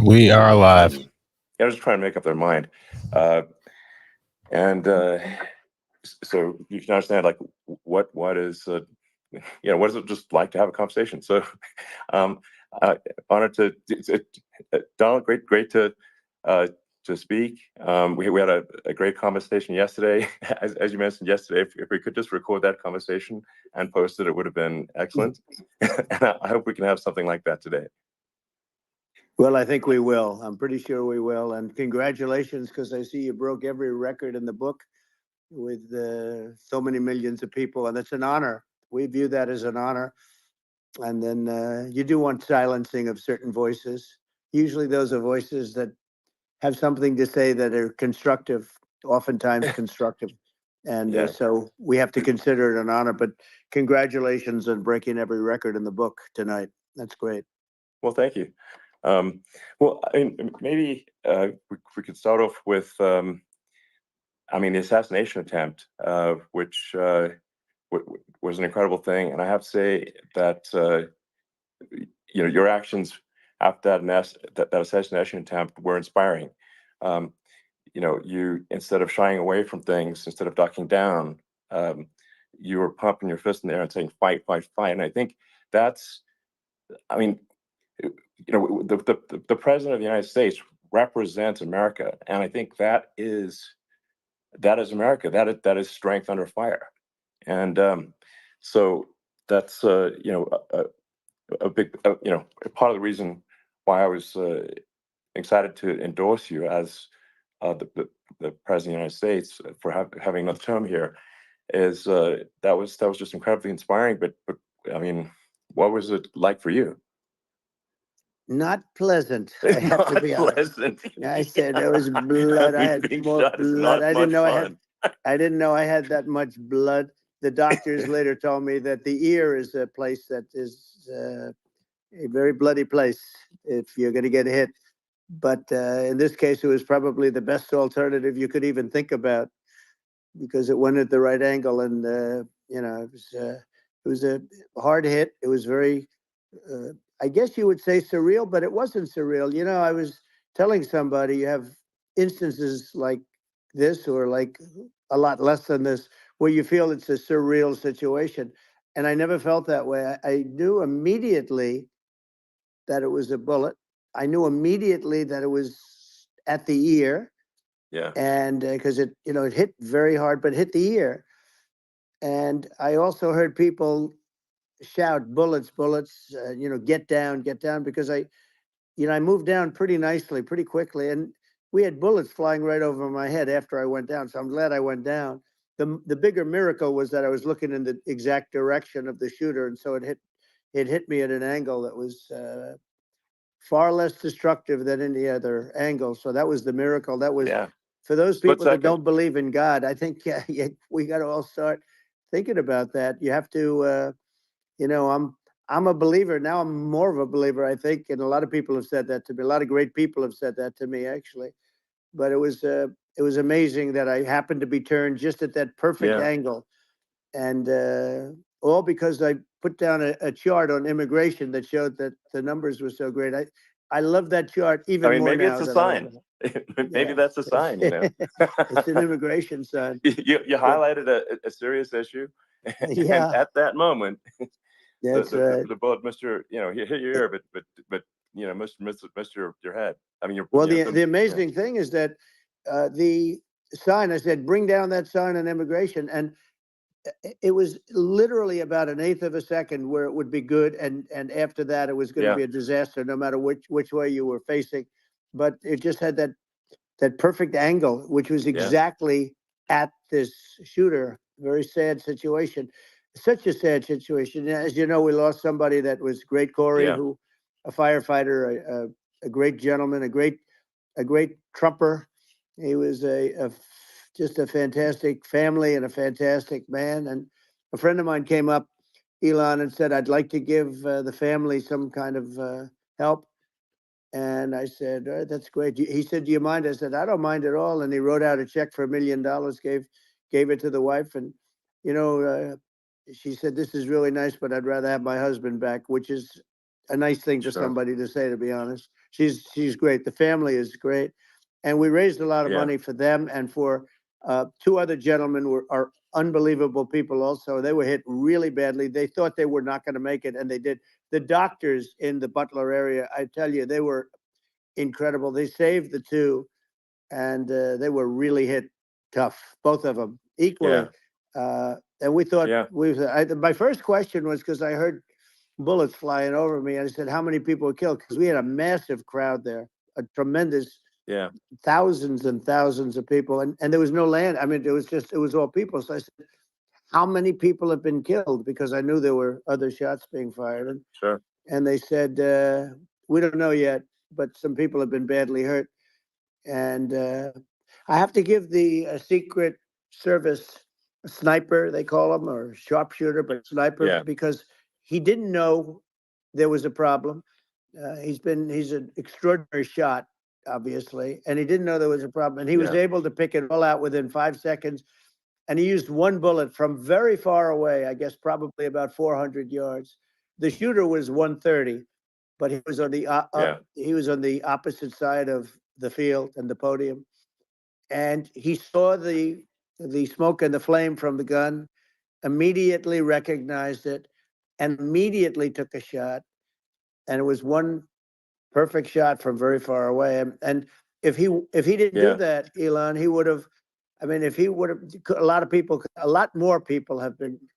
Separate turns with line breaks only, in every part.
We are alive.
I was just trying to make up their mind, uh, and so you can understand like what is what is it just like to have a conversation. So, um, honored Donald, great uh, to speak. We had a great conversation yesterday. As you mentioned yesterday, if we could just record that conversation and post it, it would have been excellent. And I hope we can have something like that today.
Well, I think we will. I'm pretty sure we will. And congratulations, because I see you broke every record in the book with so many millions of people. And it's an honor. We view that as an honor. And then you do want silencing of certain voices. Usually those are voices that have something to say that are constructive, oftentimes constructive. And
Yeah.
so we have to consider it an honor. But congratulations on breaking every record in the book tonight. That's great.
Well, thank you. Well, I mean, maybe we could start off with, the assassination attempt, which was an incredible thing. And I have to say that, your actions after that assassination attempt were inspiring. Um, you, instead of shying away from things, instead of ducking down, you were pumping your fist in the air and saying, fight, fight, fight. And I think that's, I mean, the president of the United States represents America, and I think that is America. That is strength under fire, and so that's a big part of the reason why I was excited to endorse you as the president of the United States for having another term here. Is that was just incredibly inspiring. But I mean, what was it like for you?
Not pleasant. I have to
Not
be honest.
pleasant.
I said there was blood. I had
Being
more
shot is
blood.
not
I didn't
much
know I
fun.
had. I didn't know I had that much blood. The doctors later told me that the ear is a place that is a very bloody place if you're going to get hit. But in this case, it was probably the best alternative you could even think about because it went at the right angle, and it was a hard hit. It was very uh, I guess you would say surreal, but it wasn't surreal. I was telling somebody you have instances like this or like a lot less than this where you feel it's a surreal situation. And I never felt that way. I knew immediately that it was a bullet. I knew immediately that it was at the ear.
Yeah.
And because it hit very hard, but hit the ear. And I also heard people shout bullets, bullets, get down, because I moved down pretty nicely, pretty quickly. And we had bullets flying right over my head after I went down. So I'm glad I went down. The bigger miracle was that I was looking in the exact direction of the shooter. And so it hit me at an angle that was far less destructive than any other angle. So that was the miracle. That was for those
Split
people that
second.
don't believe in God. I think we got to all start thinking about that. You have to, I'm a believer now. I'm more of a believer, I think, and a lot of people have said that to me. A lot of great people have said that to me, actually. But it was amazing that I happened to be turned just at that perfect angle, and all because I put down a chart on immigration that showed that the numbers were so great. I love that chart even more
maybe
now.
it's a sign. Maybe that's a sign.
It's an immigration sign.
You highlighted a serious issue, and at that moment,
That's right.
the bullet missed your, hit your ear, but missed your head. I mean,
well, the amazing thing is that the sign. I said, bring down that sign on immigration, and it was literally about an eighth of a second where it would be good, and after that, it was going to be a disaster, no matter which way you were facing. But it just had that perfect angle, which was exactly at this shooter. Very sad situation. Such a sad situation. As you know, we lost somebody that was great, Corey, who a firefighter, a great gentleman, a great trumper. He was just a fantastic family and a fantastic man. And a friend of mine came up, Elon, and said, "I'd like to give the family some kind of help." And I said, "All right, that's great." He said, "Do you mind?" I said, "I don't mind at all." And he wrote out a check for $1 million, gave it to the wife. And, she said, "This is really nice, but I'd rather have my husband back," which is a nice thing for
Sure.
somebody to say, to be honest. She's great. The family is great. And we raised a lot of
Yeah.
money for them and for two other gentlemen are unbelievable people also. They were hit really badly. They thought they were not going to make it, and they did. The doctors in the Butler area, I tell you, they were incredible. They saved the two, and they were really hit tough, both of them equally. And we thought,
Yeah.
my first question was because I heard bullets flying over me. And I said, how many people were killed? Because we had a massive crowd there, a tremendous,
Yeah.
thousands and thousands of people. And there was no land. I mean, it was all people. So I said, how many people have been killed? Because I knew there were other shots being fired.
Sure.
And they said, we don't know yet, but some people have been badly hurt. And I have to give the Secret Service sniper, they call him, or sharpshooter, but sniper, because he didn't know there was a problem. He's an extraordinary shot, obviously, and he didn't know there was a problem. And he was able to pick it all out within 5 seconds. And he used one bullet from very far away, I guess probably about 400 yards. The shooter was 130, but he was on the opposite side of the field and the podium. And he saw the smoke and the flame from the gun, immediately recognized it, and immediately took a shot. And it was one perfect shot from very far away. And if he didn't do that, Elon, he would have. I mean, if he would have, a lot more people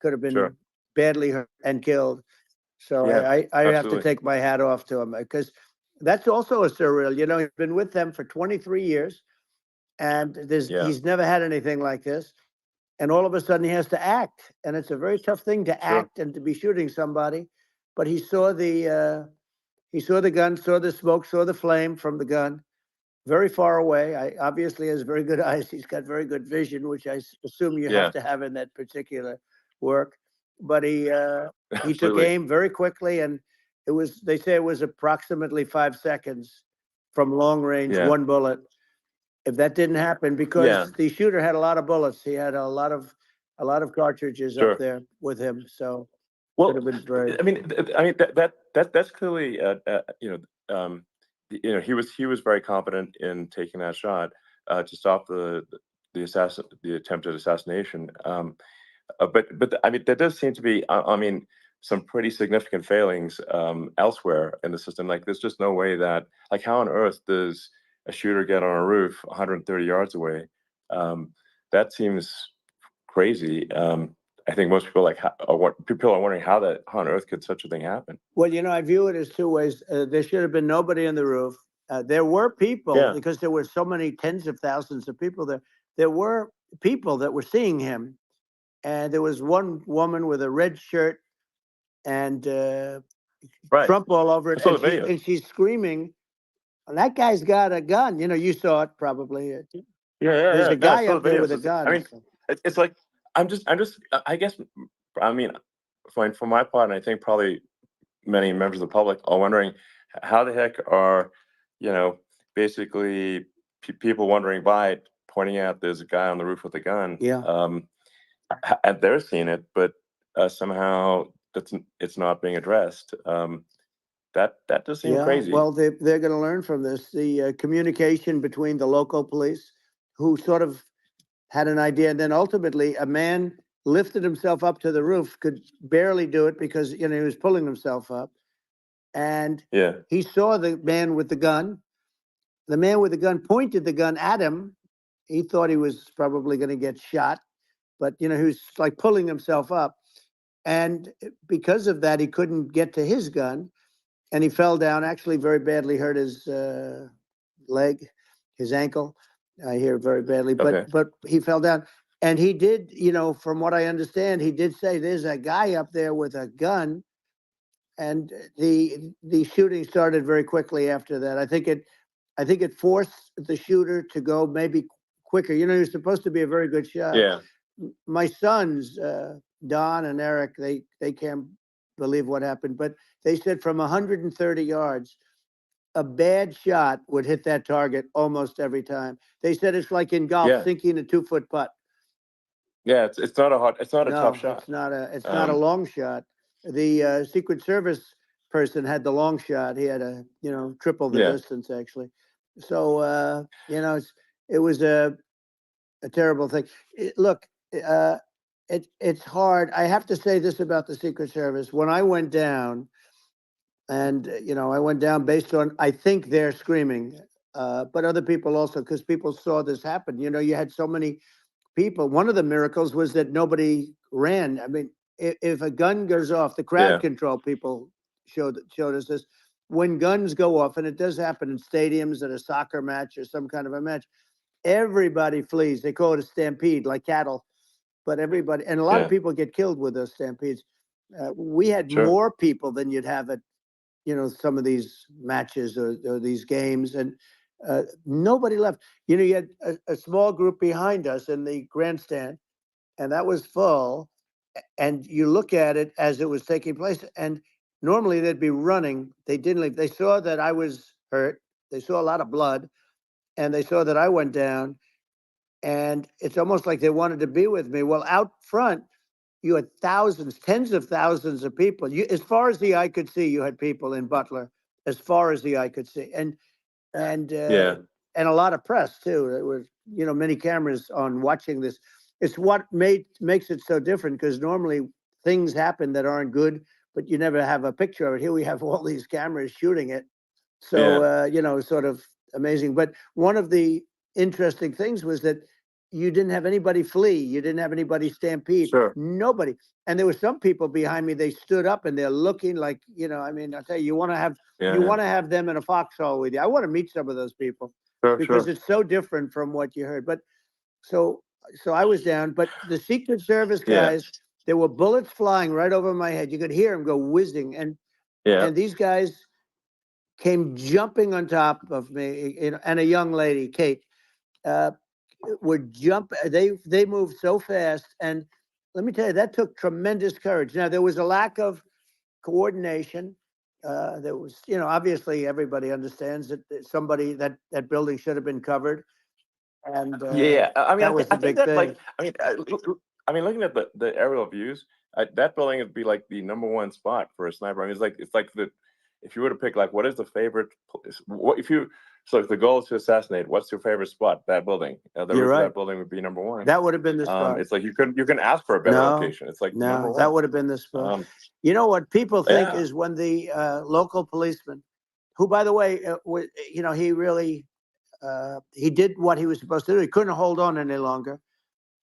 could have been badly hurt and killed. So I have to take my hat off to him, because that's also a surreal. You know, he's been with them for 23 years, and he's never had anything like this. And all of a sudden he has to act, and it's a very tough thing to act and to be shooting somebody. But he saw the gun, saw the smoke, saw the flame from the gun, very far away. Obviously has very good eyes. He's got very good vision, which I assume you have to have in that particular work. But he took aim very quickly, and they say it was approximately 5 seconds from long range, one bullet. If that didn't happen, because the shooter had a lot of bullets, he had a lot of cartridges up there with him. So
well,
could have been very.
I mean that's clearly he was very confident in taking that shot to stop the attempted assassination. But I mean there does seem to be some pretty significant failings elsewhere in the system. Like there's just no way that, like, how on earth does a shooter get on a roof 130 yards away? That seems crazy. I think most people people are wondering how on earth could such a thing happen?
Well, I view it as two ways. There should have been nobody on the roof. There were people, because there were so many tens of thousands of people there. There were people that were seeing him, and there was one woman with a red shirt and Trump all over it, and she's screaming. That guy's got a gun. You saw it probably. There's a guy up there with a gun.
I mean, it's like I'm just. I guess. I mean, for my part, and I think probably many members of the public are wondering how the heck are, basically people wandering by pointing out there's a guy on the roof with a gun. And they're seeing it, but somehow it's not being addressed. That does seem crazy.
Well, they're going to learn from this. The communication between the local police, who sort of had an idea, and then ultimately a man lifted himself up to the roof, could barely do it because he was pulling himself up, and he saw the man with the gun. The man with the gun pointed the gun at him. He thought he was probably going to get shot, but he was like pulling himself up, and because of that, he couldn't get to his gun. And he fell down, actually very badly hurt his leg, his ankle. I hear very badly, but he fell down. And he did, from what I understand, he did say there's a guy up there with a gun. And the shooting started very quickly after that. I think it forced the shooter to go maybe quicker. He was supposed to be a very good shot. My sons, Don and Eric, they can't believe what happened, but they said from 130 yards, a bad shot would hit that target almost every time. They said it's like in golf, sinking a 2-foot putt.
Yeah, it's not a tough shot.
It's not a long shot. The Secret Service person had the long shot. He had a, triple the
Yeah.
distance actually. So, it was a terrible thing. Look, it's hard. I have to say this about the Secret Service. When I went down, and I went down based on, I think, they're screaming, but other people also, because people saw this happen. You had so many people. One of the miracles was that nobody ran. I mean, if a gun goes off, the crowd
Yeah.
control people showed us this. When guns go off, and it does happen in stadiums at a soccer match or some kind of a match, everybody flees. They call it a stampede, like cattle. But everybody, and a lot of
Yeah.
people get killed with those stampedes. We had
Sure.
more people than you'd have at, some of these matches or these games, and nobody left. You had a small group behind us in the grandstand, and that was full. And you look at it as it was taking place, and normally they'd be running. They didn't leave. They saw that I was hurt. They saw a lot of blood, and they saw that I went down. And it's almost like they wanted to be with me. Well, out front, you had thousands, tens of thousands of people. As far as the eye could see, you had people in Butler, as far as the eye could see, and
Yeah.
and a lot of press too. There was, many cameras on watching this. It's what makes it so different, because normally things happen that aren't good, but you never have a picture of it. Here we have all these cameras shooting it, so sort of amazing. But one of the interesting things was that you didn't have anybody flee. You didn't have anybody stampede.
Sure.
Nobody. And there were some people behind me. They stood up and they're looking like, I mean, I tell you, you want to have them in a foxhole with you. I want to meet some of those people, because
Sure.
it's so different from what you heard. But so I was down. But the Secret Service guys, there were bullets flying right over my head. You could hear them go whizzing, and these guys came jumping on top of me, and a young lady, Kate. Would jump. They moved so fast, and let me tell you, that took tremendous courage. Now, there was a lack of coordination. There was, obviously everybody understands that somebody that building should have been covered, and
Yeah. I mean,
that was
I
the
think
big
that,
thing.
like, I mean, looking at the aerial views, that building would be like the #1 spot for a sniper. I mean, it's like if you were to pick, like, what is the favorite, what if you, so if the goal is to assassinate, what's your favorite spot? That building. The
You're
roof of
right.
that building would be #1.
That would have been the spot.
It's like you can ask for a better location. It's like
No,
#1.
that would have been the spot. What people think is when the local policeman, who, by the way, he really he did what he was supposed to do. He couldn't hold on any longer.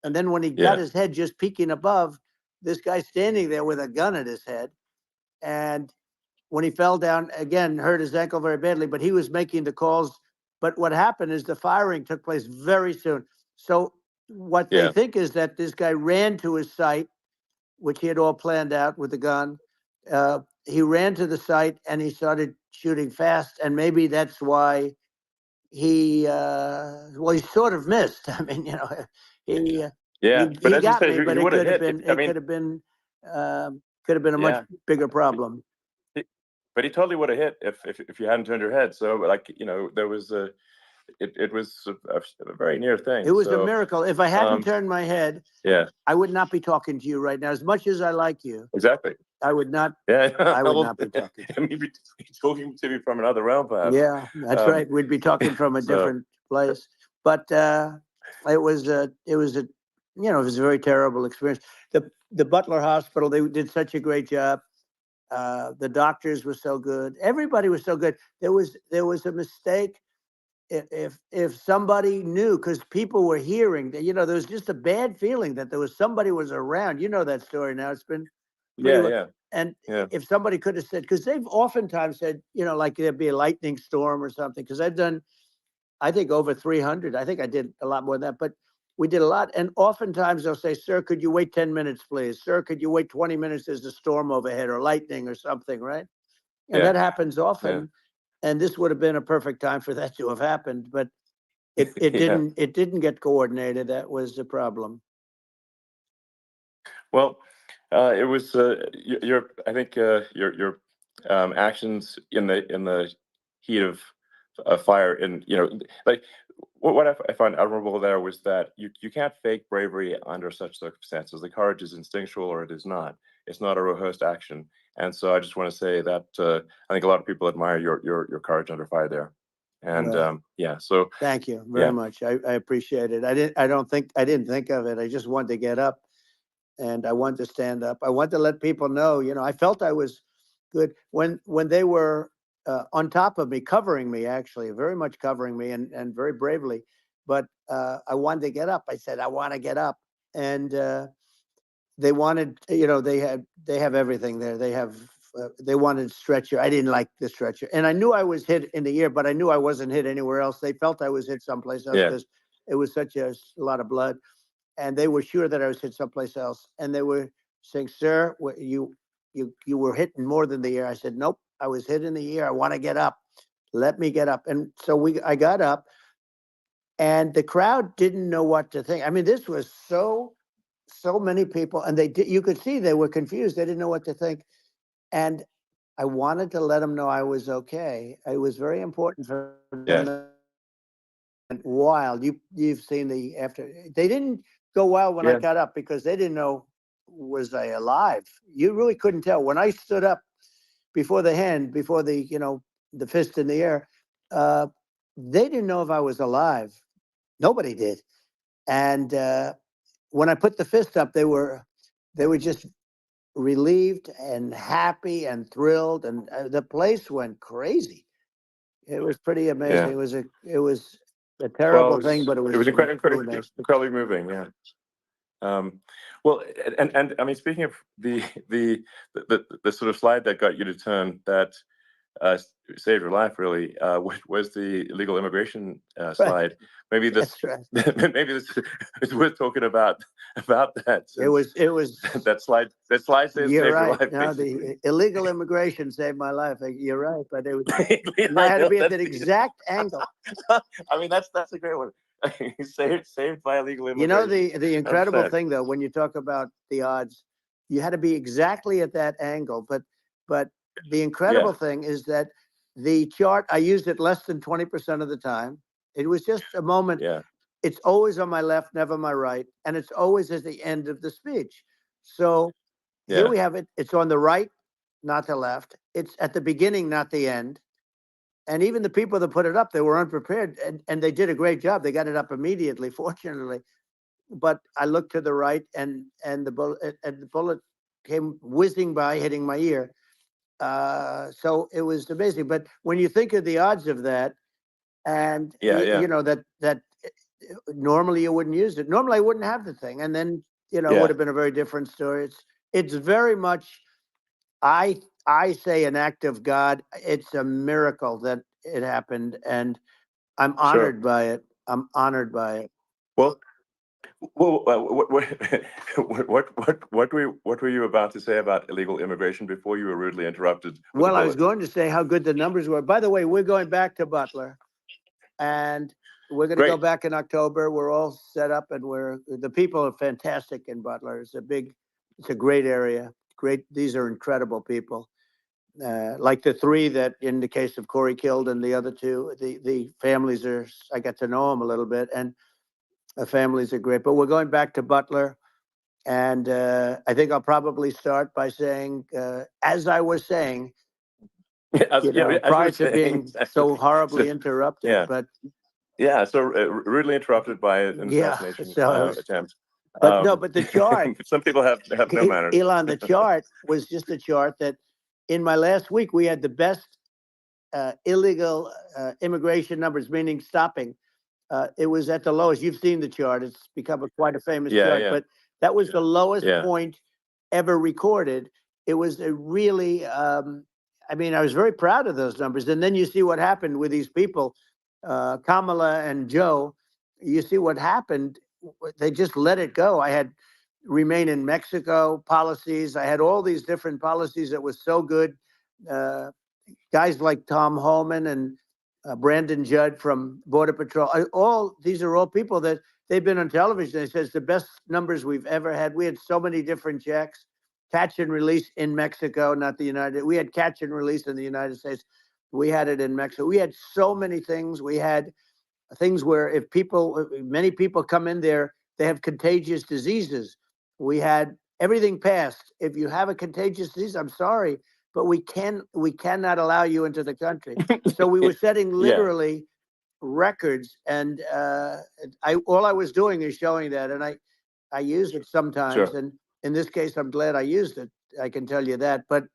And then when he got his head just peeking above, this guy standing there with a gun at his head. And when he fell down, again, hurt his ankle very badly, but he was making the calls. But what happened is the firing took place very soon. So what they think is that this guy ran to his site, which he had all planned out with the gun. He ran to the site and he started shooting fast. And maybe that's why he sort of missed. I mean, he
but
he
as you
got
said,
me, but
he
it
would have
could have
hit.
been a much
Yeah.
bigger problem.
But he totally would have hit if you hadn't turned your head. So, like, there was it was a very near thing.
It was a
So,
miracle. If I hadn't turned my head, I would not be talking to you right now. As much as I like you,
exactly.
I would not.
Yeah.
I would not be talking.
I mean, be talking to me from another realm, perhaps.
Yeah, that's right. We'd be talking from a different place. But it was a very terrible experience. The Butler Hospital, they did such a great job. The doctors were so good. Everybody was so good. There was a mistake. If somebody knew, because people were hearing that, there was just a bad feeling that somebody was around. You know that story now. It's been And if somebody could have said, because they've oftentimes said, like there'd be a lightning storm or something, because I've done, I think, over 300. I think I did a lot more than that, but we did a lot. And oftentimes they'll say, sir, could you wait 10 minutes, please? Sir, could you wait 20 minutes? There's a storm overhead or lightning or something, right? And that happens often.
Yeah.
And this would have been a perfect time for that to have happened, but it didn't get coordinated. That was the problem.
Well, it was I think your actions in the heat of fire, and like what I find admirable there was that you can't fake bravery under such circumstances. The courage is instinctual, or it is not. It's not a rehearsed action. And so I just want to say that I think a lot of people admire your courage under fire there. And
Well,
yeah, so
thank you very
yeah,
much. I appreciate it. I didn't think of it. I just wanted to get up and I wanted to stand up. I wanted to let people know, I felt I was good when they were on top of me, covering me, actually, very much covering me and very bravely. But I wanted to get up. I said, I want to get up. And they wanted, they have everything there. They wanted stretcher. I didn't like the stretcher. And I knew I was hit in the ear, but I knew I wasn't hit anywhere else. They felt I was hit someplace else
yeah,
because it was such a lot of blood. And they were sure that I was hit someplace else. And they were saying, "Sir, you were hit more than the ear." I said, "Nope, I was hit in the ear. I want to get up. Let me get up." And so I got up, and the crowd didn't know what to think. I mean, this was so many people, and you could see they were confused. They didn't know what to think. And I wanted to let them know I was okay. It was very important for them
yeah,
to wild. You've seen the after. They didn't go wild when I
yeah,
got up because they didn't know, was I alive. You really couldn't tell when I stood up before the hand, before the fist in the air. Uh, they didn't know if I was alive. Nobody did. And when I put the fist up, they were just relieved and happy and thrilled, and the place went crazy. It was pretty amazing.
yeah.
It was a
Well,
terrible thing, but
it was
really nice.
incredibly moving. Yeah. Um, well, and I mean, speaking of the sort of slide that got you to turn that uh, saved your life, really, was the illegal immigration
Right.
slide. Maybe this,
That's right.
maybe this is worth talking about that,
It
since
was. It was.
that slide
You're
saved your
right.
life,
No,
basically.
the illegal immigration saved my life. You're right, but I
I
had to
know
be at
that's
that exact angle.
I mean, that's a great one. Saved by illegal immigration.
The incredible
100%.
thing, though, when you talk about the odds, you had to be exactly at that angle. But the
Yeah,
incredible thing is that the chart, I used it less than 20% of the time. It was just a moment.
yeah,
It's always on my left, never my right, and it's always at the end of the speech. So here
yeah,
we have it. It's on the right, not the left. It's at the beginning, not the end. And even the people that put it up, they were unprepared, and they did a great job. They got it up immediately, fortunately. But I looked to the right, and the bullet came whizzing by, hitting my ear. So it was amazing. But when you think of the odds of that, and
yeah, yeah,
that normally you wouldn't use it. Normally I wouldn't have the thing, and then it would
yeah,
have been a very different story. It's very much, I say, an act of God. It's a miracle that it happened, and I'm
sure.
honored by it. I'm honored by it.
Well, what were you about to say about illegal immigration before you were rudely interrupted with a
Well, I was
bullet?
going to say how good the numbers were. By the way, we're going back to Butler, and we're going to go
Great.
back in October. We're all set up, and the people are fantastic in Butler. It's a great area. Great. These are incredible people. Like the three that, in the case of Corey, killed, and the other two, the families I got to know them a little bit, and the families are great. But we're going back to Butler, and I think I'll probably start by saying, as I was saying,
As you were
prior to
saying,
being so
so,
horribly interrupted.
yeah,
But
yeah. So rudely interrupted by an
yeah,
assassination
so it was,
attempt.
but no, but the chart,
Some people have no manners.
Elon, the chart was just a chart that in my last week we had the best illegal immigration numbers, meaning stopping. It was at the lowest. You've seen the chart. It's become quite a famous
Yeah,
chart,
yeah,
but that was the lowest
yeah,
point ever recorded. It was a really, I mean, I was very proud of those numbers. And then you see what happened with these people, Kamala and Joe. You see what happened. They just let it go. I had remain in Mexico policies. I had all these different policies that was so good. Uh, Guys like Tom Holman and Brandon Judd from Border Patrol. All these are all people that they've been on television. They says the best numbers we've ever had. We had so many different checks, catch and release in Mexico, not the United. We had catch and release in the United States. We had it in Mexico. We had so many things. We had things where many people come in there, they have contagious diseases. We had everything passed. If you have a contagious disease, I'm sorry, but we cannot allow you into the country. So we were setting
Yeah,
literally records, and all I was doing is showing that, and I use it sometimes,
sure.
and in this case, I'm glad I used it. I can tell you that, but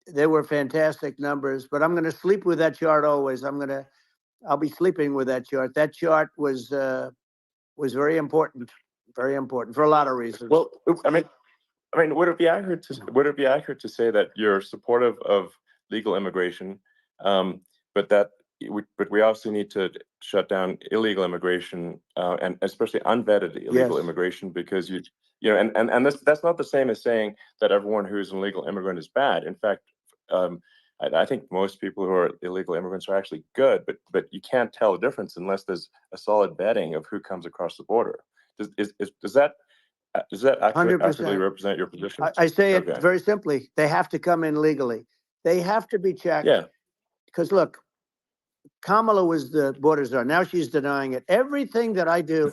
they were fantastic numbers. But I'm going to sleep with that chart always. I'll be sleeping with that chart. That chart was very important for a lot of reasons.
Well, I mean, would it be accurate to say that you're supportive of legal immigration, but that but we also need to shut down illegal immigration, and especially unvetted illegal
Yes,
immigration, because and that's not the same as saying that everyone who's an illegal immigrant is bad. In fact, I think most people who are illegal immigrants are actually good, but you can't tell the difference unless there's a solid vetting of who comes across the border. Does that accurately
100%.
represent your position?
I say it
Okay.
very simply. They have to come in legally. They have to be checked
Yeah.
because look, Kamala was the border czar. Now she's denying it. Everything that I do,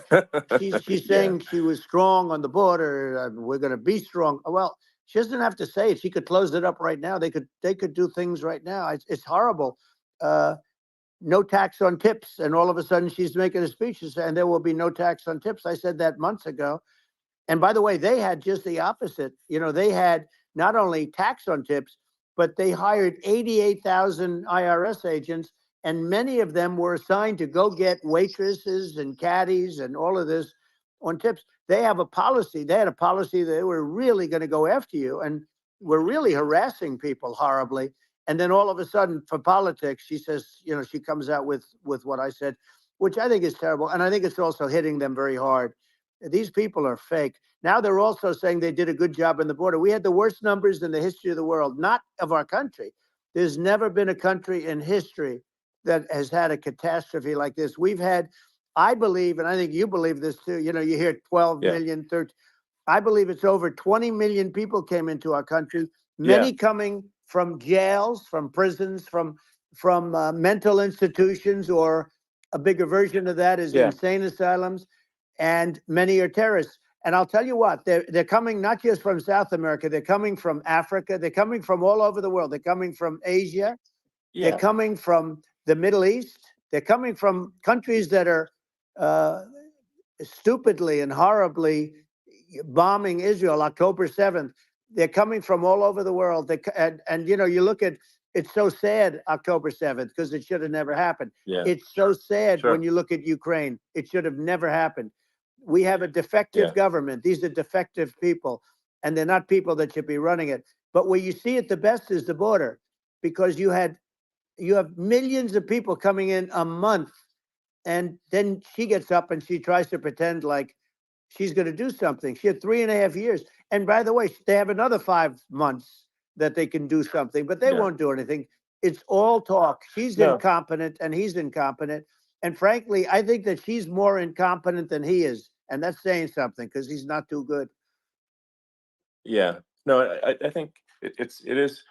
she's
Yeah.
saying she was strong on the border. We're going to be strong. Well, she doesn't have to say it. She could close it up right now. They could do things right now. It's horrible. Uh, no tax on tips, and all of a sudden she's making a speech and there will be no tax on tips. I said that months ago. And by the way, they had just the opposite. They had not only tax on tips, but they hired 88,000 IRS agents, and many of them were assigned to go get waitresses and caddies and all of this on tips. They have a policy. They had a policy that they were really going to go after you, and were really harassing people horribly. And then all of a sudden, for politics, she says, she comes out with what I said, which I think is terrible, and I think it's also hitting them very hard. These people are fake. Now they're also saying they did a good job on the border. We had the worst numbers in the history of the world, not of our country. There's never been a country in history that has had a catastrophe like this. We've had, I believe, and I think you believe this too, you hear 12
Yeah.
million, 13. I believe it's over 20 million people came into our country,
Yeah.
many coming from jails, from prisons, from mental institutions, or a bigger version of that is
Yeah.
insane asylums, and many are terrorists. And I'll tell you what, they're coming not just from South America, they're coming from Africa, they're coming from all over the world. They're coming from Asia, they're
Yeah.
coming from the Middle East, they're coming from countries that are uh, stupidly and horribly bombing Israel October 7th. They're coming from all over the world. And you look at, it's so sad October 7th because it should have never happened.
Yeah.
It's so sad when
Sure.
you look at Ukraine. It should have never happened. We have a defective
Yeah.
government. These are defective people, and they're not people that should be running it. But where you see it the best is the border, because you have millions of people coming in a month, and then she gets up and she tries to pretend like she's going to do something. She had 3.5 years. And by the way, they have another 5 months that they can do something, but they
Yeah.
won't do anything. It's all talk. She's
No.
incompetent and he's incompetent. And frankly, I think that she's more incompetent than he is. And that's saying something because he's not too good.
Yeah. No, I think it is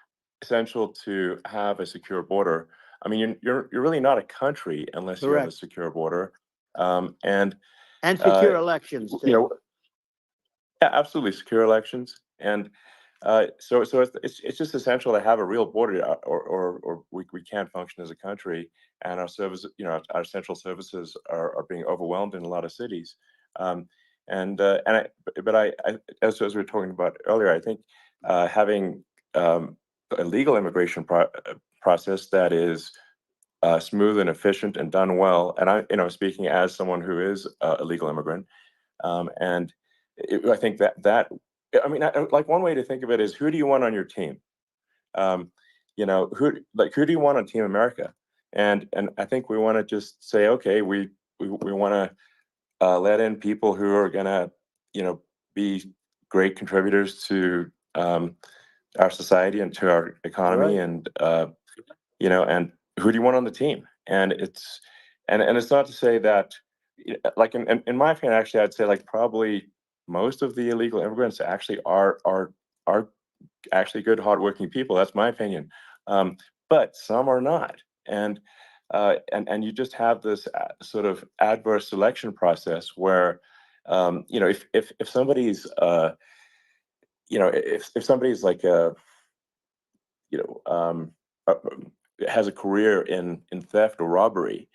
essential to have a secure border. I mean, you're really not a country unless you have a
Correct.
secure border. And
And
uh,
secure elections,
you
too.
know, yeah, absolutely secure elections. And so it's just essential to have a real border, or we can't function as a country, and our service, our essential services are being overwhelmed in a lot of cities. Um, and as we were talking about earlier, I think having a legal immigration process that is smooth and efficient and done well, and speaking as someone who is a legal immigrant, and I think I mean, like one way to think of it is, who do you want on your team? Um, who do you want on Team America? And I think we want to just say, okay, we want to let in people who are gonna, be great contributors to our society and to our economy,
Right.
and and who do you want on the team? And it's not to say that, like in my opinion, actually, I'd say like probably most of the illegal immigrants actually are actually good, hardworking people. That's my opinion. But some are not, and you just have this sort of adverse selection process where, if somebody's if somebody's like you know, has a career in theft or robbery,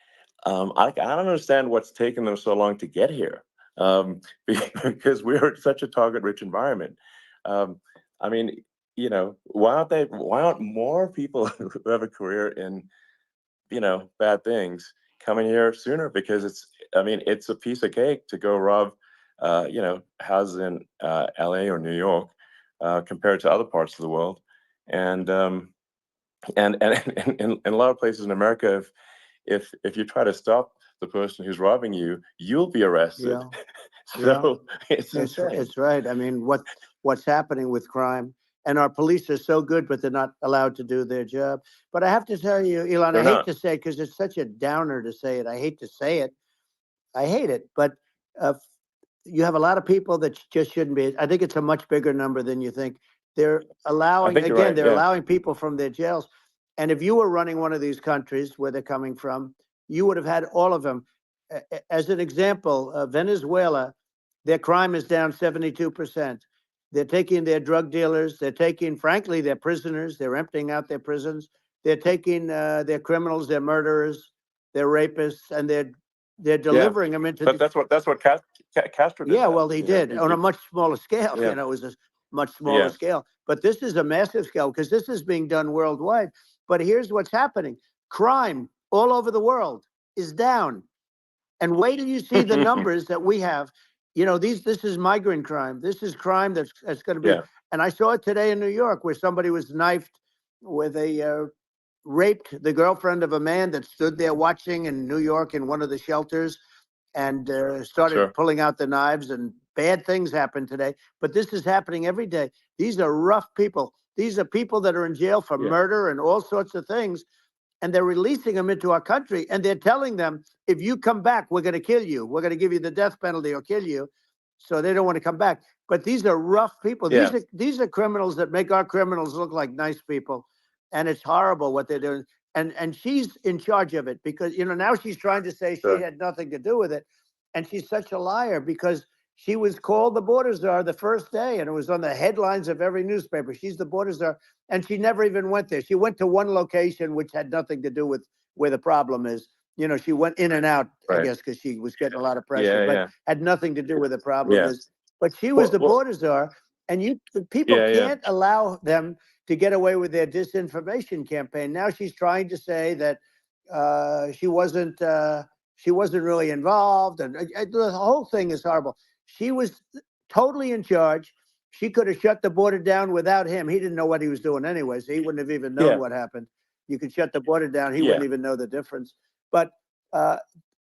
I don't understand what's taken them so long to get here. Because we're such a target-rich environment. I mean, why aren't more people who have a career in, bad things coming here sooner? Because it's a piece of cake to go rob, houses in LA or New York, compared to other parts of the world. And in a lot of places in America, if you try to stop the person who's robbing you, you'll be arrested.
Yeah.
So it's
It's
insane.
it's right. I mean, what's happening with crime, and our police are so good, but they're not allowed to do their job. But I have to tell you, Elon, I
They're
hate
not.
to say it because it's such a downer to say it. I hate to say it. I hate it, but uh, you have a lot of people that just shouldn't be. I think it's a much bigger number than you think. They're
I
allowing,
think you're
again,
right.
they're
Yeah.
allowing people from their jails. And if you were running one of these countries where they're coming from, you would have had all of them. As an example, Venezuela, their crime is down 72%. They're taking their drug dealers. They're taking, frankly, their prisoners. They're emptying out their prisons. They're taking their criminals, their murderers, their rapists, and they're
Yeah.
delivering them into
But that's what Castro did
yeah,
that.
well, he did on a much smaller scale.
Yeah.
It was a much smaller
Yeah.
scale. But this is a massive scale because this is being done worldwide. But here's what's happening: crime all over the world is down. And wait till you see the numbers that we have. This is migrant crime. This is crime that's going to be.
Yeah.
And I saw it today in New York where somebody was knifed with raped the girlfriend of a man that stood there watching in New York in one of the shelters and started
Sure.
pulling out the knives, and bad things happen today. But this is happening every day. These are rough people. These are people that are in jail for
Yeah.
murder and all sorts of things. And they're releasing them into our country. And they're telling them, if you come back, we're going to kill you. We're going to give you the death penalty or kill you. So they don't want to come back. But these are rough people.
Yeah.
These are criminals that make our criminals look like nice people. And it's horrible what they're doing. And she's in charge of it because, now she's trying to say she
Sure.
had nothing to do with it. And she's such a liar because she was called the border czar the first day, and it was on the headlines of every newspaper. She's the border czar, and she never even went there. She went to one location, which had nothing to do with where the problem is. She went in and out, I
Right.
guess, because she was getting a lot of pressure,
Yeah.
but
Yeah.
had nothing to do where the problem
Yeah.
is. But she was the
Well.
border czar, and people
Yeah. Yeah.
can't allow them to get away with their disinformation campaign. Now she's trying to say that she wasn't really involved, and the whole thing is horrible. She was totally in charge. She could have shut the border down without him. He didn't know what he was doing anyway, so he wouldn't have even known
Yeah.
what happened. You could shut the border down. He
Yeah.
wouldn't even know the difference. But uh,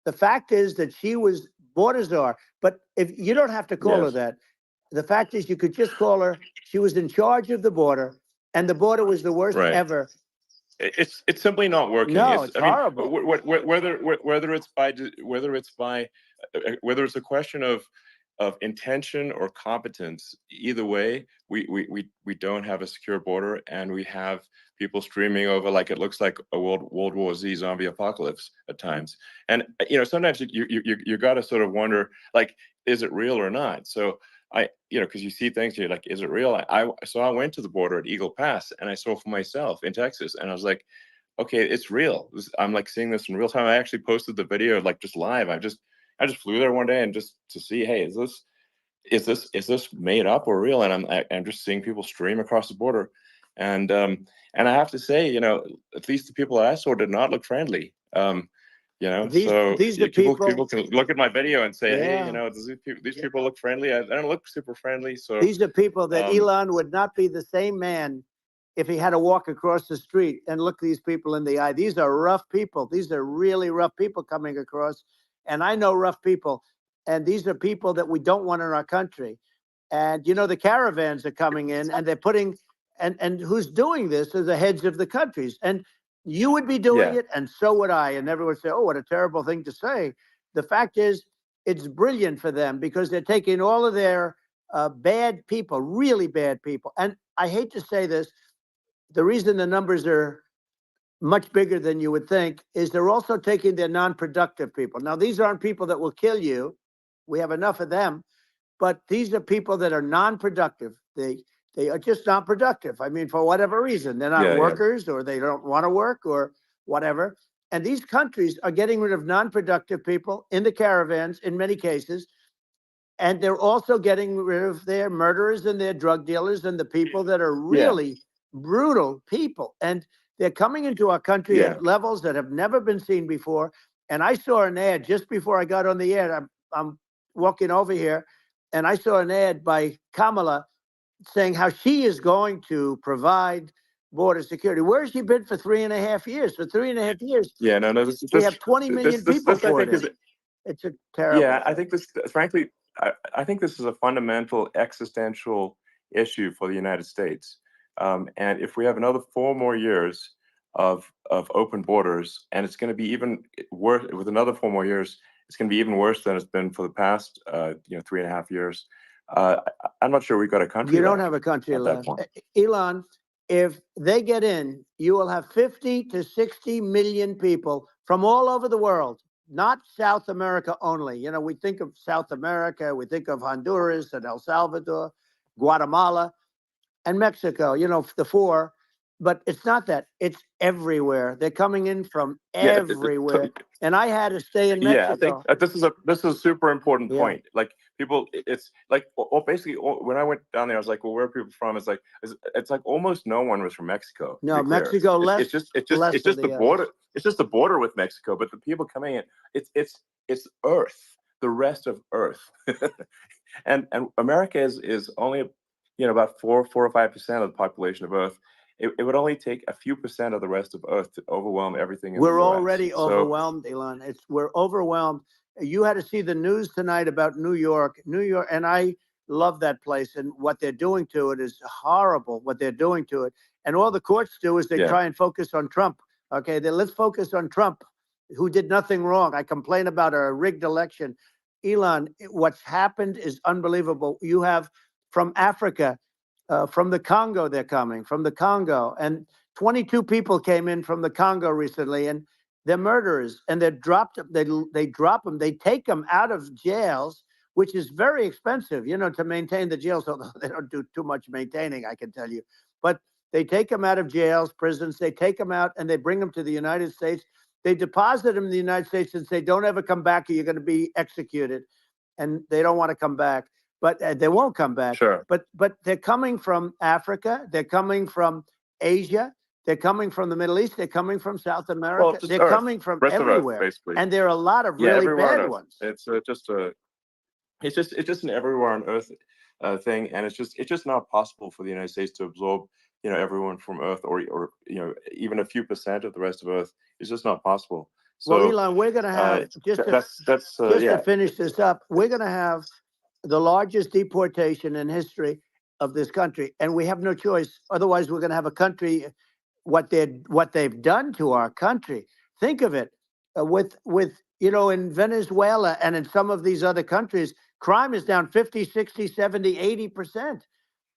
the fact is that she was border czar. But if you don't have to call her
Yes.
that, the fact is you could just call her. She was in charge of the border, and the border was the worst
Right.
ever.
It's simply not working.
No, it's horrible.
Whether it's a question of intention or competence, either way, we don't have a secure border, and we have people streaming over like it looks like a World War Z zombie apocalypse at times. And sometimes you got to sort of wonder, like, is it real or not? So because you see things, you're like, is it real? So I went to the border at Eagle Pass, and I saw for myself in Texas, and I was like, okay, it's real. I'm like seeing this in real time. I actually posted the video like just live. I just flew there one day and just to see, hey, is this made up or real? And I'm just seeing people stream across the border, and I have to say, at least the people I saw did not look friendly. So
These are
people
people.
can look at my video and say, hey,
Yeah.
these people look friendly. I don't look super friendly. So
These are people that Elon would not be the same man if he had to walk across the street and look these people in the eye. These are rough people. These are really rough people coming across. And I know rough people. And these are people that we don't want in our country. And, the caravans are coming in, and they're putting, and who's doing this are the heads of the countries. And you would be doing
yeah,
it, and so would I. And everyone would say, oh, what a terrible thing to say. The fact is, it's brilliant for them because they're taking all of their bad people, really bad people. And I hate to say this, the reason the numbers are much bigger than you would think is they're also taking their non-productive people. Now, these aren't people that will kill you. We have enough of them. But these are people that are non-productive. They are just not productive. I mean, for whatever reason, they're not
Yeah, yeah,
workers, or they don't want to work, or whatever. And these countries are getting rid of non-productive people in the caravans in many cases. And they're also getting rid of their murderers and their drug dealers and the people that are
yeah,
really brutal people. And they're coming into our country
yeah,
at levels that have never been seen before. And I saw an ad just before I got on the air. I'm walking over here, and I saw an ad by Kamala saying how she is going to provide border security. Where has she been for 3.5 years? For 3.5 years,
yeah. No, no.
we have 20 million people
I
poured
think
in.
is
It's a terrible
yeah. I
thing.
think this, frankly, I think this is a fundamental existential issue for the United States. And if we have another 4 more years of open borders, and it's going to be even worse with another 4 more years, it's going to be even worse than it's been for the past 3.5 years. I'm not sure we've got a country
You don't
left
have a country
at that
left.
point.
Elon, if they get in, you will have 50 to 60 million people from all over the world, not South America only. You know, we think of South America, we think of Honduras and El Salvador, Guatemala, and Mexico, you know, the four. But it's not that. It's everywhere. They're coming in from
Yeah,
everywhere. And I had to stay in
yeah, I think
Mexico.
this is a super important
Yeah.
point. Like people, it's like basically when I went down there, I was like, well, where are people from? It's like almost no one was from Mexico. To
No,
be clear,
Mexico less,
it's
less than
just the
the others.
border. It's just the border with Mexico, but the people coming in, it's Earth, the rest of Earth, and America is only about 4 or 5% of the population of Earth. It would only take a few percent of the rest of Earth to overwhelm everything in the
We're
US.
already overwhelmed, Elon. We're overwhelmed. You had to see the news tonight about New York. New York, and I love that place. And what they're doing to it is horrible. What they're doing to it, and all the courts do is they
Yeah.
try and focus on Trump. Okay, then let's focus on Trump, who did nothing wrong. I complain about a rigged election. Elon, what's happened is unbelievable. You have from Africa, from the Congo, they're coming from the Congo, and 22 people came in from the Congo recently, and they're murderers, and they're dropped. They drop them. They take them out of jails, which is very expensive, you know, to maintain the jails. Although they don't do too much maintaining, I can tell you. But they take them out of jails, prisons. They take them out, and they bring them to the United States. They deposit them in the United States and say, "Don't ever come back, or you're going to be executed." And they don't want to come back, but they won't come back.
Sure.
But they're coming from Africa. They're coming from Asia. They're coming from the Middle East. They're coming from South America.
Just
They're
Earth,
coming from
rest of Earth,
everywhere.
basically.
And there are a lot of
Yeah,
really
everywhere on
bad
Earth.
ones.
It's just an everywhere on Earth thing, and it's just not possible for the United States to absorb everyone from Earth, or even a few percent of the rest of Earth. It's just not possible.
Well,
So
Elon, we're going to have, just
yeah.
to finish this up, we're going to have the largest deportation in history of this country, and we have no choice. Otherwise, we're going to have a country, what they've done to our country. Think of it, with in Venezuela and in some of these other countries, crime is down 50, 60, 70, 80%.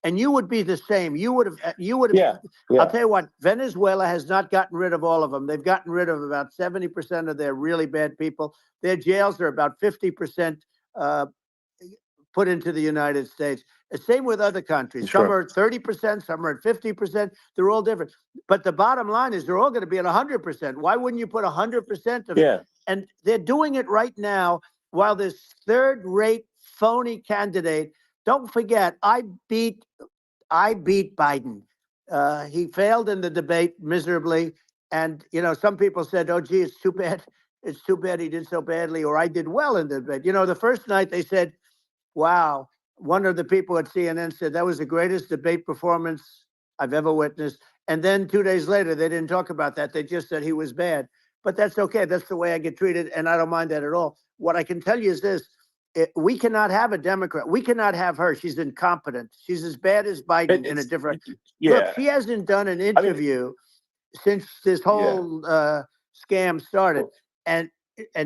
And you would be the same. You would have.
Yeah.
I'll tell you what. Venezuela has not gotten rid of all of them. They've gotten rid of about 70% of their really bad people. Their jails are about 50% put into the United States. The same with other countries. Some are at 30%, some are at 50%. They're all different. But the bottom line is they're all going to be at 100%. Why wouldn't you put 100% of it?
Yeah.
And they're doing it right now while this third-rate phony candidate. Don't forget, I beat Biden. He failed in the debate miserably. And, some people said, oh, gee, it's too bad. It's too bad he did so badly, or I did well in the debate. The first night they said, wow, one of the people at CNN said that was the greatest debate performance I've ever witnessed. And then 2 days later, they didn't talk about that. They just said he was bad. But that's okay. That's the way I get treated, and I don't mind that at all. What I can tell you is this. We cannot have a Democrat. We cannot have her. She's incompetent. She's as bad as Biden in a different.
Yeah.
Look, she hasn't done an interview since this whole scam started. And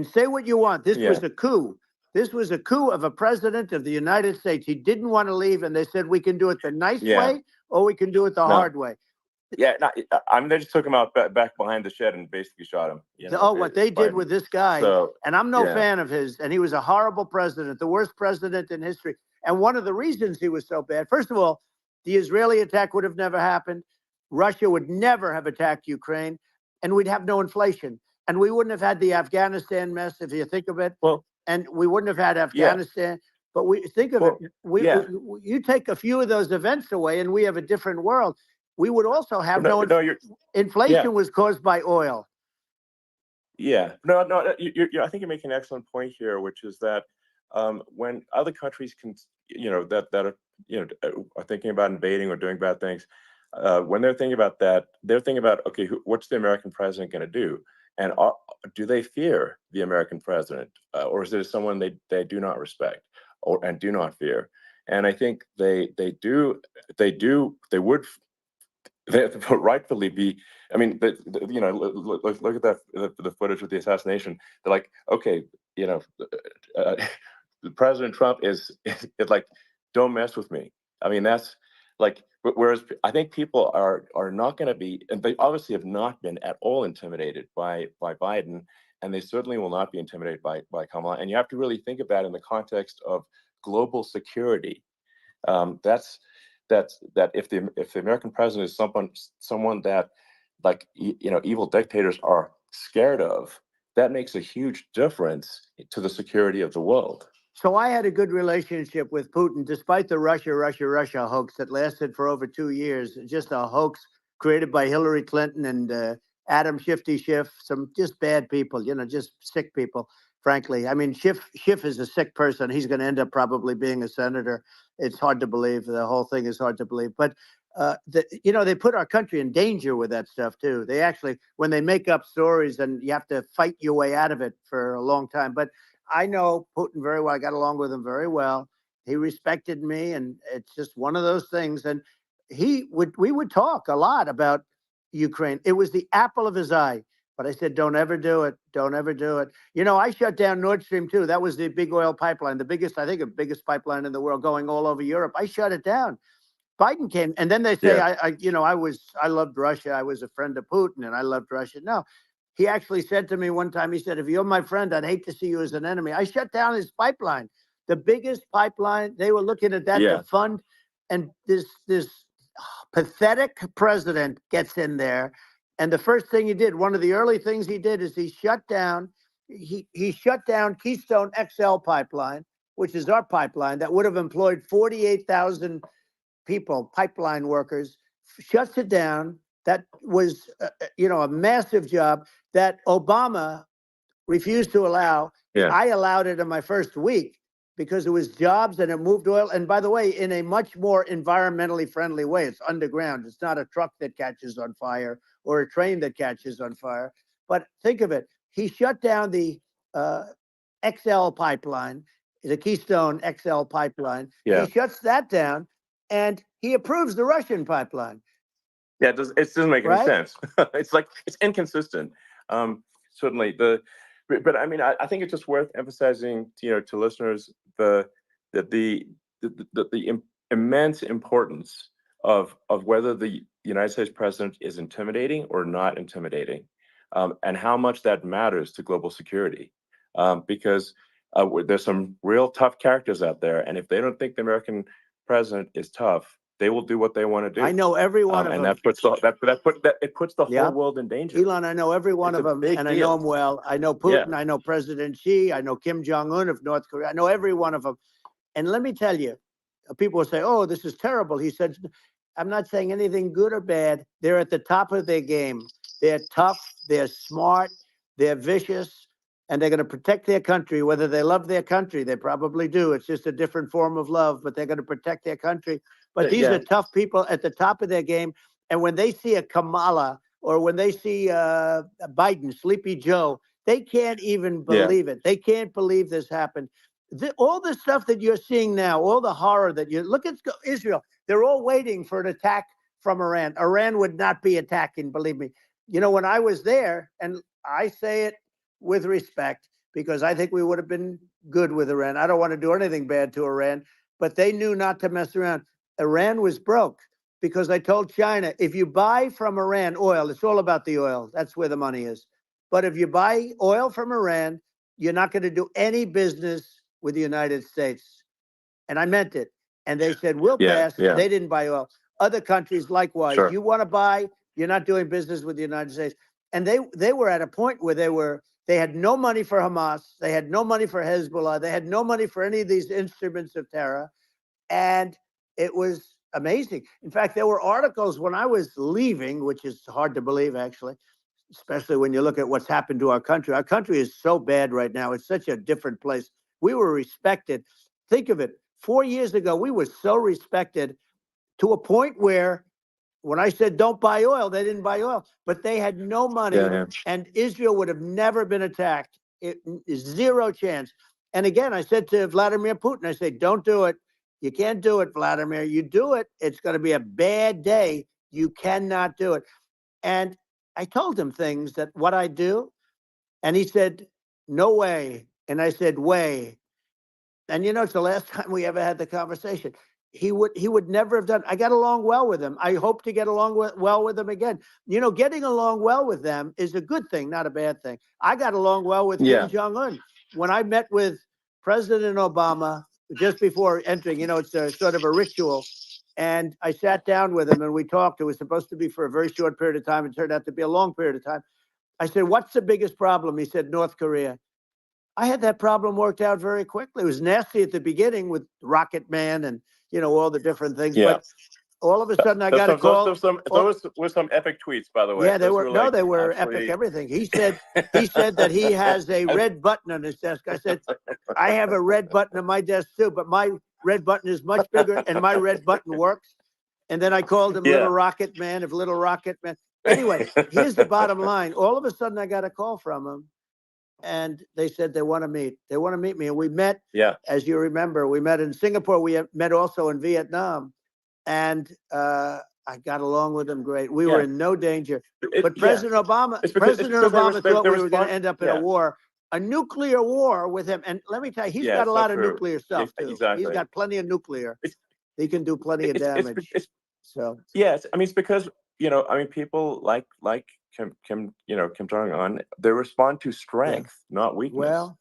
say what you want. This was a coup. This was a coup of a president of the United States. He didn't want to leave, and they said we can do it the nice way, or we can do it the hard way.
Yeah, they just took him out back behind the shed and basically shot him.
What they did with this guy, and I'm no fan of his, and he was a horrible president, the worst president in history. And one of the reasons he was so bad, first of all, The Israeli attack would have never happened. Russia would never have attacked Ukraine, and we'd have no inflation. And we wouldn't have had the Afghanistan mess, if you think of it.
Well,
And we wouldn't have had
yeah.
Afghanistan. But we think of
Well,
it. You take a few of those events away, and we have a different world. We would also have inflation was caused by oil.
Yeah, I think you're making an excellent point here, which is that when other countries can, that are, are thinking about invading or doing bad things, when they're thinking about that, they're thinking about, okay, what's the American president going to do? And do they fear the American president, or is it someone they do not respect and do not fear? And I think they would. They rightfully be. I mean, look at that the footage with the assassination. They're like, okay, uh, President Trump is like, don't mess with me. I mean, that's like, whereas I think people are not going to be, and they obviously have not been at all intimidated by Biden, and they certainly will not be intimidated by Kamala. And you have to really think of that in the context of global security. That if the American president is someone that, like, evil dictators are scared of, that makes a huge difference to the security of the world.
So I had a good relationship with Putin, despite the Russia hoax that lasted for over 2 years. Just a hoax created by Hillary Clinton and Adam Shifty Schiff, some just bad people, just sick people, frankly. I mean, Schiff is a sick person. He's going to end up probably being a senator. It's hard to believe. The whole thing is hard to believe. But, they put our country in danger with that stuff, too. They actually, when they make up stories, and you have to fight your way out of it for a long time. But I know Putin very well. I got along with him very well. He respected me, and it's just one of those things. And we would talk a lot about Ukraine. It was the apple of his eye. But I said, don't ever do it. Don't ever do it. I shut down Nord Stream 2. That was the big oil pipeline, the biggest pipeline in the world going all over Europe. I shut it down. Biden came, and then they say, I loved Russia. I was a friend of Putin, and I loved Russia. No, he actually said to me one time, he said, if you're my friend, I'd hate to see you as an enemy. I shut down his pipeline, the biggest pipeline. They were looking at that to fund. And this pathetic president gets in there. And the first thing he did, one of the early things he did, is he shut down Keystone XL pipeline, which is our pipeline that would have employed 48,000 people, pipeline workers, shuts it down. That was, a massive job that Obama refused to allow.
Yeah.
I allowed it in my first week because it was jobs and it moved oil. And by the way, in a much more environmentally friendly way. It's underground. It's not a truck that catches on fire or a train that catches on fire. But think of it. He shut down the XL pipeline, the Keystone XL pipeline.
Yeah.
He shuts that down, and he approves the Russian pipeline.
Yeah, it doesn't make any sense. It's inconsistent. Certainly, but I mean, I think it's just worth emphasizing, to listeners, the immense importance of whether the United States president is intimidating or not intimidating, and how much that matters to global security. Because there's some real tough characters out there, and if they don't think the American president is tough, they will do what they want to do.
I know every one of them.
And that puts the whole world in danger.
Elon, I know every one of them, and I know them well. I know Putin. I know President Xi. I know Kim Jong-un of North Korea. I know every one of them. And let me tell you, people will say, oh, this is terrible. He said, I'm not saying anything good or bad. They're at the top of their game. They're tough. They're smart. They're vicious. And they're going to protect their country, whether they love their country. They probably do. It's just a different form of love, but they're going to protect their country. But these are tough people at the top of their game. And when they see a Kamala or when they see Biden, Sleepy Joe, they can't even believe it. They can't believe this happened. All the stuff that you're seeing now, all the horror that you look at Israel, they're all waiting for an attack from Iran. Iran would not be attacking, believe me. When I was there, and I say it with respect, because I think we would have been good with Iran. I don't want to do anything bad to Iran, but they knew not to mess around. Iran was broke because I told China, if you buy from Iran oil, it's all about the oil. That's where the money is. But if you buy oil from Iran, you're not going to do any business with the United States. And I meant it. and they said, we'll pass. They didn't buy oil. Other countries, likewise.
Sure.
You want to buy, you're not doing business with the United States. And they were at a point where they had no money for Hamas. They had no money for Hezbollah. They had no money for any of these instruments of terror. And it was amazing. In fact, there were articles when I was leaving, which is hard to believe, actually, especially when you look at what's happened to our country. Our country is so bad right now. It's such a different place. We were respected. Think of it. 4 years ago, we were so respected to a point where when I said don't buy oil, they didn't buy oil, but they had no money, and Israel would have never been attacked. It is zero chance. And again, I said to Vladimir Putin, I said, don't do it. You can't do it, Vladimir. You do it, it's going to be a bad day. You cannot do it. And I told him things that what I do, and he said, no way. And I said, way. And it's the last time we ever had the conversation. He would never have done. I got along well with him. I hope to get along well with him again. Getting along well with them is a good thing, not a bad thing. I got along well with Kim Jong-un. When I met with President Obama just before entering, it's a sort of a ritual. And I sat down with him and we talked. It was supposed to be for a very short period of time. It turned out to be a long period of time. I said, what's the biggest problem? He said, North Korea. I had that problem worked out very quickly. It was nasty at the beginning with Rocket Man and, all the different things.
Yeah.
But all of a sudden I got a call.
Those were some epic tweets, by the way.
Yeah, they were epic everything. He said that he has a red button on his desk. I said, I have a red button on my desk too, but my red button is much bigger and my red button works. And then I called him Little Rocket Man, Little Rocket Man. Anyway, here's the bottom line. All of a sudden I got a call from him. And they said they want to meet. They want to meet me. And we met, as you remember, we met in Singapore. We met also in Vietnam. And I got along with them great. We were in no danger. But President Obama thought we were going to end up in a war, a nuclear war with him. And let me tell you, he's got a lot of nuclear stuff, too. Exactly. He's got plenty of nuclear. He can do plenty of damage.
Yes. I mean, it's because, people like Kim Jong-un, they respond to strength, not weakness. Well,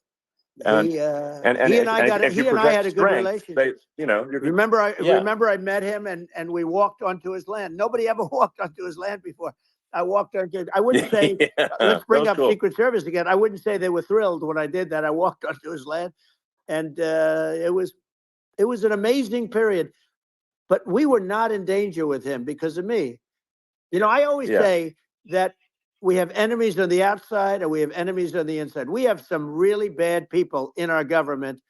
he and I had a good relationship. Remember I met him and we walked onto his land. Nobody ever walked onto his land before. I walked onto. I wouldn't say. Let's bring up Secret Service again. I wouldn't say they were thrilled when I did that. I walked onto his land, and it was an amazing period. But we were not in danger with him because of me. I always say that we have enemies on the outside and we have enemies on the inside. We have some really bad people in our government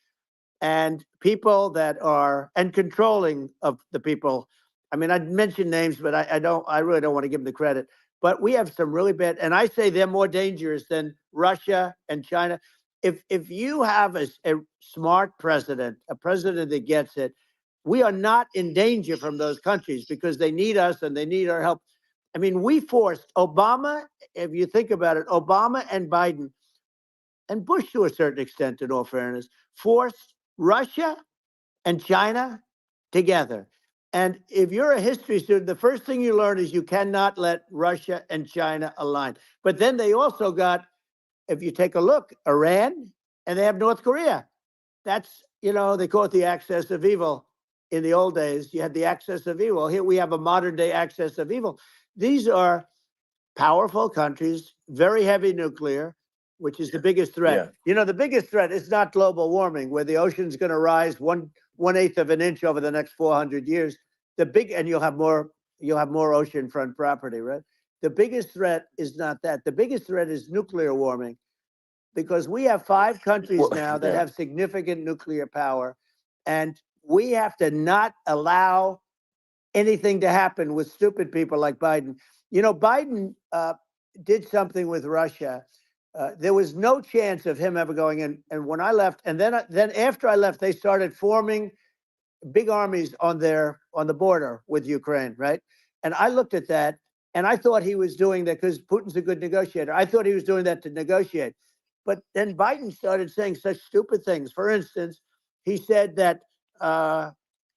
and people that are controlling of the people. I mean, I'd mention names, but I really don't want to give them the credit. But we have some really bad, and I say they're more dangerous than Russia and China. If you have a smart president, a president that gets it, we are not in danger from those countries because they need us and they need our help. I mean, we forced Obama, if you think about it, Obama and Biden, and Bush to a certain extent, in all fairness, forced Russia and China together. And if you're a history student, the first thing you learn is you cannot let Russia and China align. But then they also got, if you take a look, Iran, and they have North Korea. That's, they call it the axis of evil. In the old days, you had the axis of evil. Here we have a modern day axis of evil. These are powerful countries, very heavy nuclear, which is the biggest threat. The biggest threat is not global warming, where the ocean's going to rise 1/8 of an inch over the next 400 years. And you'll have more oceanfront property, right? The biggest threat is not that. The biggest threat is nuclear warming, because we have 5 countries now that have significant nuclear power, and we have to not allow anything to happen with stupid people like Biden. Biden did something with Russia. There was no chance of him ever going in. And when I left, and then after I left, they started forming big armies on the border with Ukraine, right? And I looked at that, and I thought he was doing that because Putin's a good negotiator. I thought he was doing that to negotiate. But then Biden started saying such stupid things. For instance, he said that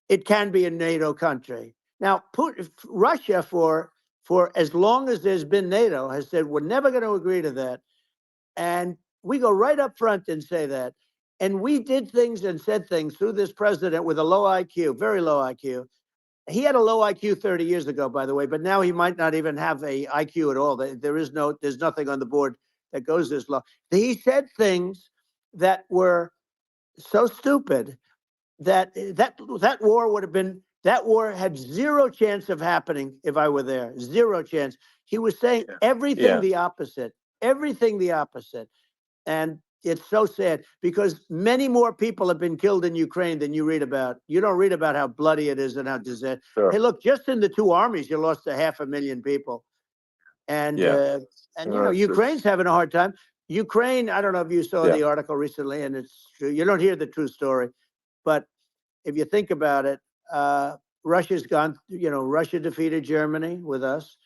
it can be a NATO country. Now, Russia, for as long as there's been NATO, has said we're never going to agree to that. And we go right up front and say that. And we did things and said things through this president with a low IQ, very low IQ. He had a low IQ 30 years ago, by the way, but now he might not even have a IQ at all. There's nothing on the board that goes this low. He said things that were so stupid that war would have been, that war had zero chance of happening if I were there. Zero chance. He was saying everything the opposite, everything the opposite. And it's so sad because many more people have been killed in Ukraine than you read about. You don't read about how bloody it is and how disaster.
Sure.
Hey, look, just in the two armies, you lost 500,000 people. And you know, Ukraine's having a hard time. Ukraine, I don't know if you saw the article recently, and it's true. You don't hear the true story. But if you think about it, Russia's gone, you know, Russia defeated Germany with us,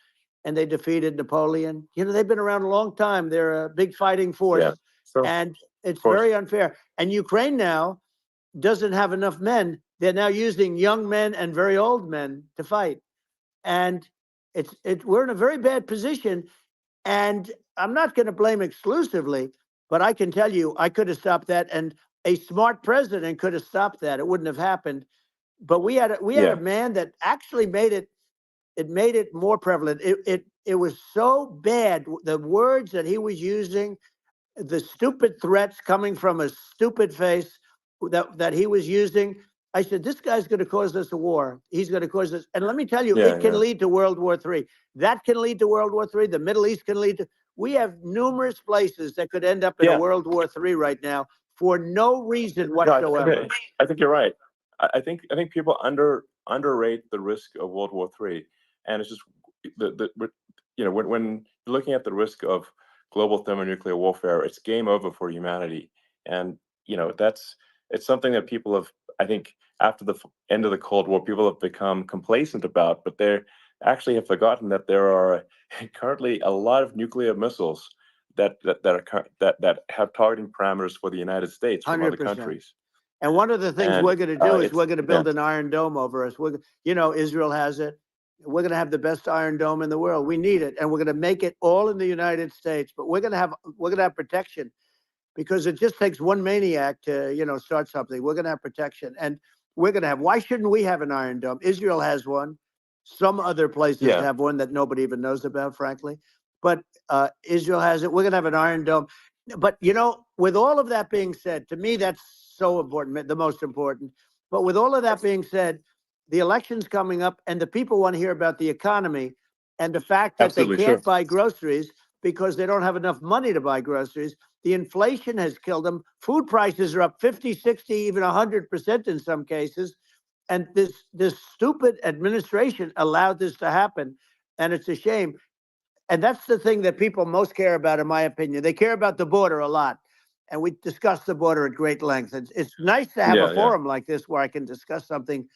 and they defeated Napoleon. You know, they've been around a long time. They're a big fighting force.
Yeah. So,
and it's very unfair. And Ukraine now doesn't have enough men. They're now using young men and very old men to fight. And we're in a very bad position. And I'm not going to blame exclusively, but I can tell you, I could have stopped that. And a smart president could have stopped that. It wouldn't have happened. But we had a man that actually made it more prevalent. It was so bad. The words that he was using, the stupid threats coming from a stupid face that he was using. I said, this guy's going to cause us a war. He's going to cause us. And let me tell you, it can lead to World War III. That can lead to World War III. The Middle East can lead to. We have numerous places that could end up in a World War III right now for no reason whatsoever.
I think you're right. I think people underrate the risk of World War III, and it's just you know, when you're looking at the risk of global thermonuclear warfare, it's game over for humanity. And you know, it's something that people have, I think, after the end of the Cold War, people have become complacent about, but they actually have forgotten that there are currently a lot of nuclear missiles that have targeting parameters for the United States from 100%. Other countries.
And one of the things we're going to do is we're going to build an Iron Dome over us. You know, Israel has it. We're going to have the best Iron Dome in the world. We need it, and we're going to make it all in the United States. But we're going to have protection, because it just takes one maniac to, you know, start something. We're going to have protection, and we're going to have. Why shouldn't we have an Iron Dome? Israel has one. Some other places have one that nobody even knows about, frankly. But Israel has it. We're going to have an Iron Dome. But you know, with all of that being said, to me that's so important, the most important. But with all of that being said, the election's coming up, and the people want to hear about the economy and the fact that they can't buy groceries because they don't have enough money to buy groceries. The inflation has killed them. Food prices are up 50, 60, even 100% in some cases. And this stupid administration allowed this to happen. And it's a shame. And that's the thing that people most care about, in my opinion. They care about the border a lot. And we discussed the border at great length. It's nice to have a forum like this where I can discuss something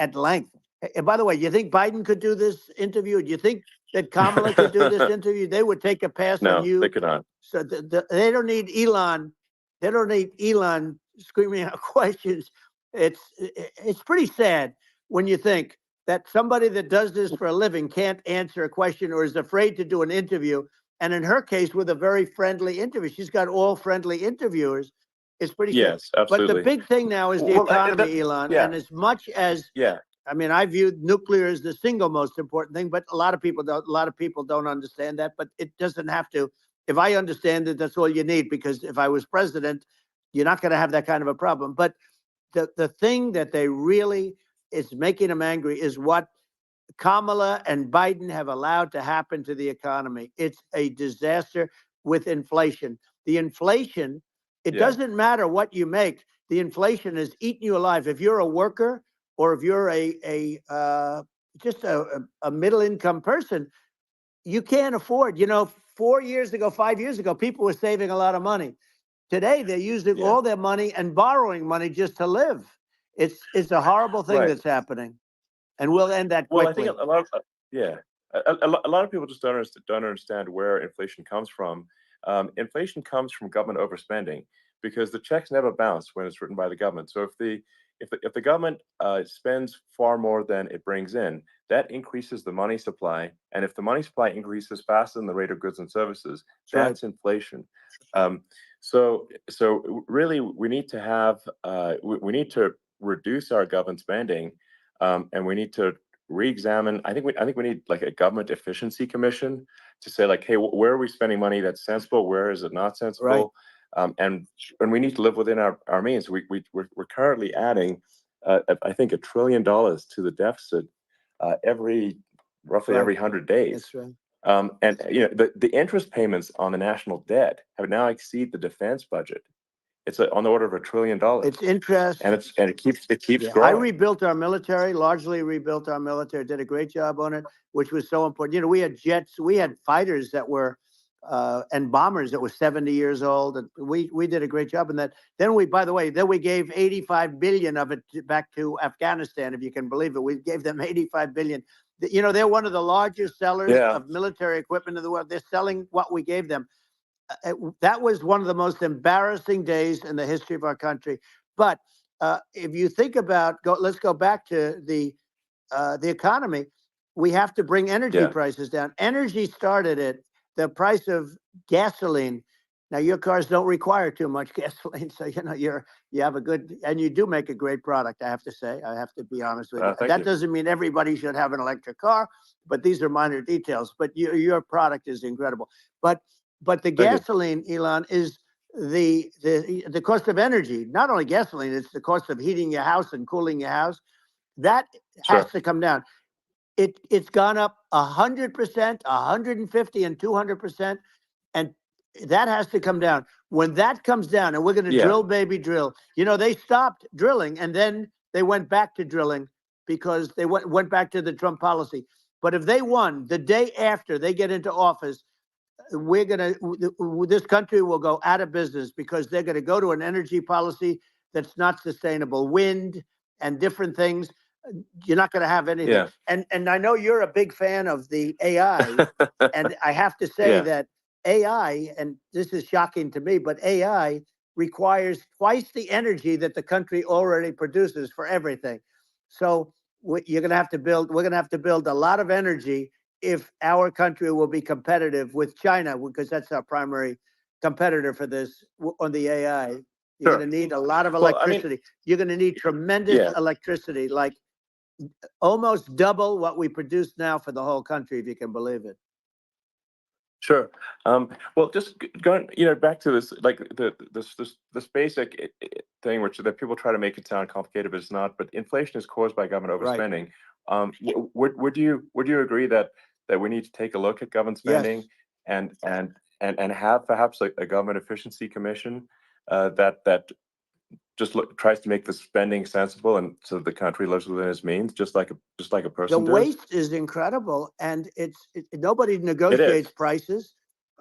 at length. And by the way, you think Biden could do this interview? Do you think that Kamala could do this interview? They would take a pass on you.
No, they could not.
So they don't need Elon. They don't need Elon screaming out questions. It's pretty sad when you think that somebody that does this for a living can't answer a question or is afraid to do an interview. And in her case, with a very friendly interview, she's got all friendly interviewers. It's pretty sad.
Yes, absolutely.
But the big thing now is the economy, Elon. And as much as I mean, I view nuclear as the single most important thing, but a lot of people don't understand that. But it doesn't have to. If I understand it, that's all you need, because if I was president, you're not going to have that kind of a problem. But the thing that they really is making them angry is what Kamala and Biden have allowed to happen to the economy. It's a disaster with inflation. The inflation, it doesn't matter what you make. The inflation has eaten you alive. If you're a worker or if you're just a middle income person, you can't afford. You know, 4 years ago, 5 years ago, people were saving a lot of money. Today, they're using all their money and borrowing money just to live. It's a horrible thing that's happening, and we'll end that quickly.
Well, I think a lot of a lot of people just don't understand where inflation comes from. Inflation comes from government overspending, because the checks never bounce when it's written by the government. So if the government spends far more than it brings in, that increases the money supply. And if the money supply increases faster than the rate of goods and services, that's inflation. So really, we need to have we need to reduce our government spending, and we need to re-examine. I think we need like a government efficiency commission to say like, hey, where are we spending money that's sensible? Where is it not sensible?
Right.
And we need to live within our means. We're currently adding, I think, $1 trillion to the deficit roughly
Right.
every 100 days.
That's right.
And the interest payments on the national debt have now exceed the defense budget. It's on the order of $1 trillion,
It's interest.
and it keeps
I
growing.
rebuilt our military, largely rebuilt our military, did a great job on it, which was so important. You know, we had jets, we had fighters that were, and bombers that were 70 years old. And we did a great job in that. Then by the way, we gave 85 billion of it back to Afghanistan, if you can believe it. We gave them 85 billion. You know, they're one of the largest sellers of military equipment in the world. They're selling what we gave them. That was one of the most embarrassing days in the history of our country. But if you think about, let's go back to the economy. We have to bring energy prices down. Energy started at the price of gasoline. Now your cars don't require too much gasoline, so you know you have a good, and you do make a great product. I have to say, I have to be honest with you. That doesn't mean everybody should have an electric car, but these are minor details. But your product is incredible. But the gasoline, Elon, is the cost of energy. Not only gasoline, it's the cost of heating your house and cooling your house. That has to come down. It's gone up 100%, 150, and 200%, and that has to come down. When that comes down, and we're going to drill, baby, drill. You know, they stopped drilling, and then they went back to drilling because they went back to the Trump policy. But if they won the day after they get into office, this country will go out of business because they're going to go to an energy policy that's not sustainable. Wind and different things. You're not going to have anything. And I know you're a big fan of the AI, and I have to say that AI, and this is shocking to me, but AI requires twice the energy that the country already produces for everything. So you're going to have to build. We're going to have to build a lot of energy if our country will be competitive with China, because that's our primary competitor for this on the AI. You're going to need a lot of electricity. You're going to need tremendous electricity, like almost double what we produce now for the whole country, if you can believe it.
Sure. Well, just going, back to this, like this basic thing, that people try to make it sound complicated, but it's not. But inflation is caused by government overspending. Would you agree that we need to take a look at government spending and have perhaps a government efficiency commission that just tries to make the spending sensible, and so the country lives within its means, just like a person
The waste is incredible, and nobody negotiates prices.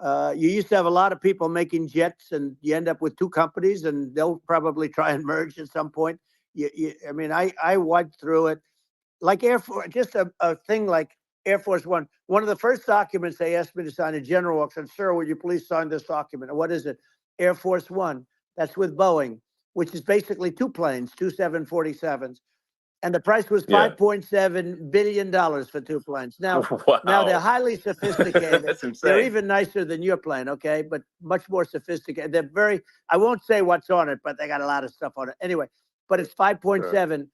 You used to have a lot of people making jets, and you end up with two companies, and they'll probably try and merge at some point. I mean, I went through it, like Air Force, just a thing like Air Force One. One of the first documents they asked me to sign, a general said, "Sir, would you please sign this document?" And what is it? Air Force One. That's with Boeing, which is basically two planes, two 747s. And the price was $5.7 billion for two planes. Now, now they're highly sophisticated.
That's insane.
They're even nicer than your plane, okay? But much more sophisticated. They're very, I won't say what's on it, but they got a lot of stuff on it. Anyway, but it's 5.7.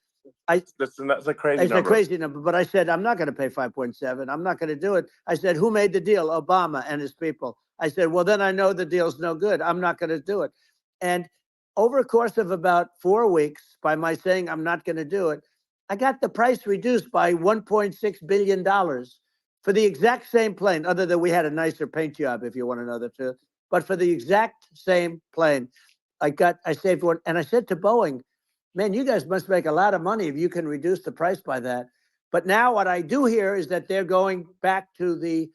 That's a crazy number.
It's a crazy number. But I said, I'm not going to pay 5.7. I'm not going to do it. I said, who made the deal? Obama and his people. I said, well, then I know the deal's no good. I'm not going to do it. And over a course of about 4 weeks, by my saying I'm not going to do it, I got the price reduced by $1.6 billion for the exact same plane, other than we had a nicer paint job, if you want to know the truth. But for the exact same plane, I saved one. And I said to Boeing, man, you guys must make a lot of money if you can reduce the price by that. But now what I do hear is that they're going back to the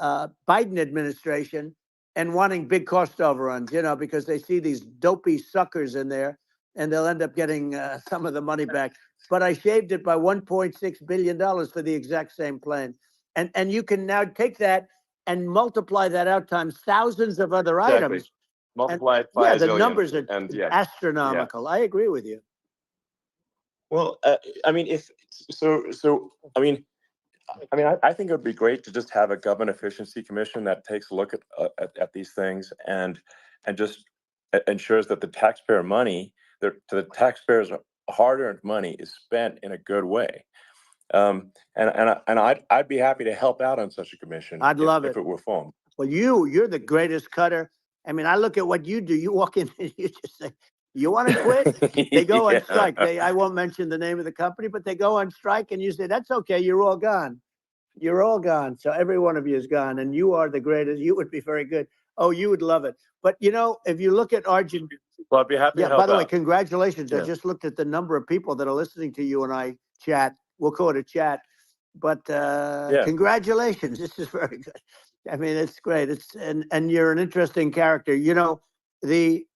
Biden administration and wanting big cost overruns, because they see these dopey suckers in there, and they'll end up getting some of the money back. But I shaved it by $1.6 billion for the exact same plane. And you can now take that and multiply that out times thousands of other items.
Multiply it by
the numbers are astronomical. I agree with you.
Well, I mean, I think it would be great to just have a government efficiency commission that takes a look at these things and and just ensures that the taxpayer money, the taxpayers' hard-earned money, is spent in a good way. And I'd be happy to help out on such a commission
I'd love
if
it.
it were formed.
Well, you're the greatest cutter. I mean, I look at what you do. You walk in and you just say, "You want to quit?" They go on strike. I won't mention the name of the company, but they go on strike, and you say, "That's okay. You're all gone. You're all gone." So every one of you is gone, and you are the greatest. You would be very good. Oh, you would love it. But if you look at Argentina,
Well, I'd be happy to help
by the way,
out.
congratulations. I
Yeah.
just looked at the number of people that are listening to you and I chat. We'll call it a chat. But congratulations. This is very good. I mean, it's great. And you're an interesting character. The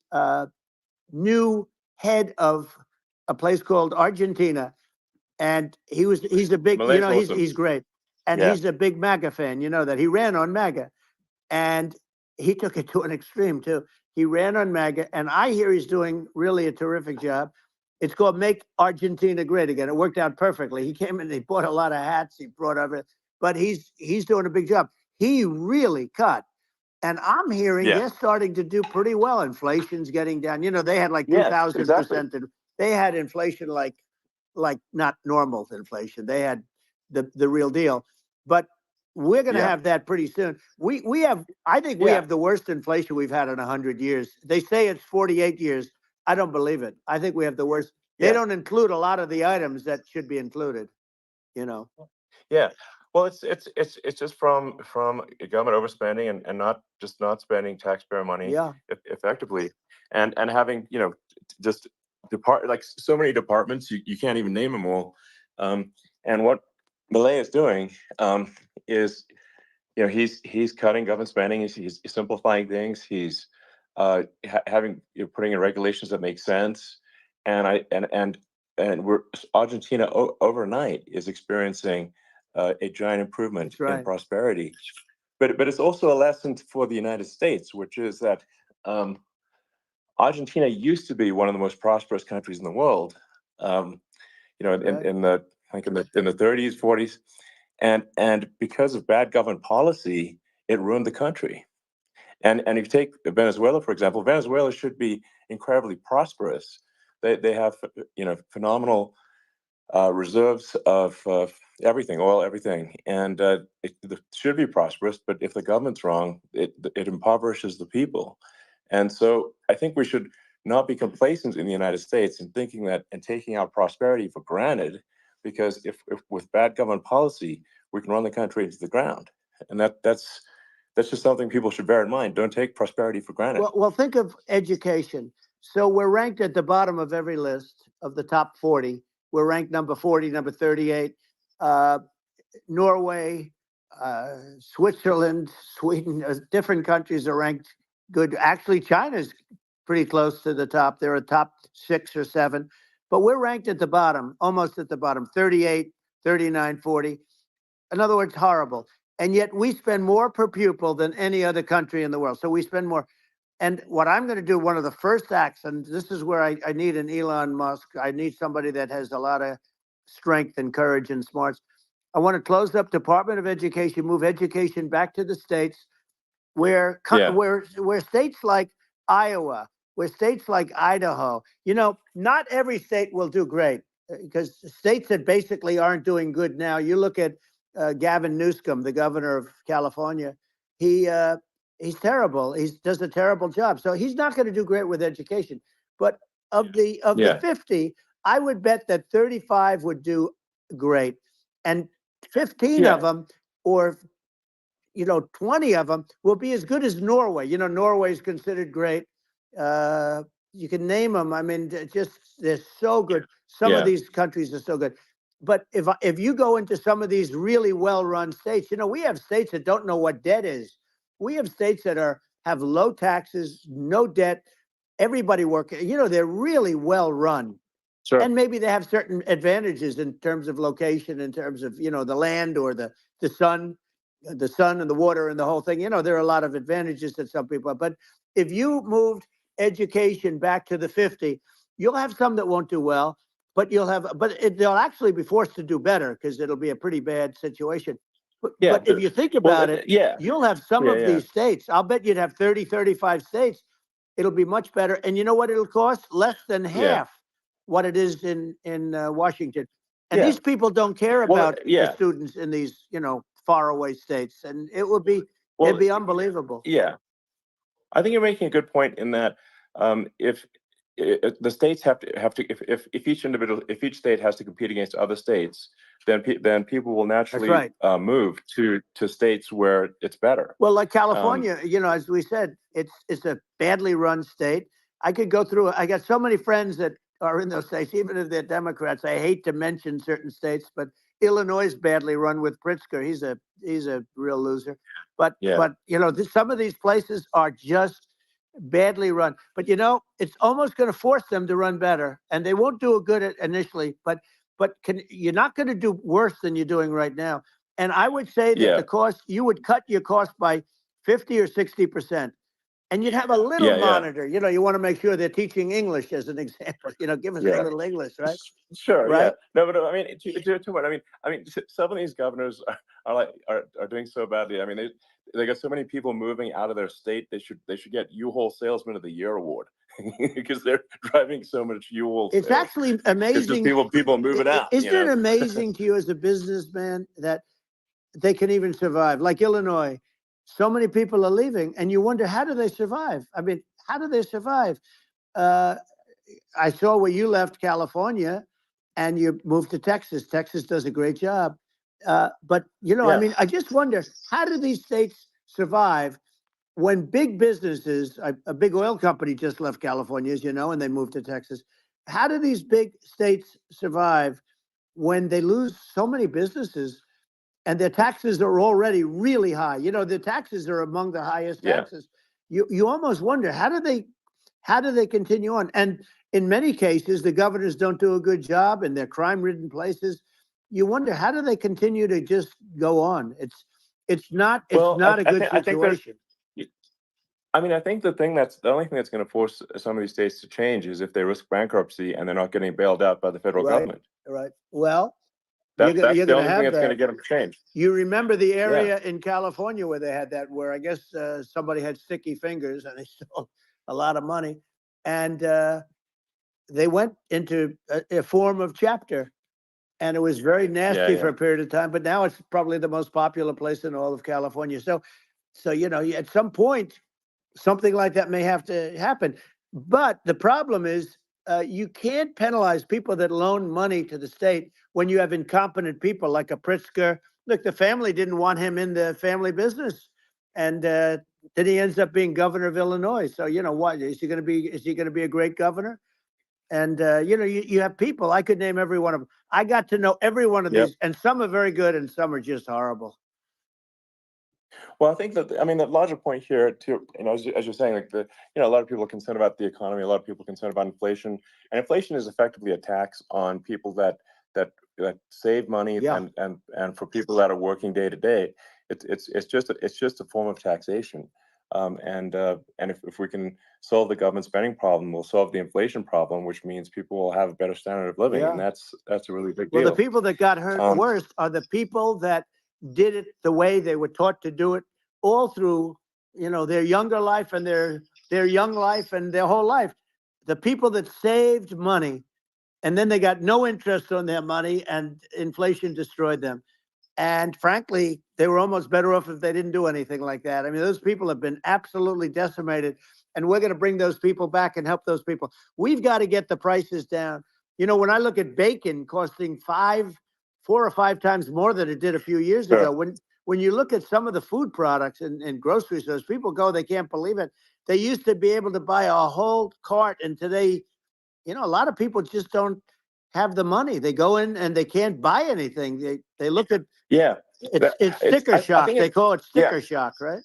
new head of a place called Argentina, and he's a big,
Malay's awesome.
he's great. And
Yeah.
he's a big MAGA fan, that he ran on MAGA. And he took it to an extreme too. He ran on MAGA, and I hear he's doing really a terrific job. It's called Make Argentina Great Again. It worked out perfectly. He came in, he bought a lot of hats, he brought everything, but he's doing a big job. He really cut. And I'm hearing they're starting to do pretty well. Inflation's getting down. They had like 2,000%.
Exactly.
They had inflation like not normal inflation. They had the real deal. But we're going to have that pretty soon. I think we have the worst inflation we've had in 100 years. They say it's 48 years. I don't believe it. I think we have the worst. They don't include a lot of the items that should be included.
Yeah. Well, it's just from government overspending and not spending taxpayer money effectively, and having just like so many departments you can't even name them all. And what Milei is doing is he's cutting government spending. He's simplifying things. He's putting in regulations that make sense. And Argentina overnight is experiencing a giant improvement in prosperity. But it's also a lesson for the United States, which is that Argentina used to be one of the most prosperous countries in the world. In the 30s, 40s, and because of bad government policy, it ruined the country. And if you take Venezuela, for example, Venezuela should be incredibly prosperous. They have phenomenal reserves of everything, oil, everything, and it should be prosperous. But if the government's wrong, it impoverishes the people. And so I think we should not be complacent in the United States in thinking that and taking our prosperity for granted, because if with bad government policy, we can run the country into the ground. And that's just something people should bear in mind. Don't take prosperity for granted.
Well, think of education. So we're ranked at the bottom of every list of the top 40. We're ranked number 40, number 38. Norway, Switzerland, Sweden, different countries are ranked good. Actually, China's pretty close to the top. They're a top 6 or 7. But we're ranked at the bottom, almost at the bottom, 38, 39, 40. In other words, horrible. And yet we spend more per pupil than any other country in the world. So we spend more. And what I'm going to do, one of the first acts, and this is where I need an Elon Musk. I need somebody that has a lot of strength and courage and smarts. I want to close up Department of Education, move education back to the states, where states like Iowa, where states like Idaho, not every state will do great, because states that basically aren't doing good now. You look at Gavin Newsom, the governor of California. He's terrible. He does a terrible job. So he's not going to do great with education. But of the 50, I would bet that 35 would do great, and 15 of them, or 20 of them, will be as good as Norway. Norway is considered great. You can name them. I mean, they're so good. Some of these countries are so good. But if you go into some of these really well-run states, we have states that don't know what debt is. We have states that have low taxes, no debt, everybody working. They're really well-run.
Sure.
And maybe they have certain advantages in terms of location, in terms of, the land or the sun and the water and the whole thing. There are a lot of advantages that some people have. But if you moved education back to the 50, you'll have some that won't do well, but they'll actually be forced to do better, because it'll be a pretty bad situation. But if you think about it, you'll have some of these states. I'll bet you'd have 30, 35 states It'll be much better. And you know what it'll cost? Less than
Yeah.
half what it is in Washington. And
Yeah.
these people don't care
Well,
about the
yeah.
students in these, faraway states. And it'd
Well,
be unbelievable.
yeah. I think you're making a good point in that if the states have to if each state has to compete against other states, then people will
That's
naturally
right.
move to states where it's better.
Well, like California, as we said, it's a badly run state. I could go through it. I got so many friends that are in those states, even if they're Democrats. I hate to mention certain states, but Illinois is badly run with Pritzker. He's a real loser. But
Yeah.
some of these places are just badly run. But it's almost going to force them to run better, and they won't do it good initially. But you're not going to do worse than you're doing right now. And I would say that
Yeah.
you would cut your cost by 50 or 60%. And you'd have a little
Yeah.
monitor. You want to make sure they're teaching English as an example. Give us a
Yeah.
little English, right?
Sure. Yeah.
Right?
No, but I mean, to what I mean, some of these governors are doing so badly. I mean, they got so many people moving out of their state. They should get U-Haul Salesman of the Year award because they're driving so much U-Haul.
It's
sales.
actually
It's
amazing.
just people moving out.
Isn't it amazing to you as a businessman that they can even survive? Like Illinois, so many people are leaving, and you wonder, how do they survive? I mean, how do they survive? I saw where you left California and you moved to Texas. Texas does a great job. But, I mean, I just wonder, how do these states survive when big businesses, a big oil company just left California, as you know, and they moved to Texas. How do these big states survive when they lose so many businesses and their taxes are already really high? The taxes are among the highest taxes. You almost wonder, how do they continue on? And in many cases, the governors don't do a good job and they're crime-ridden places. You wonder, how do they continue to just go on? It's not a good situation.
I mean, I think the only thing that's going to force some of these states to change is if they risk bankruptcy and they're not getting bailed out by the federal government.
Right. Well,
That's
you're
the
going to
only thing
have
that's going to
that.
get them to change.
You remember the area in California where they had that, where I guess somebody had sticky fingers and they stole a lot of money, and they went into a form of chapter, and it was very nasty for a period of time. But now it's probably the most popular place in all of California. So at some point, something like that may have to happen. But the problem is, you can't penalize people that loan money to the state when you have incompetent people like a Pritzker. Look, the family didn't want him in the family business, and then he ends up being governor of Illinois. So what is he going to be? Is he going to be a great governor? And you have people. I could name every one of them. I got to know every one of these, and some are very good, and some are just horrible.
Well, I think the larger point here too, as you're saying, like a lot of people are concerned about the economy, a lot of people are concerned about inflation, and inflation is effectively a tax on people that save money, and for people that are working day to day, it's just a form of taxation. And if we can solve the government spending problem, we'll solve the inflation problem, which means people will have a better standard of living, and that's a really big deal.
Well, the people that got hurt worst are the people that did it the way they were taught to do it all through, their younger life and their young life and their whole life. The people that saved money and then they got no interest on their money and inflation destroyed them. And frankly, they were almost better off if they didn't do anything like that. I mean, those people have been absolutely decimated, and we're going to bring those people back and help those people. We've got to get the prices down. When I look at bacon costing 4 or 5 times more than it did a few years ago, when you look at some of the food products in grocery stores, people go, they can't believe it. They used to be able to buy a whole cart, and today, a lot of people just don't have the money. They go in and they can't buy anything. They look at it's sticker shock. They call it sticker shock, right?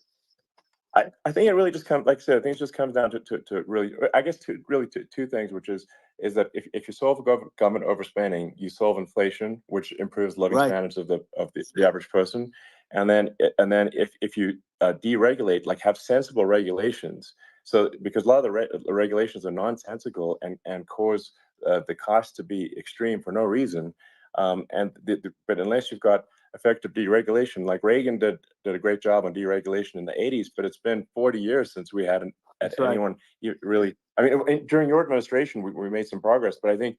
I think it really just comes, like I said, I think it just comes down to really, I guess, two things, which is that if you solve government overspending, you solve inflation, which improves living standards of the average person, and then if you deregulate, like have sensible regulations, so because a lot of the regulations are nonsensical and cause the cost to be extreme for no reason, but unless you've got effective deregulation, like Reagan did a great job on deregulation in the 80s, but it's been 40 years since we had
That's right.
anyone really. I mean, during your administration, we made some progress, but I think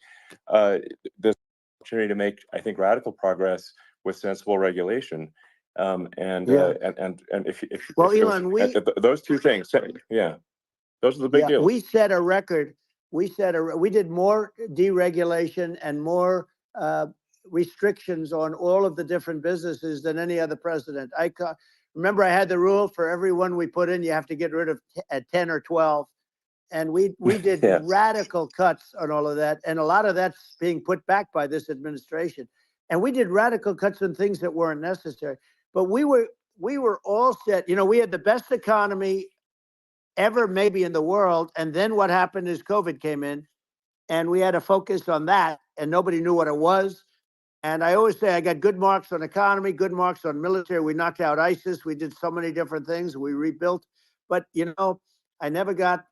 the opportunity to make, I think, radical progress with sensible regulation. And if
Well, Elon,
those two things, yeah, those are the big deals.
we set a record. We did more deregulation and more restrictions on all of the different businesses than any other president. Remember, I had the rule for every one we put in, you have to get rid of 10 or 12. And we did
Yes.
radical cuts on all of that. And a lot of that's being put back by this administration. And we did radical cuts on things that weren't necessary. But we were all set. You know, we had the best economy ever maybe in the world. And then what happened is COVID came in and we had to focus on that and nobody knew what it was. And I always say I got good marks on economy, good marks on military. We knocked out ISIS. We did so many different things. We rebuilt. But, you know, I never got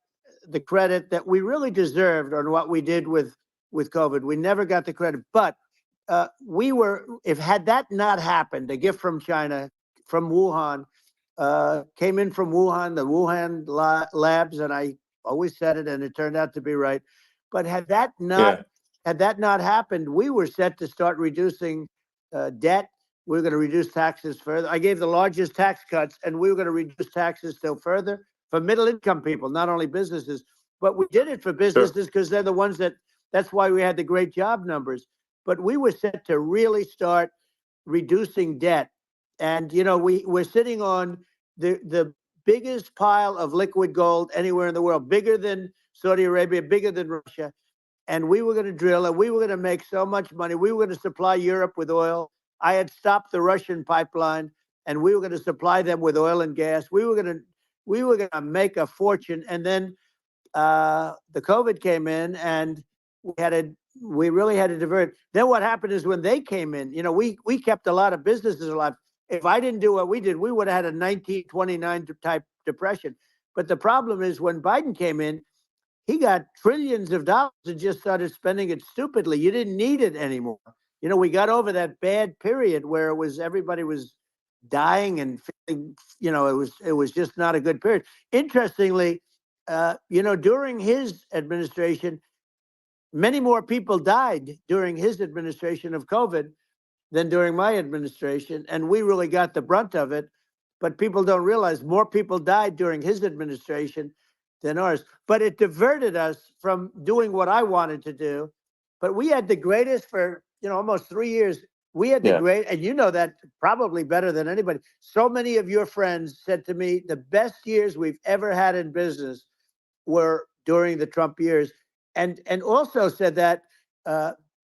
the credit that we really deserved on what we did with COVID. We never got the credit. But had that not happened, a gift from China, from Wuhan, came in from Wuhan, the Wuhan labs, and I always said it, and it turned out to be right. But had that not happened, we were set to start reducing debt. We were going to reduce taxes further. I gave the largest tax cuts, and we were going to reduce taxes still further for middle-income people, not only businesses. But we did it for businesses because they're the ones that's why we had the great job numbers. But we were set to really start reducing debt. And, you know, we're sitting on the biggest pile of liquid gold anywhere in the world, bigger than Saudi Arabia, bigger than Russia. And we were going to drill and we were going to make so much money. We were going to supply Europe with oil. I had stopped the Russian pipeline and we were going to supply them with oil and gas. We were going to make a fortune. And then the COVID came in and we really had to divert. Then what happened is when they came in, you know, we kept a lot of businesses alive. If I didn't do what we did, we would have had a 1929 type depression. But the problem is when Biden came in, he got trillions of dollars and just started spending it stupidly. You didn't need it anymore. You know, we got over that bad period where everybody was dying and feeling, you know, it was just not a good period. Interestingly, you know, during his administration, many more people died during his administration of COVID than during my administration. And we really got the brunt of it. But people don't realize more people died during his administration than ours. But it diverted us from doing what I wanted to do. But we had the greatest for, you know, almost 3 years. We had the great, and you know that probably better than anybody. So many of your friends said to me, the best years we've ever had in business were during the Trump years. And also said that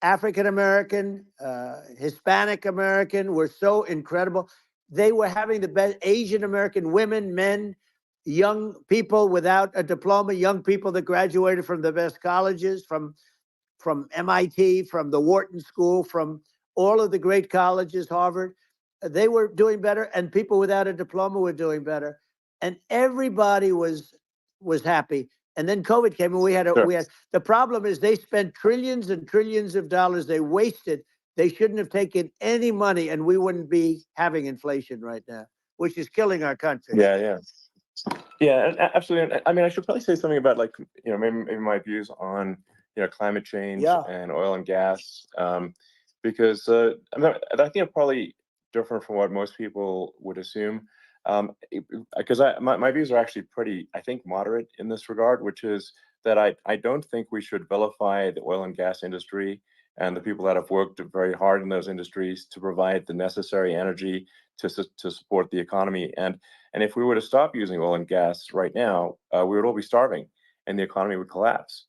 African American, Hispanic American were so incredible. They were having the best. Asian American women, men, young people without a diploma, young people that graduated from the best colleges, from MIT, from the Wharton School, from all of the great colleges, Harvard. They were doing better, and people without a diploma were doing better, and everybody was happy. And then COVID came, and we had the problem is they spent trillions and trillions of dollars. They wasted. They shouldn't have taken any money, and we wouldn't be having inflation right now, which is killing our country.
Yeah, absolutely. I mean, I should probably say something about, like, you know, maybe my views on, you know, climate change and oil and gas, because I think I'm probably different from what most people would assume. Because my views are actually pretty, I think, moderate in this regard, which is that I don't think we should vilify the oil and gas industry and the people that have worked very hard in those industries to provide the necessary energy to support the economy. And if we were to stop using oil and gas right now, we would all be starving and the economy would collapse.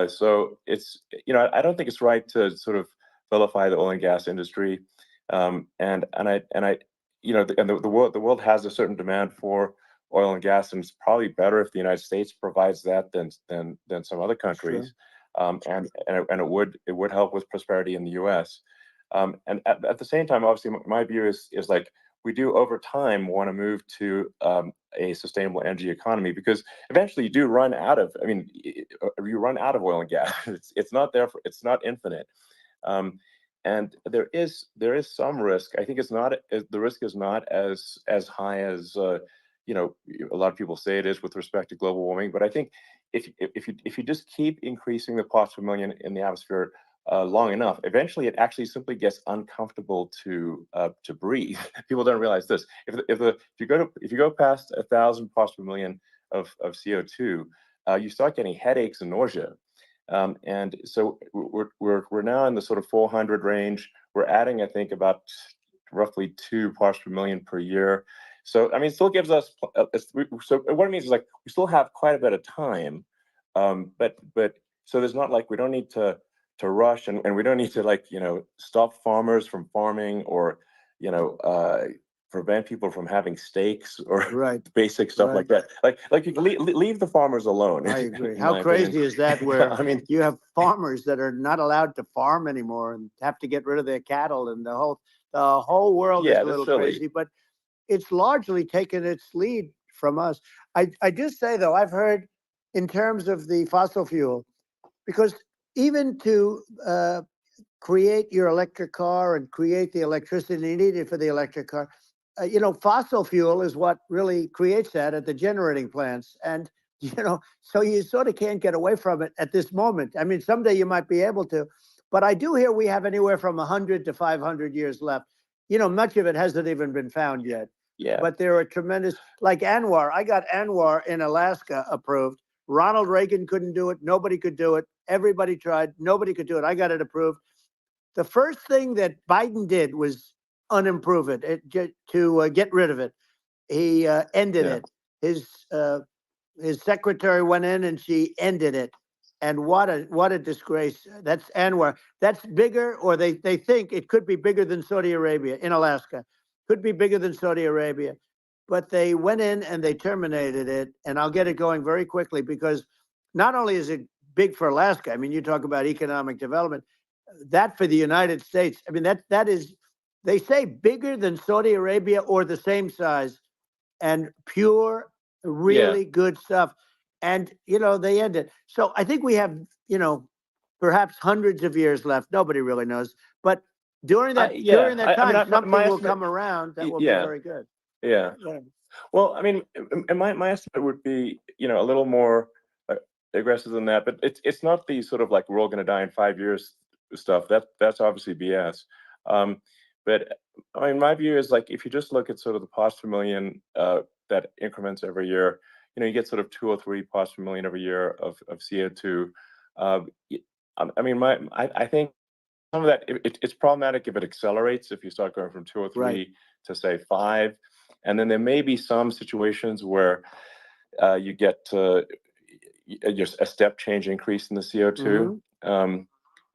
So it's, you know, I don't think it's right to sort of vilify the oil and gas industry. And I you know, the world has a certain demand for oil and gas, and it's probably better if the United States provides that than some other countries. And it would help with prosperity in the U.S. And at the same time, obviously, my view is like we do over time want to move to a sustainable energy economy, because eventually you do run out of. I mean, you run out of oil and gas. It's not there. It's not infinite. And there is some risk. I think it's not, the risk is not as high as a lot of people say it is with respect to global warming, but I think if you just keep increasing the parts per million in the atmosphere long enough, eventually it actually simply gets uncomfortable to breathe. People don't realize this. If you go past 1,000 parts per million of CO2, you start getting headaches and nausea. And so we're now in the sort of 400 range. We're adding, I think, about roughly 2 parts per million per year. So I mean, it still gives us. So what it means is like we still have quite a bit of time, but so there's not like we don't need to rush, and we don't need to like stop farmers from farming or prevent people from having steaks or
Right.
basic stuff like that. Like you can leave the farmers alone.
I agree. How crazy is that? Where
I mean,
you have farmers that are not allowed to farm anymore and have to get rid of their cattle, and the whole world is a little crazy. But it's largely taken its lead from us. I just say though, I've heard in terms of the fossil fuel, because even to create your electric car and create the electricity needed for the electric car, fossil fuel is what really creates that at the generating plants. And, so you sort of can't get away from it at this moment. I mean, someday you might be able to, but I do hear we have anywhere from 100 to 500 years left. Much of it hasn't even been found yet.
Yeah.
But there are tremendous, like Anwar. I got Anwar in Alaska approved. Ronald Reagan couldn't do it. Nobody could do it. Everybody tried. Nobody could do it. I got it approved. The first thing that Biden did was unimprove it, to get rid of it. He ended it. His secretary went in and she ended it. And what a disgrace. That's Anwar. That's bigger, or they think it could be bigger than Saudi Arabia in Alaska. Could be bigger than Saudi Arabia. But they went in and they terminated it. And I'll get it going very quickly, because not only is it big for Alaska, I mean, you talk about economic development, that for the United States, I mean, that is, they say bigger than Saudi Arabia or the same size, and pure, really good stuff. And, they end it. So I think we have, perhaps hundreds of years left. Nobody really knows. But during that time, something will come around that will be very good.
Yeah. Well, I mean, and my estimate would be, a little more aggressive than that. But it's not the sort of like we're all going to die in 5 years stuff. That's obviously BS. But I mean, my view is like if you just look at sort of the parts per million that increments every year, you get sort of 2 or 3 parts per million every year of CO2. I mean, I think some of that it's problematic if it accelerates, if you start going from 2 or 3 to say 5, and then there may be some situations where you get just a step change increase in the CO2.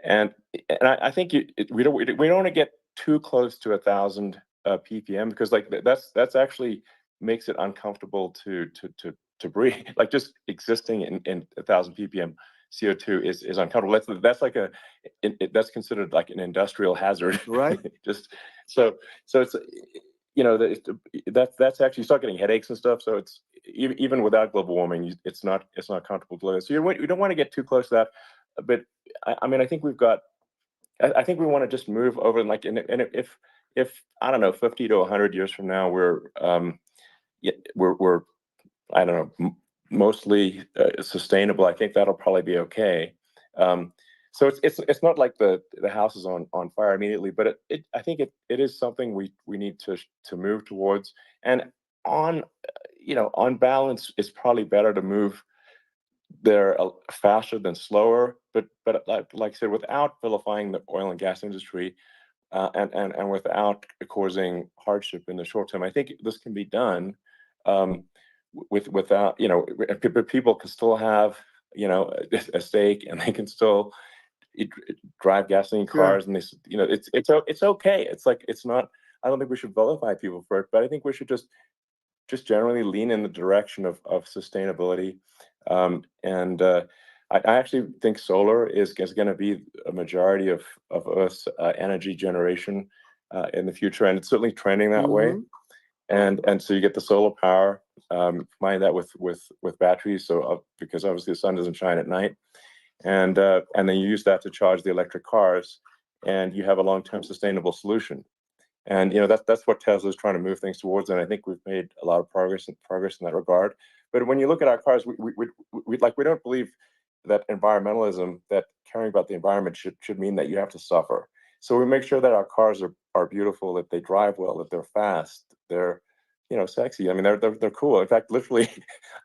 And I think we don't want to get too close to 1,000 ppm, because like that's actually makes it uncomfortable to breathe. Like just existing in 1,000 ppm CO2 is uncomfortable. That's like that's considered like an industrial hazard.
Right.
Just so it's that's actually, you start getting headaches and stuff. So it's even without global warming, it's not comfortable to live. So you don't want to get too close to that. But I mean, I think we've got. I think we want to just move over, and like, and if I don't know, 50 to 100 years from now, we're I don't know, mostly sustainable. I think that'll probably be okay. So it's not like the house is on fire immediately, but I think it is something we need to move towards. And on on balance, it's probably better to move there faster than slower. But like I said, without vilifying the oil and gas industry, and without causing hardship in the short term, I think this can be done. Without people can still have a steak, and they can still drive gasoline cars, and this it's okay. It's like, it's not, I don't think we should vilify people for it, but I think we should just generally lean in the direction of sustainability. I actually think solar is going to be a majority of Earth's energy generation in the future, and it's certainly trending that way. And so you get the solar power, combine that with batteries, so because obviously the sun doesn't shine at night, and then you use that to charge the electric cars, and you have a long-term sustainable solution. And that's what Tesla is trying to move things towards, and I think we've made a lot of progress in that regard. But when you look at our cars, we don't believe that environmentalism, that caring about the environment should mean that you have to suffer. So we make sure that our cars are beautiful, that they drive well, that they're fast, they're sexy. I mean, they're cool. In fact, literally,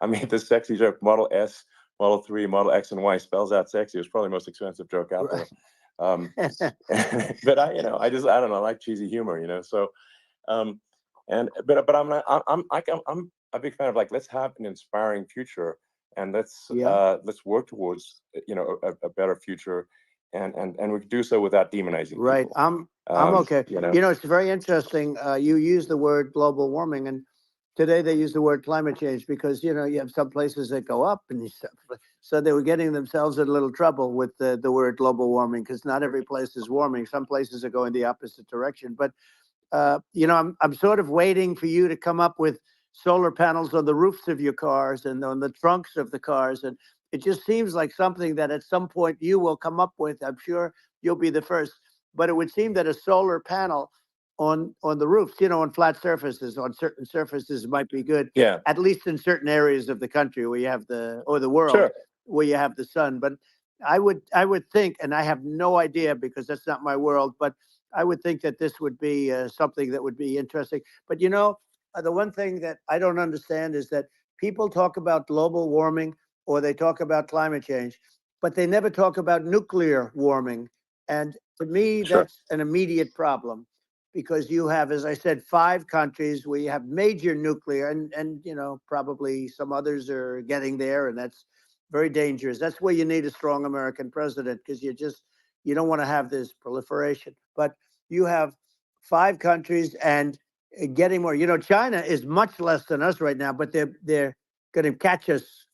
I mean, the sexy joke, Model S, Model 3, Model X, and Y spells out sexy. It was probably the most expensive joke out there. But I don't know, I like cheesy humor, so but I'm a big fan of, like, let's have an inspiring future, and let's work towards a better future, and we can do so without demonizing
right.
people.
I'm okay. It's very interesting. You use the word global warming, and today they use the word climate change because you have some places that go up and stuff. So they were getting themselves in a little trouble with the word global warming, because not every place is warming. Some places are going the opposite direction. But I'm sort of waiting for you to come up with solar panels on the roofs of your cars and on the trunks of the cars, and it just seems like something that at some point you will come up with. I'm sure you'll be the first. But it would seem that a solar panel on the roofs, on flat surfaces, on certain surfaces might be good.
Yeah.
At least in certain areas of the country where you have the world,
Sure.
where you have the sun. But I would think, and I have no idea because that's not my world, but I would think that this would be something that would be interesting. But the one thing that I don't understand is that people talk about global warming or they talk about climate change, but they never talk about nuclear warming. And to me,
Sure.
that's an immediate problem, because you have, as I said, 5 countries where you have major nuclear, and probably some others are getting there, and that's very dangerous. That's where you need a strong American president, because you don't want to have this proliferation. But you have 5 countries and getting more. China is much less than us right now, but they're going to catch us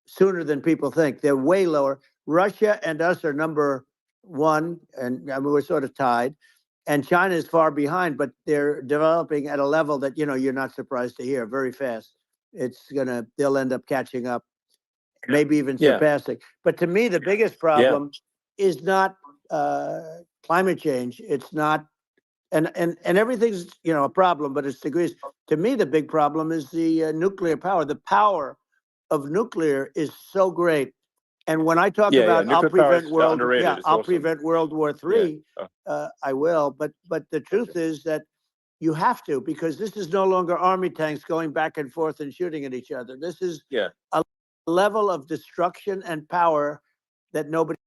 sooner than people think. They're way lower. Russia and us are number 1, and I mean, we're sort of tied. And China is far behind, but they're developing at a level that you're not surprised to hear, very fast. They'll end up catching up, maybe even surpassing. But to me, the biggest problem is not climate change. It's not, and everything's a problem, but it's degrees. To me, the big problem is the nuclear power. The power of nuclear is so great. And when I talk about I'll prevent World War III, I will. But the truth is that you have to, because this is no longer army tanks going back and forth and shooting at each other. This is a level of destruction and power that nobody.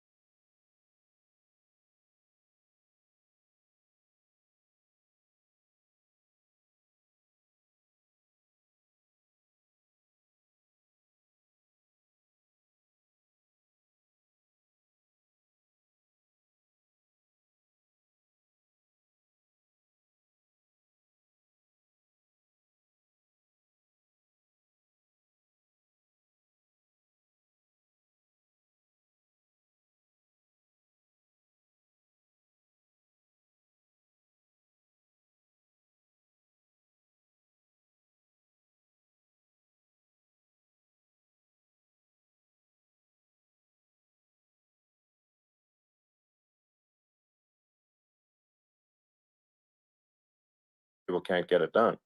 People can't get it done.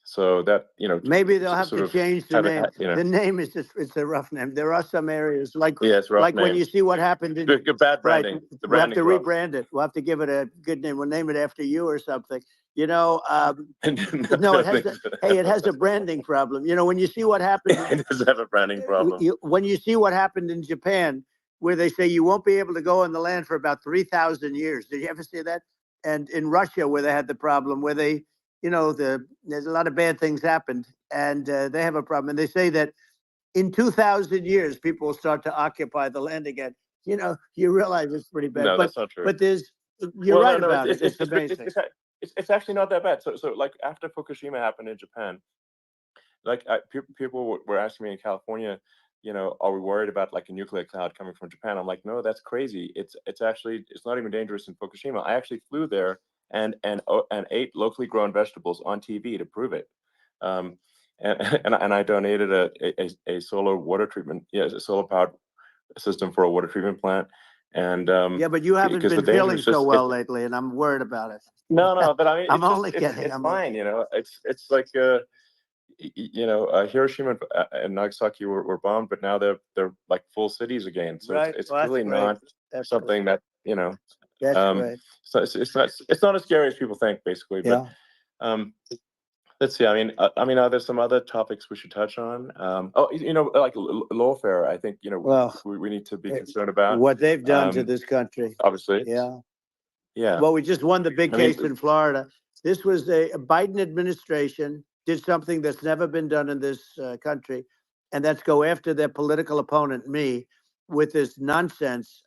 So that
maybe they'll have to change the name. The name is it's a rough name. There are some areas like when you see what happened in
bad branding.
We'll have to rebrand it. We'll have to give it a good name. We'll name it after you or something. No, it has a branding problem. When you see what happened,
it does have a branding problem.
When you see what happened in Japan, where they say you won't be able to go on the land for about 3,000 years. Did you ever see that? And in Russia, where they had the problem, where they there's a lot of bad things happened, and they have a problem. And they say that in 2,000 years, people will start to occupy the land again. You realize it's pretty bad.
No, that's not true.
But you're right about it. It's amazing.
It's actually not that bad. So like after Fukushima happened in Japan, like people were asking me in California, are we worried about like a nuclear cloud coming from Japan? I'm like, no, that's crazy. It's not even dangerous in Fukushima. I actually flew there and ate locally grown vegetables on TV to prove it. And I donated a solar water treatment, a solar powered system for a water treatment plant. And
Yeah, but you haven't
because the
been
danger
feeling
is
so
just
well lately, and I'm worried about it.
no, but I mean,
I'm
it's just
only kidding.
it's
I'm
fine, you know. It's like Hiroshima and Nagasaki were bombed, but now they're like full cities again. So
right.
it's
Well, that's
really
great.
not
That's
something
great.
that, you know.
That's
Um,
great.
so it's not as scary as people think, basically. But
Yeah.
let's see. I mean, are there some other topics we should touch on? Oh, you know, like lawfare. I think, you know,
Well,
we need to be concerned about.
what they've done to this country.
Obviously,
Yeah.
yeah.
Well, we just won the big
I mean,
case in Florida. This was a Biden administration did something that's never been done in this country, and that's go after their political opponent, me, with this nonsense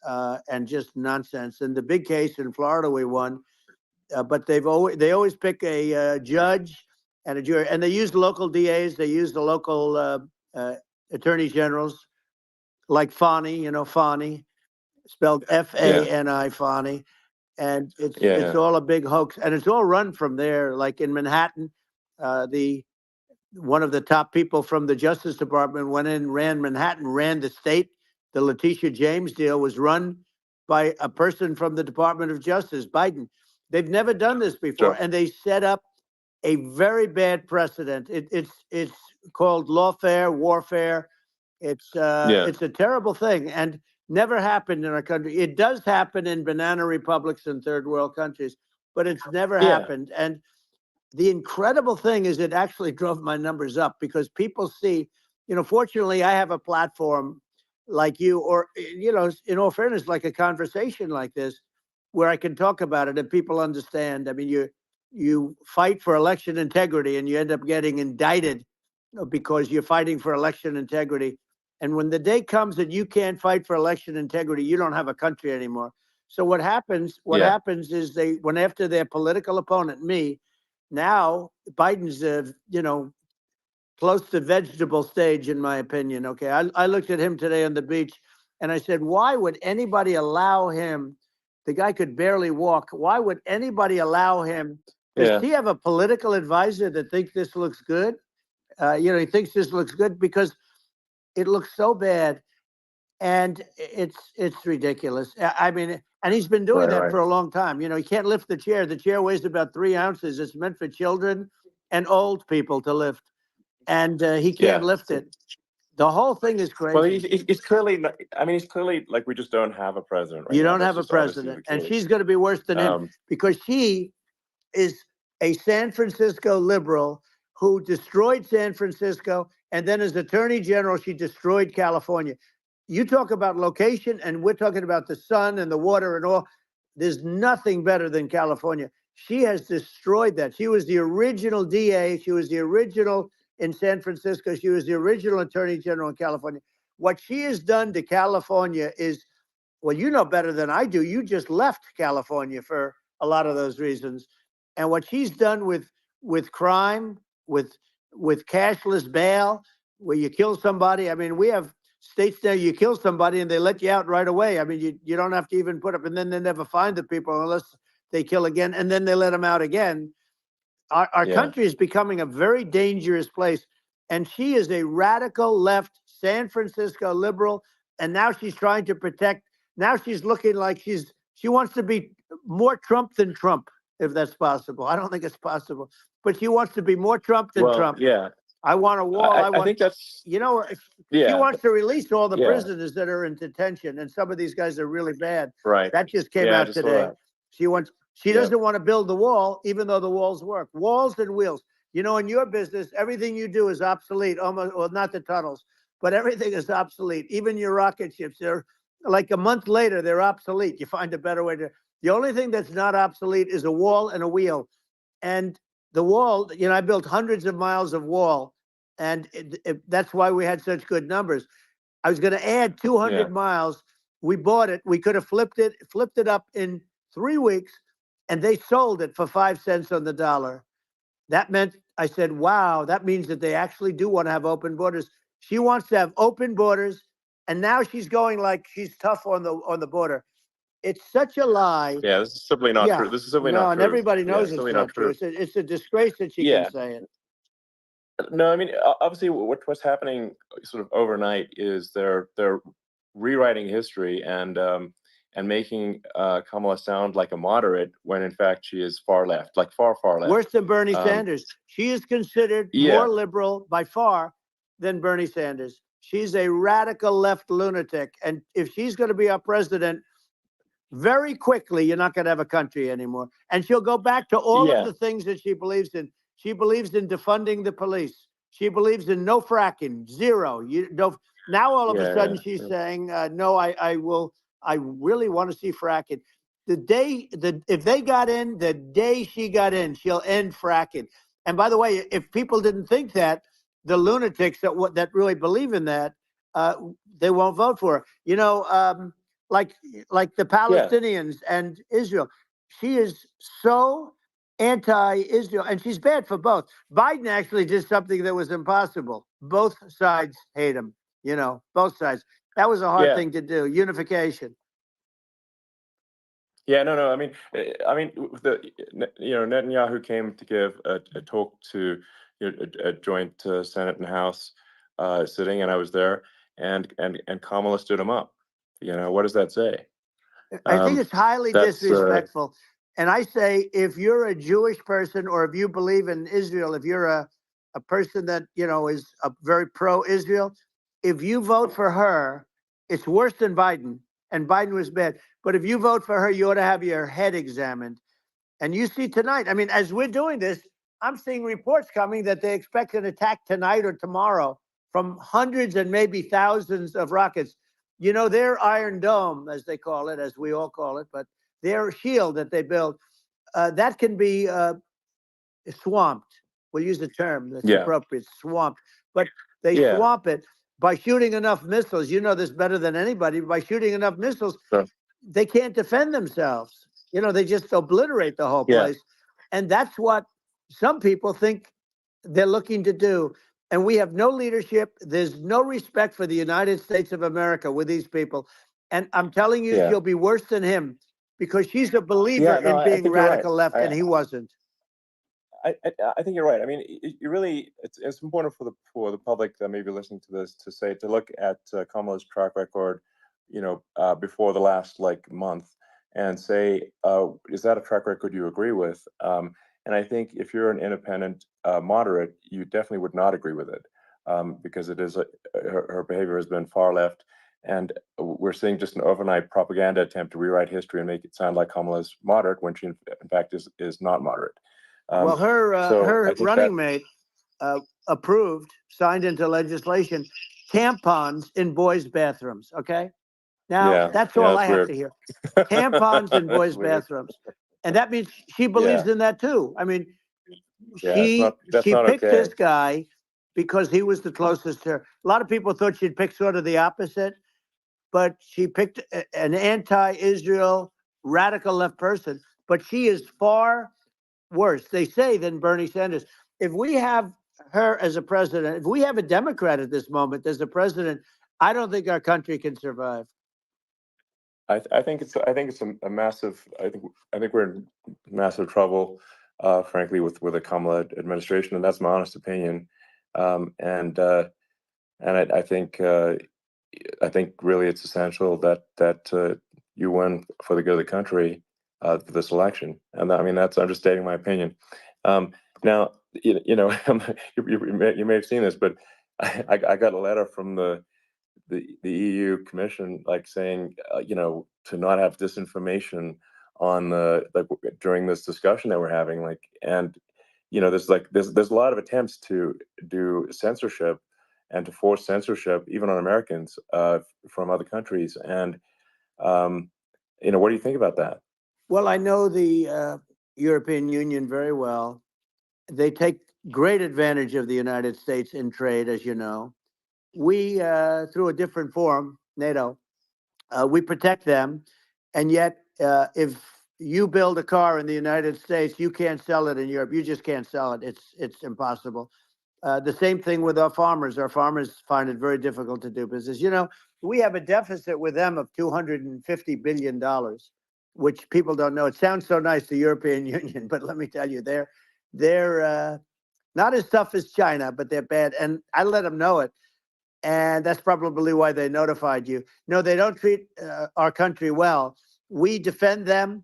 and just nonsense. And the big case in Florida we won, but they always pick a judge and a jury, and they use local DAs, they use the local attorney generals, like Fani, you know, Fani, spelled Fani, Fani, and it's
yeah,
all a big hoax, and it's all run from there. Like in Manhattan, the one of the top people from the Justice Department went in, ran Manhattan, ran the state. The Letitia James deal was run by a person from the Department of Justice, Biden. They've never done this before,
sure.
and they set up a very bad precedent. It's called lawfare, warfare.
Yeah,
It's a terrible thing, and never happened in our country. It does happen in banana republics and third world countries, but it's never
yeah,
happened. And the incredible thing is it actually drove my numbers up because people see, you know, fortunately I have a platform like you, or, you know, in all fairness, like a conversation like this where I can talk about it and people understand. I mean, you fight for election integrity and you end up getting indicted because you're fighting for election integrity. And when the day comes that you can't fight for election integrity, you don't have a country anymore. So what happens? What
yeah,
happens is they went after their political opponent, me. Now Biden's, you know, close to vegetable stage, in my opinion. Okay, I looked at him today on the beach, and I said, why would anybody allow him? The guy could barely walk. Why would anybody allow him? Does
yeah.
he have a political advisor that thinks this looks good? You know, he thinks this looks good because it looks so bad, and it's ridiculous. I mean, and he's been doing
Right,
that
right.
for a long time. You know, he can't lift the chair. The chair weighs about 3 ounces. It's meant for children and old people to lift, and he can't
Yeah.
lift it. The whole thing is
Well,
crazy.
he's clearly not, I mean, he's clearly like, we just don't have a president right
You
now.
don't
That's
have a
just obviously the
president, and
case.
she's going to be worse than him
Um,
because she is a San Francisco liberal who destroyed San Francisco, and then as attorney general, she destroyed California. You talk about location, and we're talking about the sun and the water and all. There's nothing better than California. She has destroyed that. She was the original DA. She was the original in San Francisco. She was the original attorney general in California. What she has done to California is, well, you know better than I do. You just left California for a lot of those reasons. And what she's done with crime, with cashless bail, where you kill somebody. I mean, we have states there you kill somebody and they let you out right away. I mean, you don't have to even put up, and then they never find the people unless they kill again, and then they let them out again. Our
yeah,
country is becoming a very dangerous place. And she is a radical left San Francisco liberal. And now she's trying to protect. Now she's looking like she wants to be more Trump than Trump, if that's possible. I don't think it's possible, but she wants to be more Trump than
well,
Trump.
yeah.
I want a wall. I
I
want,
think that's,
you know, she
yeah,
wants to release all the
yeah,
prisoners that are in detention. And some of these guys are really bad.
right.
That just came
Yeah, I
out
just saw
today.
that.
She
Yeah,
doesn't want to build the wall, even though the walls work. Walls and wheels. You know, in your business, everything you do is obsolete, almost, well, not the tunnels, but everything is obsolete. Even your rocket ships, they're like a month later, they're obsolete. You find a better way to. The only thing that's not obsolete is a wall and a wheel. And the wall, you know, I built hundreds of miles of wall, and that's why we had such good numbers. I was going to add
yeah,
200 miles. We bought it. We could have flipped it up in 3 weeks, and they sold it for 5 cents on the dollar. That meant, I said, wow, that means that they actually do want to have open borders. She wants to have open borders, and now she's going like she's tough on the border. It's such a lie.
yeah. This is simply not true.
Yeah,
This is simply
no,
not
and
true.
everybody
Yeah,
knows
it's
it's
simply not
not true.
true.
It's a disgrace that she can
Yeah.
say it.
No, I mean, obviously, what's happening sort of overnight is they're rewriting history, and making Kamala sound like a moderate when in fact she is far left, like far left.
Worse than Bernie Sanders. She is considered more liberal by far than Bernie Sanders. She's a radical left lunatic. And if she's going to be our president, very quickly, you're not going to have a country anymore. And she'll go back to all of the things that she believes in. She believes in defunding the police. She believes in no fracking, zero. You don't. Now all of a sudden she's saying, no, I really want to see fracking. If they got in, the day she got in, she'll end fracking. And by the way, if people didn't think that, the lunatics that really believe in that, they won't vote for her. You know, like the Palestinians and Israel. She is so anti-Israel, and she's bad for both. Biden actually did something that was impossible. Both sides hate him. You know, both sides. That was a hard thing to do. Unification.
Yeah, no. I mean, Netanyahu came to give a talk to a joint Senate and House sitting, and I was there, and Kamala stood him up. You know, what does that say?
I think it's highly disrespectful. And I say, if you're a Jewish person, or if you believe in Israel, if you're a person that, you know, is a very pro-Israel, if you vote for her, it's worse than Biden. And Biden was bad. But if you vote for her, you ought to have your head examined. And you see tonight, I mean, as we're doing this, I'm seeing reports coming that they expect an attack tonight or tomorrow from hundreds and maybe thousands of rockets. You know, their Iron Dome, as they call it, as we all call it, but their shield that they build, that can be swamped. We'll use the term that's appropriate, swamped. But they swamp it by shooting enough missiles. You know this better than anybody. By shooting enough missiles, they can't defend themselves. You know, they just obliterate the whole place. And that's what some people think they're looking to do. And we have no leadership. There's no respect for the United States of America with these people. And I'm telling you, you'll be worse than him, because she's a believer in being radical left, and he wasn't.
I think you're right. I mean, you really, it's important for the public that may be listening to this to look at Kamala's track record, you know, before the last month, and say, is that a track record you agree with? And I think if you're an independent moderate, you definitely would not agree with it, because it is her behavior has been far left, and we're seeing just an overnight propaganda attempt to rewrite history and make it sound like Kamala's moderate when she in fact is not moderate.
Well, her running mate approved, signed into legislation, tampons in boys' bathrooms. Okay, now that's all I have to hear. Tampons in boys' bathrooms, and that means she believes in that too. I mean, she picked this guy because he was the closest to her. A lot of people thought she'd pick sort of the opposite, but she picked an anti-Israel radical left person. But she is far worse, they say, than Bernie Sanders. If we have her as a president, if we have a Democrat at this moment as the president, I don't think our country can survive.
I think it's a massive. I think we're in massive trouble, frankly, with the Kamala administration, and that's my honest opinion. And I think really it's essential that you win for the good of the country for this election. And I mean, I'm just stating my opinion. Now, you know, you may have seen this, but I got a letter from the EU Commission, saying, you know, to not have disinformation on during this discussion that we're having, and you know, there's a lot of attempts to do censorship and to force censorship even on Americans from other countries. And you know, what do you think about that?
Well, I know the European Union very well. They take great advantage of the United States in trade, as you know. We, through a different forum, NATO, we protect them. And yet, if you build a car in the United States, you can't sell it in Europe. You just can't sell it. It's impossible. The same thing with our farmers. Our farmers find it very difficult to do business. You know, we have a deficit with them of $250 billion, which people don't know. It sounds so nice, the European Union, but let me tell you, they're not as tough as China, but they're bad. And I let them know it. And that's probably why they notified you. No, they don't treat our country well. we defend them.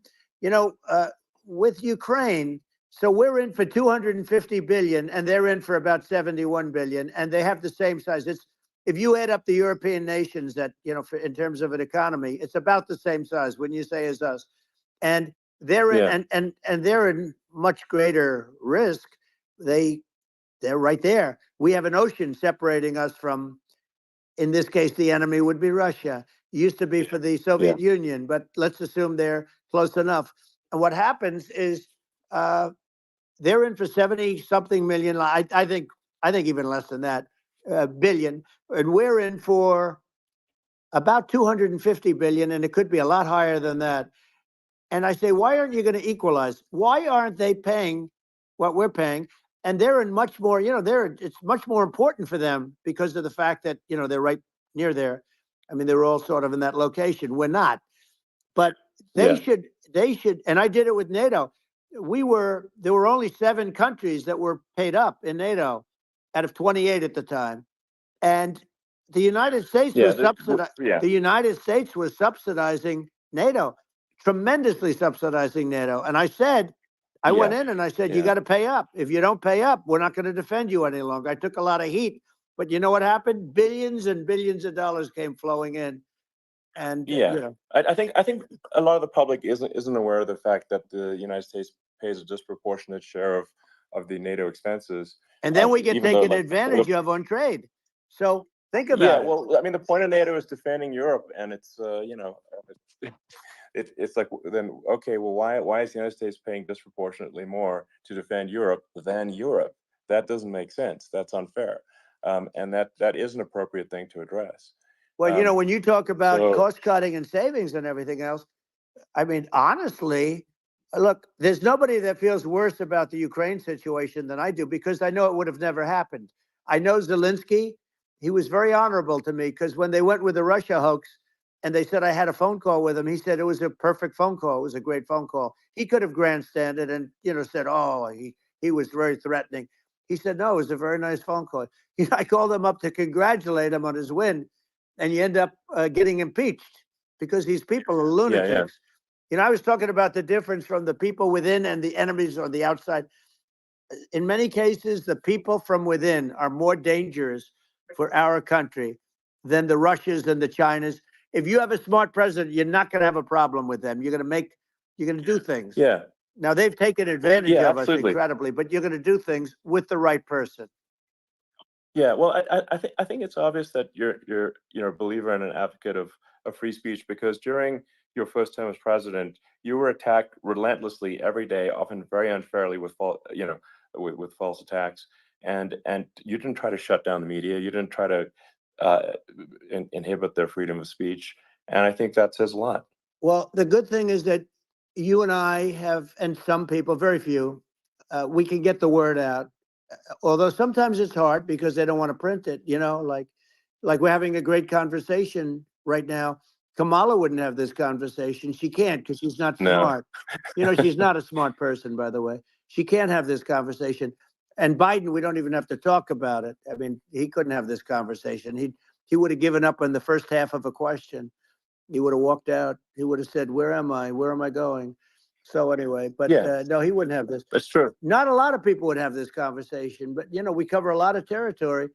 With Ukraine, so we're in for 250 billion, and they're in for about 71 billion, and they have the same size. It's if you add up the European nations that in terms of an economy, it's about the same size. Wouldn't you say as us? And they're in, and they're in much greater risk. They're right there. We have an ocean separating us from. In this case, the enemy would be Russia. It used to be for the Soviet Union, but let's assume they're close enough. And what happens is they're in for 70-something million. I think even less than that, billion, and we're in for about 250 billion, and it could be a lot higher than that. And I say, why aren't you going to equalize? Why aren't they paying what we're paying? And they're in much more, it's much more important for them because of the fact that, they're right near there. I mean, they're all sort of in that location. We're not. But they should, and I did it with NATO. There were only 7 countries that were paid up in NATO out of 28 at the time. And the United States was the United States was subsidizing NATO, tremendously subsidizing NATO. And I said, I went in and I said, you got to pay up. If you don't pay up, we're not going to defend you any longer. I took a lot of heat, but you know what happened? Billions and billions of dollars came flowing in. And
I think a lot of the public isn't aware of the fact that the United States pays a disproportionate share of the NATO expenses.
And then we get taken advantage of on trade. So think about it.
Well, I mean, the point of NATO is defending Europe, and it's it's like, then okay, well, why is the United States paying disproportionately more to defend Europe than Europe? That doesn't make sense. That's unfair, and that is an appropriate thing to address.
Well, when you talk about cost cutting and savings and everything else, I mean, honestly, look, there's nobody that feels worse about the Ukraine situation than I do, because I know it would have never happened. I know Zelensky. He was very honorable to me, because when they went with the Russia hoax and they said I had a phone call with him, he said it was a perfect phone call. It was a great phone call. He could have grandstanded and, said, oh, he was very threatening. He said, no, it was a very nice phone call. I called him up to congratulate him on his win, and you end up getting impeached because these people are lunatics. I was talking about the difference from the people within and the enemies on the outside. In many cases, the people from within are more dangerous for our country than the Russias and the Chinas. If you have a smart president, you're not going to have a problem with them. You're going to do things.
Yeah.
Now, they've taken advantage of
absolutely.
us incredibly, but you're going to do things with the right person.
Yeah, well, I think it's obvious that you're a believer and an advocate of free speech, because during your first term as president, you were attacked relentlessly every day, often very unfairly with false attacks, and you didn't try to shut down the media. You didn't try to inhibit their freedom of speech, and I think that says a lot.
Well, the good thing is that you and I have, and some people, very few, we can get the word out. Although sometimes it's hard because they don't want to print it, like we're having a great conversation right now. Kamala wouldn't have this conversation. She can't, because she's not smart. She's not a smart person, by the way. She can't have this conversation. And Biden, we don't even have to talk about it. I mean, he couldn't have this conversation. He would have given up on the first half of a question. He would have walked out. He would have said, where am I? Where am I going? So anyway, but no, he wouldn't have this.
That's true.
Not a lot of people would have this conversation, but we cover a lot of territory.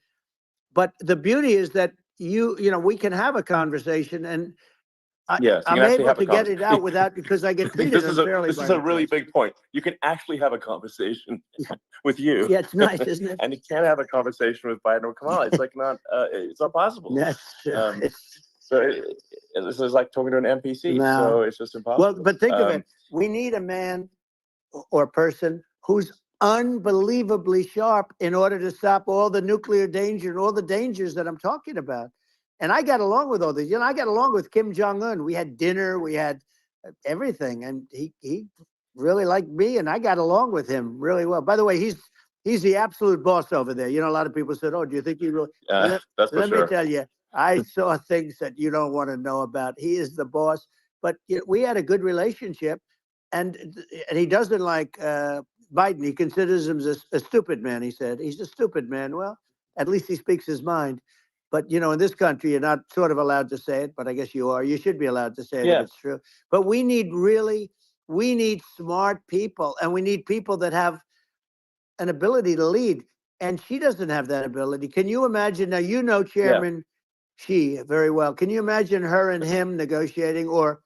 But the beauty is that we can have a conversation, and I'm able to get it out because I get treated unfairly.
This is a really big point. You can actually have a conversation with you.
Yeah, it's nice, isn't it?
And you can't have a conversation with Biden or Kamala. It's like it's not possible.
That's true.
So this is like talking to an NPC. No. So it's just impossible.
Well, but think of it. We need a man or person who's unbelievably sharp in order to stop all the nuclear danger and all the dangers that I'm talking about. And I got along with all these. I got along with Kim Jong-un. We had dinner. We had everything. And he really liked me, and I got along with him really well. By the way, he's the absolute boss over there. A lot of people said, oh, do you think he really?
That's for
let
sure.
me tell you, I saw things that you don't want to know about. He is the boss. But we had a good relationship, and he doesn't like Biden. He considers him a stupid man. He said he's a stupid man. Well, at least he speaks his mind. But in this country, you're not sort of allowed to say it, but I guess you are. You should be allowed to say it if
Yeah,
it's true. But we need smart people, and we need people that have an ability to lead. And she doesn't have that ability. Can you imagine? Now,
yeah.
Chairman Xi very well. Can you imagine her and him negotiating, or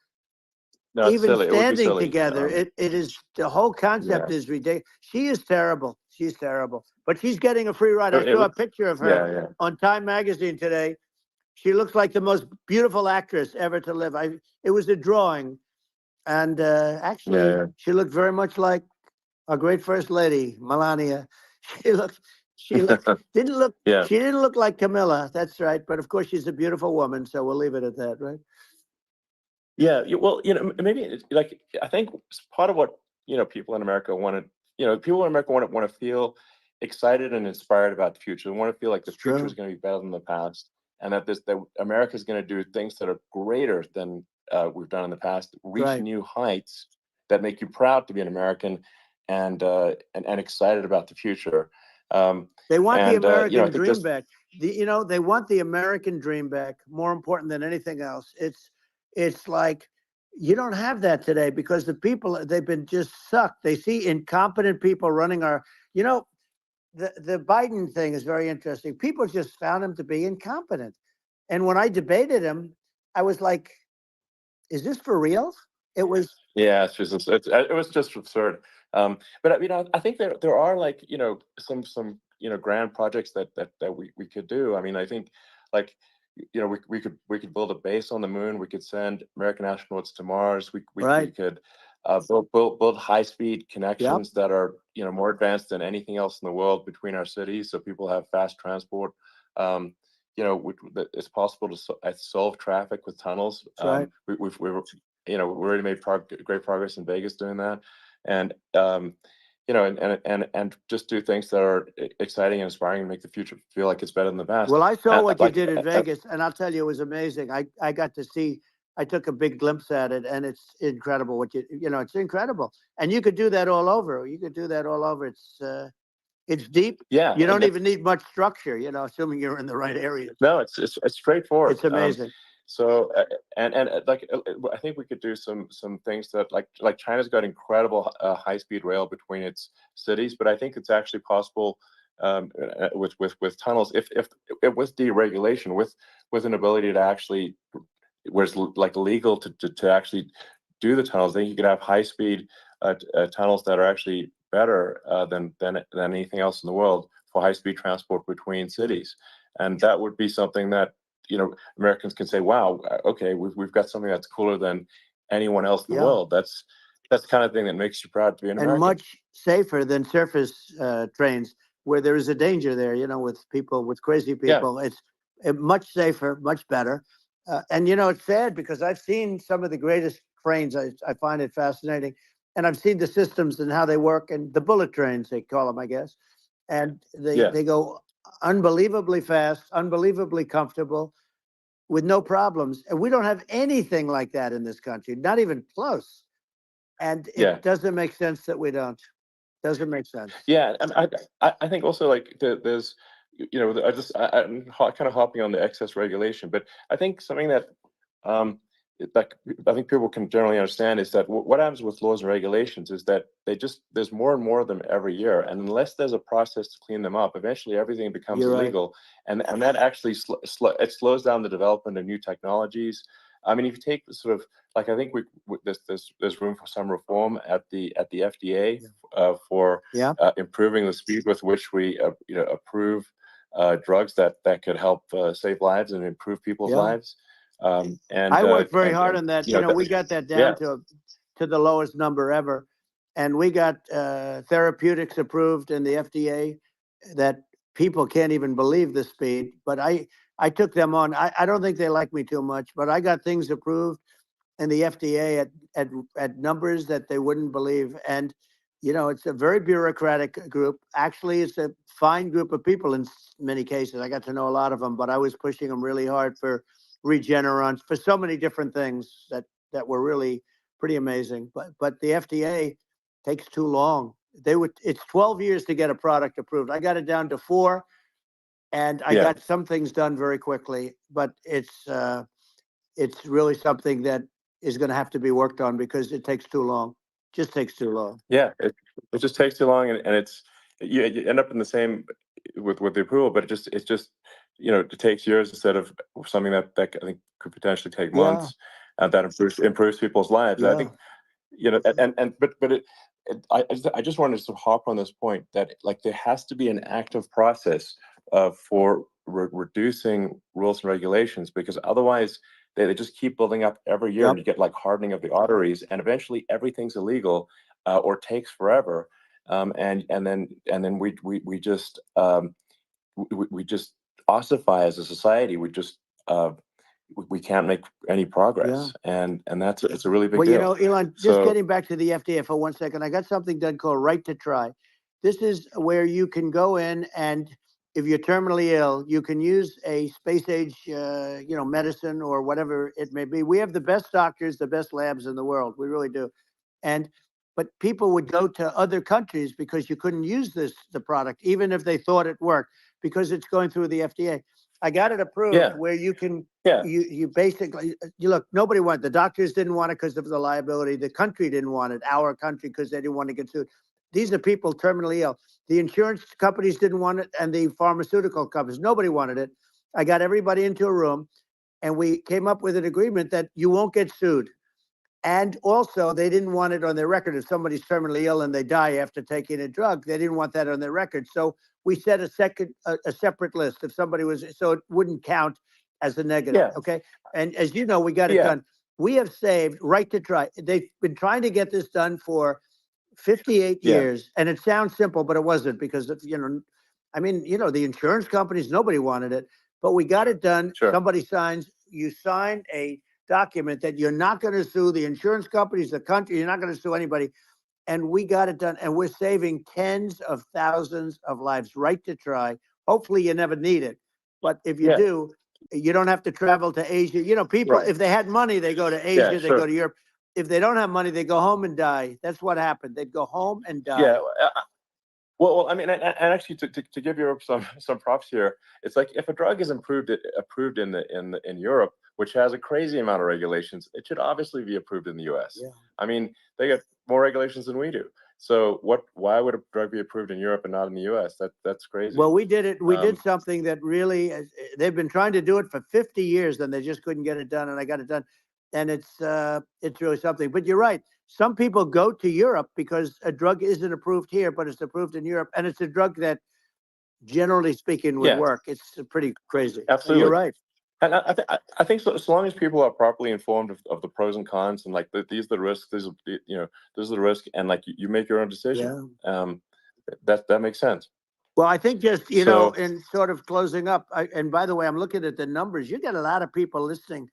No, it's
even
silly. It would be
standing
silly.
together? It is, the whole
Yeah.
concept is ridiculous. She is terrible. She's terrible. But she's getting a free ride. I
It
saw a
would,
picture of her
yeah, yeah,
on Time Magazine today. She looks like the most beautiful actress ever to live. It was a drawing, and actually,
yeah,
she looked very much like our great First Lady, Melania. She looked,
yeah.
didn't look,
Yeah.
she didn't look like Camilla. That's right. But of course, she's a beautiful woman, so we'll leave it at that, right?
Yeah, well, maybe like I think part of what people in America want to, people in America want to feel excited and inspired about the future. They want to feel like the
It's
future is
true.
going to be better than the past, and that America is going to do things that are greater than we've done in the past, reach
Right.
new heights that make you proud to be an American, and excited about the future.
They want the
And I
American
think
dream
just
back. They want the American dream back. More important than anything else. It's like you don't have that today because the people, they've been just sucked. They see incompetent people running our. You know, the Biden thing is very interesting. People just found him to be incompetent, and when I debated him, I was like, "Is this for real?" It was.
Yeah, it was just absurd. But I think there are like some grand projects that we could do. I mean, I think like we could build a base on the moon. We could send American astronauts to Mars. We
Right.
could build high speed
Yep.
connections that are more advanced than anything else in the world between our cities, so people have fast transport. It's possible to solve traffic with tunnels.
That's right.
We already made great progress in Vegas doing that, and and just do things that are exciting and inspiring and make the future feel like it's better than the past.
Well, I saw
And
what you did in Vegas, and I'll tell you, it was amazing. I got to see. I took a big glimpse at it, and it's incredible. It's incredible, and you could do that all over. You could do that all over. It's deep.
yeah,
You don't even need much structure. Assuming you're in the right areas.
no, it's straightforward.
It's amazing.
So like I think we could do some things that like China's got incredible high speed rail between its cities, but I think it's actually possible with tunnels if with deregulation, with an ability to actually where it's like legal to actually do the tunnels. Then you could have high speed tunnels that are actually better than anything else in the world for high speed transport between cities, and that would be something that Americans can say, "Wow, okay, we've got something that's cooler than anyone else in the
Yeah,
world." That's the kind of thing that makes you proud to be an
and
American.
much safer than surface trains, where there is a danger there. With people, with crazy
Yeah,
people, it's much safer, much better. And it's sad because I've seen some of the greatest trains. I find it fascinating, and I've seen the systems and how they work, and the bullet trains they call them, I guess. And they
yeah,
they go unbelievably fast, unbelievably comfortable, with no problems. And we don't have anything like that in this country, not even close. And
yeah.
it doesn't make sense that we don't. Doesn't make sense.
Yeah, and I think also like there's I'm kind of hopping on the excess regulation, but I think something that like I think people can generally understand is that what happens with laws and regulations is that there's more and more of them every year, and unless there's a process to clean them up, eventually everything becomes
You're right.
illegal, and that actually it slows down the development of new technologies. I mean, if you take sort of like I think there's room for some reform at the FDA for
Yeah.
improving the speed with which we approve drugs that could help save lives and improve people's
Yeah.
lives. And
I worked very hard
and
on that.
you know
We got that
yeah,
down to the lowest number ever, and we got therapeutics approved in the FDA that people can't even believe the speed. But I took them on. I don't think they like me too much, but I got things approved in the FDA at numbers that they wouldn't believe. And it's a very bureaucratic group. Actually, it's a fine group of people in many cases. I got to know a lot of them, but I was pushing them really hard for Regeneron, for so many different things that were really pretty amazing. But the FDA takes too long. It's 12 years to get a product approved. I got it down to 4. and I
Yeah.
got some things done very quickly. But it's really something that is going to have to be worked on because it takes too long. Just takes too long.
Yeah, it just takes too long, and it's you end up in the same with the approval, but it's just it takes years instead of something that I think could potentially take
Yeah,
months, and that improves people's lives. And I
yeah,
think and but I just wanted to hop on this point that like there has to be an active process for reducing rules and regulations, because otherwise they just keep building up every year,
yep.
and you get like hardening of the arteries, and eventually everything's illegal, or takes forever, and then we just we just ossify as a society. We can't make any
Yeah.
progress, and that's it's a really big
Well,
deal.
Elon, just
So
getting back to the FDA for 1 second, I got something done called Right to Try. This is where you can go in and if you're terminally ill, you can use a space age, medicine or whatever it may be. We have the best doctors, the best labs in the world. We really do. And but people would go to other countries because you couldn't use the product, even if they thought it worked, because it's going through the FDA. I got it approved
yeah,
where you can
yeah,
you basically you look, nobody wanted, the doctors didn't want it because of the liability, the country didn't want it, our country, because they didn't want to get sued. These are people terminally ill. The insurance companies didn't want it, and the pharmaceutical companies, nobody wanted it. I got everybody into a room, and we came up with an agreement that you won't get sued. And also, they didn't want it on their record. If somebody's terminally ill and they die after taking a drug, they didn't want that on their record. So we set a separate list if somebody was, so it wouldn't count as a negative.
yeah,
Okay. And as you know, we got it
yeah,
done. We have saved Right to Try. They've been trying to get this done for 58
yeah,
years. And it sounds simple, but it wasn't because, the insurance companies, nobody wanted it, but we got it done.
sure,
Somebody signs, you sign a document that you're not going to sue the insurance companies, the country, you're not going to sue anybody. And we got it done. And we're saving tens of thousands of lives. Right to Try. Hopefully you never need it. But if you
yeah,
do, you don't have to travel to Asia. People,
right,
if they had money, they go to
yeah,
Asia, they go
sure,
to Europe. If they don't have money, they go home and die. That's what happened. They'd go home and
yeah.
die.
Well, I mean, and actually, to give Europe some props here, it's like if a drug is approved in Europe, which has a crazy amount of regulations, it should obviously be approved in the U.S.
Yeah.
I mean, they get more regulations than we do. So why would a drug be approved in Europe and not in the U.S.? That's crazy.
Well, we did it. We did
Um,
something that really, they've been trying to do it for 50 years, and they just couldn't get it done. And I got it done, and it's really something. But you're right. Some people go to Europe because a drug isn't approved here, but it's approved in Europe, and it's a drug that, generally speaking, would
yeah,
work. It's pretty crazy. You're
absolutely.
right.
And I think so long as people are properly informed of the pros and cons, and like these are the risks, this is the risk, and like you make your own decision.
Yeah.
That makes sense.
Well, I think just,
So
in sort of closing up, and by the way, I'm looking at the numbers. You got a lot of people listening.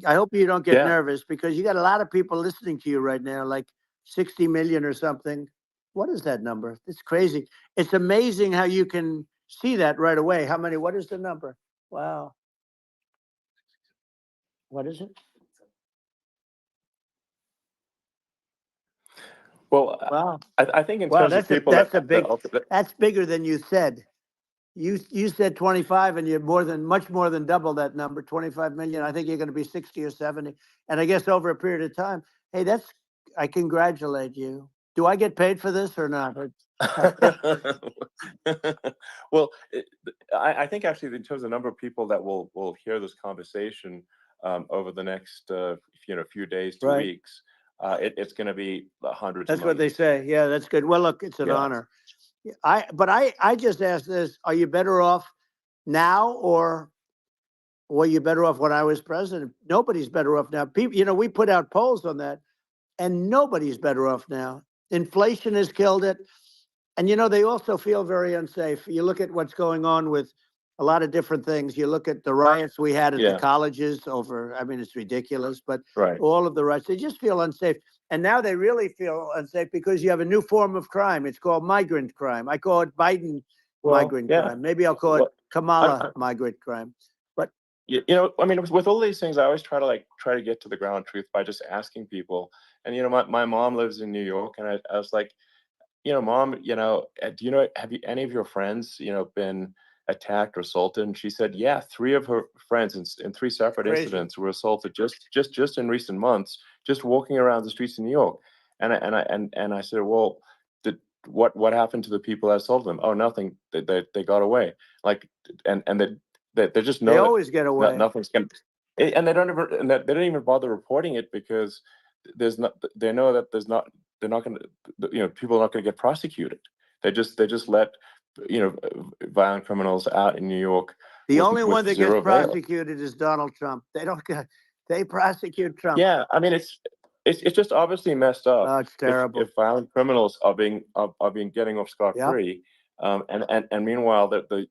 I hope you don't get
yeah,
nervous because you got a lot of people listening to you right now, like 60 million or something. What is that number? It's crazy. It's amazing how you can see that right away. How many? What is the number? Wow. What is it?
well,
Wow.
I think in
Wow.
terms of
That's a
people
that's a
that
big. That's bigger than you said. You said 25, and you're much more than double that number, 25 million. I think you're going to be 60 or 70. And I guess over a period of time, hey, I congratulate you. Do I get paid for this or not?
well, I think actually in terms of the number of people that will hear this conversation over the next few days to
Right.
weeks, it's going to be hundreds of
That's what they
millions.
say. Yeah, that's good. Well, look, it's an
Yeah.
honor. I just asked this, are you better off now, or were you better off when I was president? Nobody's better off now. People, we put out polls on that, and nobody's better off now. Inflation has killed it. And they also feel very unsafe. You look at what's going on with a lot of different things. You look at the riots we had at the
Yeah.
colleges over, I mean, it's ridiculous, but
Right.
all of the riots, they just feel unsafe. And now they really feel unsafe because you have a new form of crime. It's called migrant crime. I call it Biden
Well,
migrant
yeah.
crime. Maybe I'll call it
Well,
Kamala migrant crime. But
I mean, with all these things, I always try to get to the ground truth by just asking people. And my mom lives in New York, and I was like, Mom, do have any of your friends, been attacked or assaulted? And she said, yeah, 3 of her friends in 3 separate
Crazy.
incidents were assaulted just in recent months, just walking around the streets of New York. And I said, well, what happened to the people that assaulted them? Oh, nothing. They got away. Like, and they just know
They
that
always get away.
nothing's going to, and they don't even bother reporting it because they know that they're not going to, people are not going to get prosecuted. They just let, violent criminals out in New York.
The
with,
only
with
one that
zero
gets
bail.
prosecuted is Donald Trump. They prosecute Trump.
Yeah, I mean, it's just obviously messed up.
Oh, it's terrible.
If violent criminals are being getting off scot-free, and meanwhile the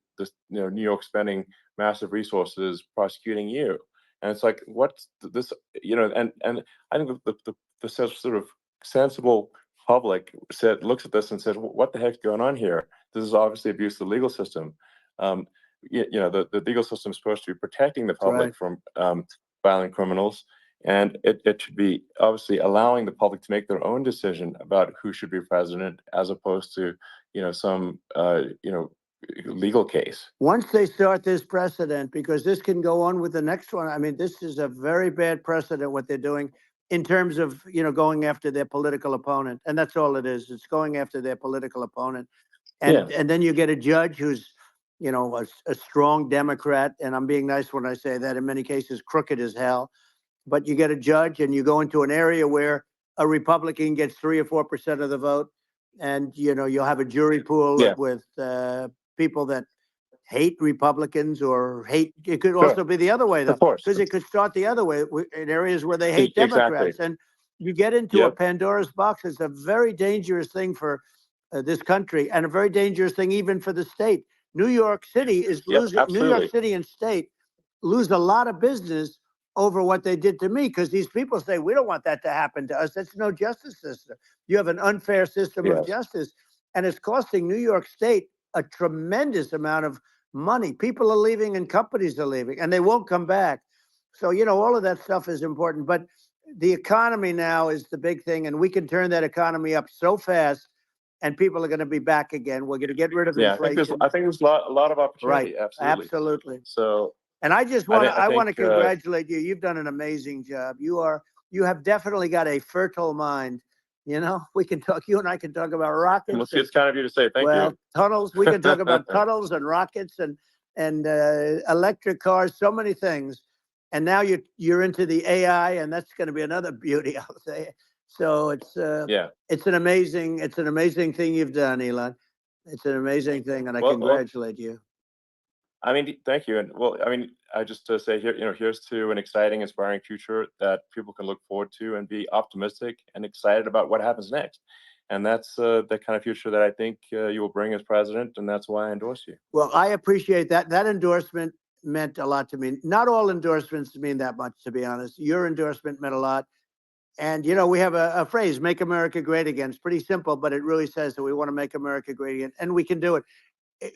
New York spending massive resources prosecuting you, and it's like, what's this? And I think the sort of sensible public looks at this and says, what the heck's going on here? This is obviously abuse of the legal system. The legal system is supposed to be protecting the public from violent criminals, and it should be obviously allowing the public to make their own decision about who should be president, as opposed to some legal case.
Once they start this precedent, because this can go on with the next one. I mean, this is a very bad precedent what they're doing in terms of going after their political opponent, and that's all it is. It's going after their political opponent, and then you get a judge who's a strong Democrat, and I'm being nice when I say that. In many cases, crooked as hell. But you get a judge, and you go into an area where a Republican gets 3 or 4% of the vote, and you'll have a jury pool with people that hate Republicans or hate. It could also be the other way, though, because it could start the other way in areas where they hate Democrats, and you get into a Pandora's box. It's a very dangerous thing for this country, and a very dangerous thing even for the state. New York City is losing. New York City and state lose a lot of business over what they did to me, because these people say, we don't want that to happen to us. That's no justice system. You have an unfair system of justice, and it's costing New York State a tremendous amount of money. People are leaving and companies are leaving, and they won't come back. So, all of that stuff is important. But the economy now is the big thing, and we can turn that economy up so fast, and people are going to be back again. We're going to get rid of inflation.
I think there's a lot of opportunity.
Right.
Absolutely. So.
And I just want to congratulate you. You've done an amazing job. You have definitely got a fertile mind. We can talk. You and I can talk about rockets.
It's kind of you to say. Thank you.
Tunnels. We can talk about tunnels and rockets and electric cars. So many things. And now you're into the AI, and that's going to be another beauty, I'll say. So it's an amazing thing you've done, Elon. It's an amazing thing, and I congratulate you.
I mean, thank you. And I just to say here, here's to an exciting, inspiring future that people can look forward to and be optimistic and excited about what happens next. And that's the kind of future that I think you will bring as president, and that's why I endorse you.
Well, I appreciate that. That endorsement meant a lot to me. Not all endorsements mean that much, to be honest. Your endorsement meant a lot. And, we have a phrase, make America great again. It's pretty simple, but it really says that we want to make America great again. And we can do it.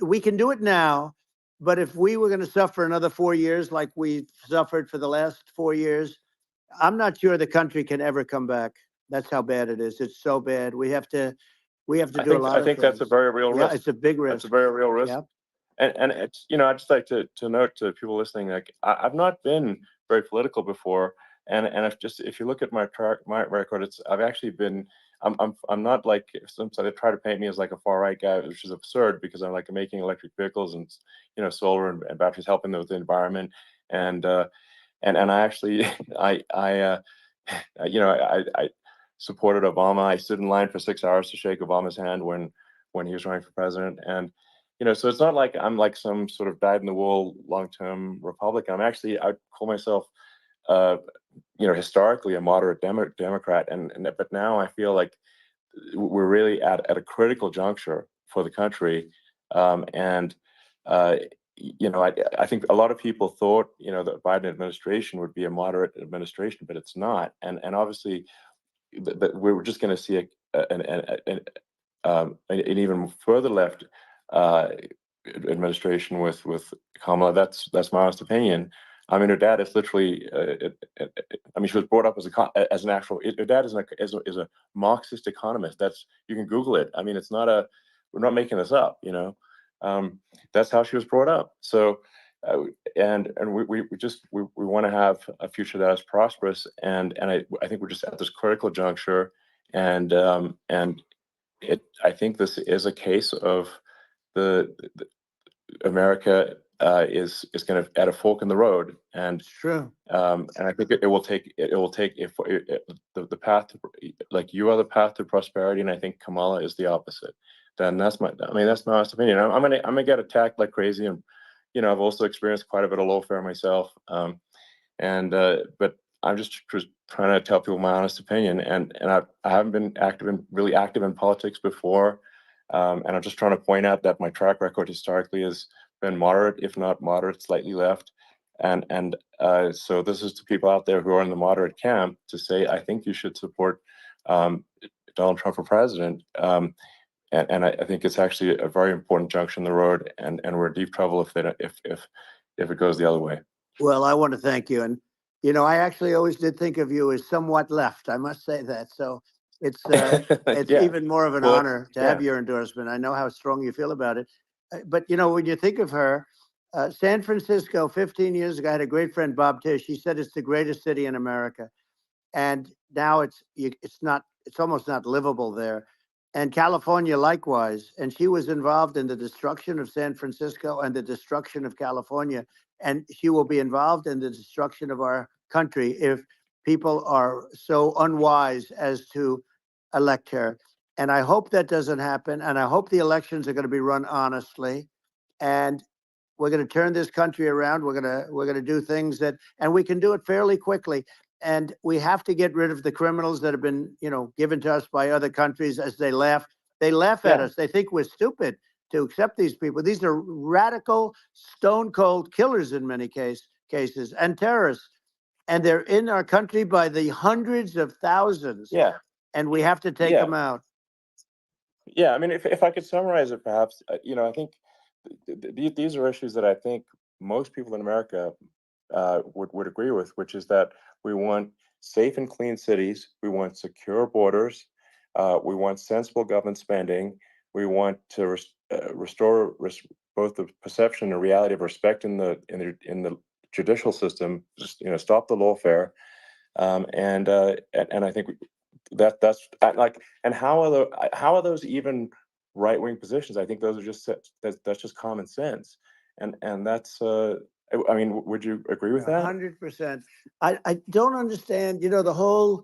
We can do it now. But if we were going to suffer another 4 years like we suffered for the last 4 years, I'm not sure the country can ever come back. That's how bad it is. It's so bad. We have to do a lot of things.
I think that's a very real risk.
Yeah, it's a big risk.
It's a very real risk.
Yep.
And it's, I'd just like to note to people listening, like I've not been very political before. And if you look at my record, I've actually been. I'm not like some they try to paint me as like a far right guy, which is absurd, because I'm like making electric vehicles and solar and batteries, helping them with the environment, and I actually I supported Obama. I stood in line for 6 hours to shake Obama's hand when he was running for president, and so it's not like I'm like some sort of dyed in the wool long-term Republican. I'd call myself historically a moderate Democrat, but now I feel like we're really at a critical juncture for the country, and I think a lot of people thought the Biden administration would be a moderate administration, but it's not, and obviously we're just going to see an even further left administration with Kamala. That's my honest opinion. I mean, her dad is literally. She was brought up as an actual. Her dad is a Marxist economist. You can Google it. I mean, it's not we're not making this up. That's how she was brought up. So, and we want to have a future that is prosperous, and I think we're just at this critical juncture, and I think this is a case of the America is going to at a fork in the road, and
True.
I think it will take if the path to, like, you are the path to prosperity, and I think Kamala is the opposite. Then that's my honest opinion. I'm gonna get attacked like crazy, and I've also experienced quite a bit of lawfare myself, but I'm just trying to tell people my honest opinion, and I haven't been really active in politics before, and I'm just trying to point out that my track record historically has been moderate, if not moderate, slightly left, and so this is to people out there who are in the moderate camp to say, I think you should support Donald Trump for president. And I think it's actually a very important junction in the road, and we're in deep trouble if it goes the other way.
Well, I want to thank you, and I actually always did think of you as somewhat left. I must say that. So it's
Yeah.
even more of an honor to have your endorsement. I know how strong you feel about it, but when you think of her, San Francisco, 15 years ago, I had a great friend, Bob Tish. He said it's the greatest city in America, and now it's not. It's almost not livable there. And California likewise. And she was involved in the destruction of San Francisco and the destruction of California. And she will be involved in the destruction of our country if people are so unwise as to elect her. And I hope that doesn't happen. And I hope the elections are going to be run honestly. And we're going to turn this country around. We're going to do things and we can do it fairly quickly. And we have to get rid of the criminals that have been, given to us by other countries as they laugh. They laugh at us. They think we're stupid to accept these people. These are radical, stone cold killers in many cases and terrorists. And they're in our country by the hundreds of thousands.
Yeah.
And we have to take them out.
Yeah. I mean, if I could summarize it, perhaps, I think these are issues that I think most people in America would agree with, which is that we want safe and clean cities, we want secure borders, we want sensible government spending, we want to restore both the perception and reality of respect in the judicial system, just stop the lawfare, and I think that's like, and how are those even right-wing positions? I think those are that's just common sense, and that's I mean, would you agree with that?
100%. I don't understand, the whole,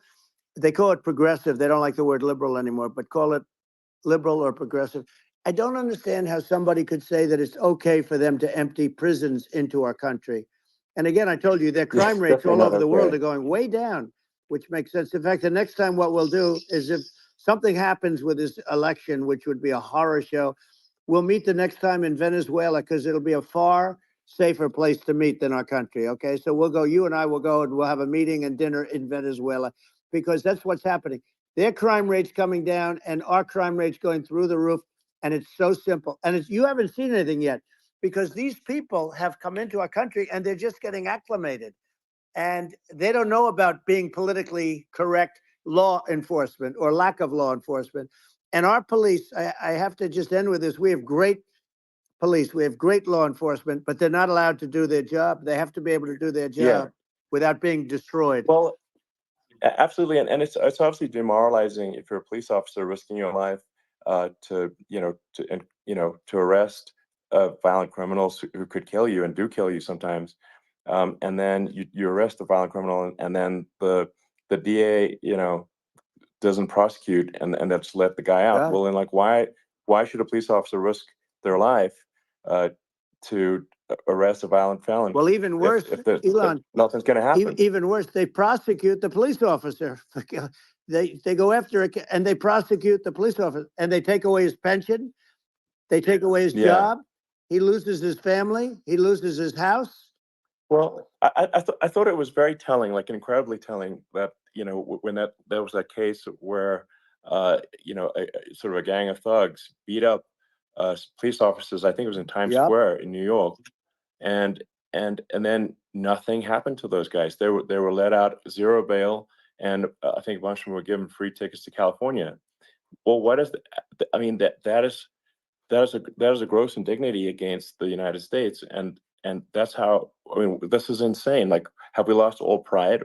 they call it progressive. They don't like the word liberal anymore, but call it liberal or progressive. I don't understand how somebody could say that it's okay for them to empty prisons into our country. And again, I told you their crime rates all over the world are going way down, which makes sense. In fact, the next time what we'll do is, if something happens with this election, which would be a horror show, we'll meet the next time in Venezuela, because it'll be a far safer place to meet than our country. Okay, so we'll go, you and I will go, and we'll have a meeting and dinner in Venezuela, because that's what's happening. Their crime rates coming down and our crime rates going through the roof. And it's so simple. And you haven't seen anything yet, because these people have come into our country and they're just getting acclimated. And they don't know about being politically correct law enforcement or lack of law enforcement. And our police, I have to just end with this. We have great police. We have great law enforcement, but they're not allowed to do their job. They have to be able to do their job without being destroyed.
Well, absolutely. And it's obviously demoralizing if you're a police officer risking your life to arrest violent criminals who could kill you and do kill you sometimes. And then you arrest the violent criminal, and then the DA, doesn't prosecute, and that's let the guy out. Well, then, like, why should a police officer risk their life to arrest a violent felon?
Well, even worse, Elon,
if nothing's going to happen.
Even worse, they prosecute the police officer. They go after it, and they prosecute the police officer, and they take away his pension. They take away his job. He loses his family. He loses his house.
Well, I thought it was very telling, like incredibly telling, that when there was that case where sort of a gang of thugs beat up police officers. I think it was in Times Square in New York, and then nothing happened to those guys. They were let out, zero bail, and I think a bunch of them were given free tickets to California. Well, what is I mean, that that is a gross indignity against the United States, and that's how, I mean, this is insane. Like, have we lost all pride?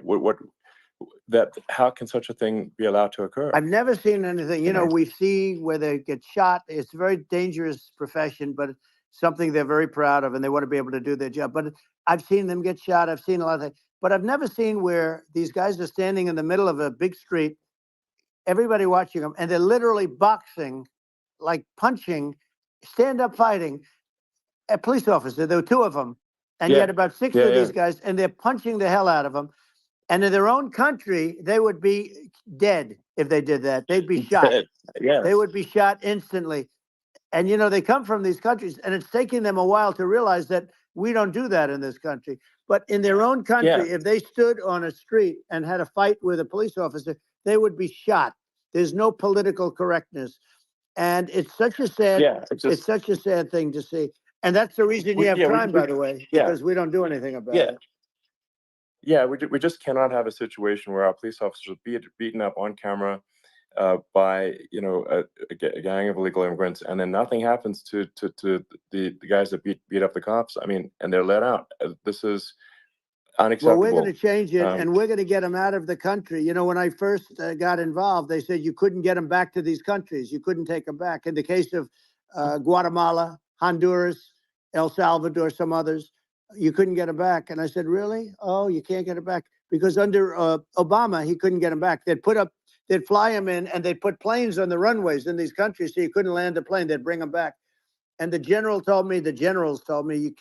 That, how can such a thing be allowed to occur?
I've never seen anything. You know, we see where they get shot. It's a very dangerous profession, but it's something they're very proud of, and they want to be able to do their job. But I've seen them get shot. I've seen a lot of things, but I've never seen where these guys are standing in the middle of a big street, everybody watching them, and they're literally boxing, like punching, stand up fighting a police officer. There were two of them, and you had about six of these guys, and they're punching the hell out of them. And in their own country, they would be dead if they did that. They'd be shot.
Yes.
They would be shot instantly. And, you know, they come from these countries, and it's taking them a while to realize that we don't do that in this country. But in their own country, if they stood on a street and had a fight with a police officer, they would be shot. There's no political correctness. And it's such a sad, it's such a sad thing to see. And that's the reason you have crime, by the way, because we don't do anything about it.
Yeah, we just cannot have a situation where our police officers are beaten up on camera by, you know, a gang of illegal immigrants, and then nothing happens to the guys that beat up the cops. I mean, and they're let out. This is unacceptable.
Well, we're going to change it, and we're going to get them out of the country. You know, when I first got involved, they said you couldn't get them back to these countries. You couldn't take them back. In the case of Guatemala, Honduras, El Salvador, some others, you couldn't get them back. And I said, really? Oh, you can't get them back? Because under Obama, he couldn't get them back. They'd fly them in, and they'd put planes on the runways in these countries so you couldn't land a plane. They'd bring them back. And the generals told me,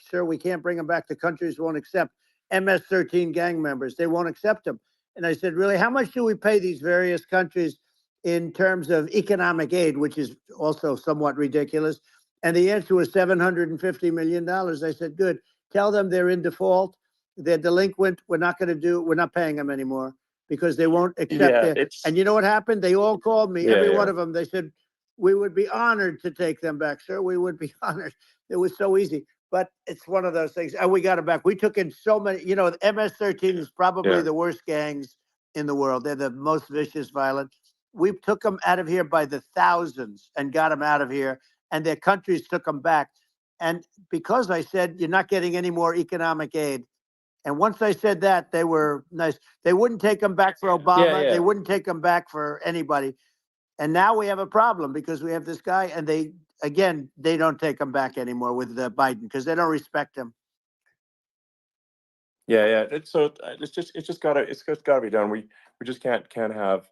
sir, we can't bring them back. The countries won't accept MS-13 gang members. They won't accept them. And I said, really, how much do we pay these various countries in terms of economic aid, which is also somewhat ridiculous? And the answer was $750 million. I said, good. Tell them they're in default. They're delinquent. We're not paying them anymore because they won't accept it. And you know what happened? They all called me, every one of them. They said, we would be honored to take them back, sir. We would be honored. It was so easy. But it's one of those things. And we got it back. We took in so many, you know, the MS-13 is probably the worst gangs in the world. They're the most vicious, violent. We took them out of here by the thousands and got them out of here. And their countries took them back. And because I said, you're not getting any more economic aid. And once I said that, they were nice. They wouldn't take them back for Obama. They wouldn't take them back for anybody. And now we have a problem because we have this guy, and they don't take him back anymore with Biden because they don't respect him.
It's just gotta be done. We just can't have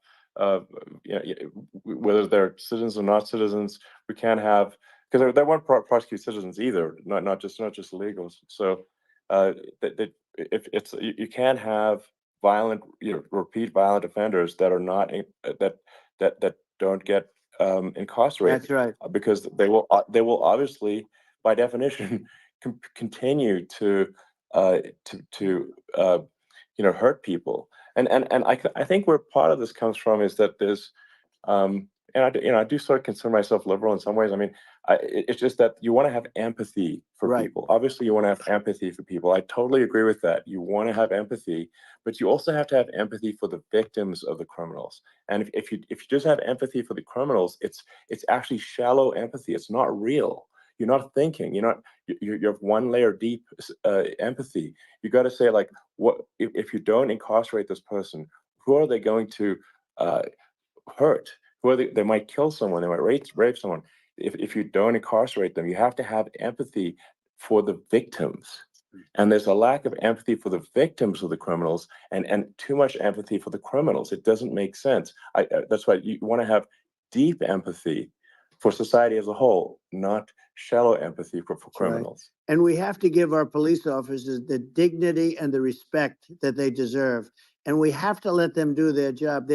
whether they're citizens or not citizens. We can't have, because they won't prosecute citizens either, not just illegals. So if you can't have violent, repeat violent offenders that are not that don't get incarcerated.
That's right.
Because they will obviously, by definition, continue to hurt people. And I think where part of this comes from is that there's and I do sort of consider myself liberal in some ways. I mean, it's just that you want to have empathy for people. Obviously, you want to have empathy for people. I totally agree with that. You want to have empathy, but you also have to have empathy for the victims of the criminals. And if you just have empathy for the criminals, it's actually shallow empathy. It's not real. You're not thinking. You have one layer deep empathy. You got to say, like, what if you don't incarcerate this person? Who are they going to hurt? Who are they might kill someone. They might rape someone. If you don't incarcerate them, you have to have empathy for the victims. And there's a lack of empathy for the victims of the criminals, and too much empathy for the criminals. It doesn't make sense. That's why you want to have deep empathy for society as a whole, not shallow empathy for criminals.
Right. And we have to give our police officers the dignity and the respect that they deserve. And we have to let them do their job.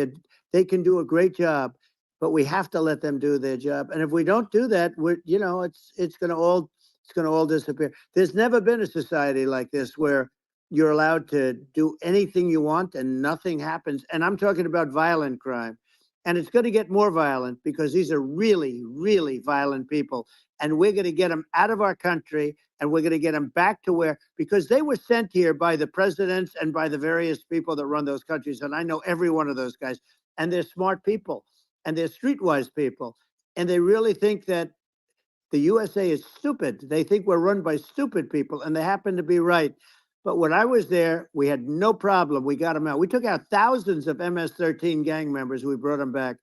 They can do a great job, but we have to let them do their job. And if we don't do that, it's going to all disappear. There's never been a society like this where you're allowed to do anything you want and nothing happens. And I'm talking about violent crime. And it's going to get more violent because these are really, really violent people. And we're going to get them out of our country, and we're going to get them back to because they were sent here by the presidents and by the various people that run those countries. And I know every one of those guys. And they're smart people, and they're streetwise people. And they really think that the USA is stupid. They think we're run by stupid people, and they happen to be right. But when I was there, we had no problem. We got them out. We took out thousands of MS-13 gang members. We brought them back.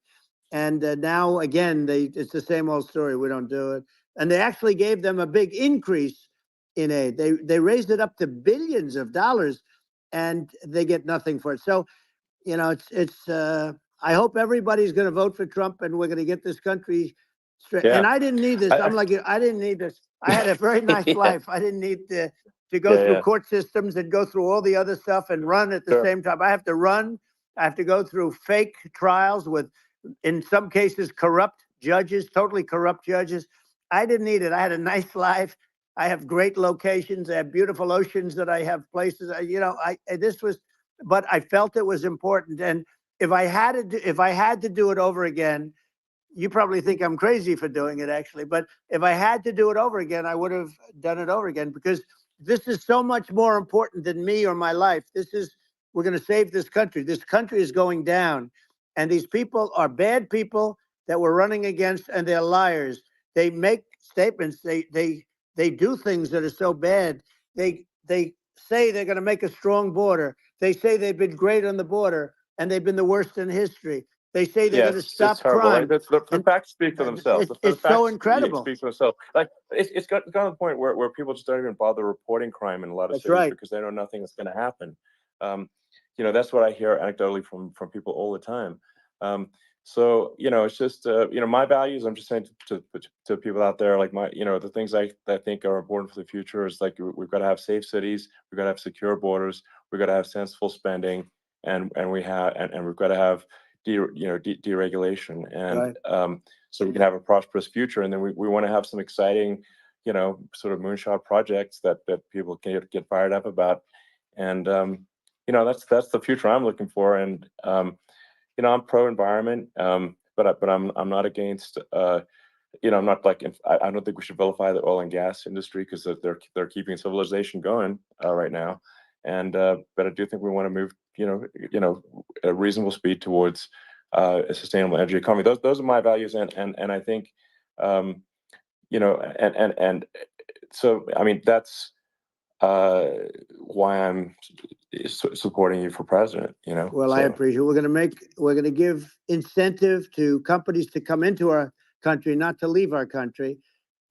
And now, again, it's the same old story. We don't do it. And they actually gave them a big increase in aid. They raised it up to billions of dollars, and they get nothing for it. So, it's I hope everybody's going to vote for Trump, and we're going to get this country straight.
Yeah.
And I didn't need this. I'm like you. I didn't need this. I had a very nice life. I didn't need to go through court systems and go through all the other stuff and run at the same time. I have to run. I have to go through fake trials with, in some cases, corrupt judges, totally corrupt judges. I didn't need it. I had a nice life. I have great locations. I have beautiful oceans that I have places. But I felt it was important. And if I had to do it over again, you probably think I'm crazy for doing it, actually. But if I had to do it over again, I would have done it over again, because this is so much more important than me or my life. We're going to save this country. This country is going down. And these people are bad people that we're running against, and they're liars. They make statements. They do things that are so bad. They say they're going to make a strong border. They say they've been great on the border, and they've been the worst in history. They say they're going to stop crime.
Like, the facts speak for themselves.
It's so incredible.
Speak for themselves. Like it's got to the point where people just don't even bother reporting crime in a lot of cities because they know nothing is going to happen. That's what I hear anecdotally from people all the time. So it's just my values. I'm just saying to people out there, like the things I think are important for the future is like we've got to have safe cities, we've got to have secure borders, we've got to have sensible spending, and we've got to have deregulation, and so we can have a prosperous future. And then we want to have some exciting, sort of moonshot projects that people can get fired up about, and that's the future I'm looking for. And I'm pro environment, but I'm not against. I'm not like I don't think we should vilify the oil and gas industry because they're keeping civilization going right now, and but I do think we want to move at a reasonable speed towards a sustainable energy economy. Those are my values, and I think and so I mean that's why I'm supporting you for president.
Well, I appreciate it. We're going to give incentive to companies to come into our country, not to leave our country.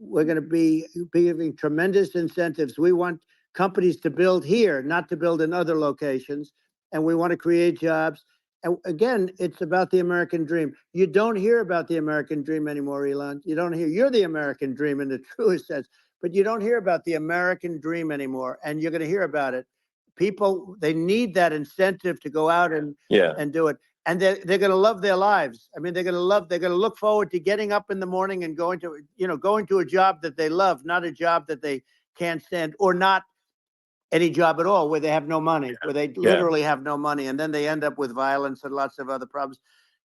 We're going to be giving tremendous incentives. We want companies to build here, not to build in other locations. And we want to create jobs. And again, it's about the American dream. You don't hear about the American dream anymore, Elon. You don't hear. You're the American dream in the truest sense, but you don't hear about the American dream anymore. And you're going to hear about it. People, they need that incentive to go out and do it. And they're going to love their lives. I mean, they're going to look forward to getting up in the morning and going to a job that they love, not a job that they can't stand, or not any job at all where they have no money, where they literally have no money. And then they end up with violence and lots of other problems.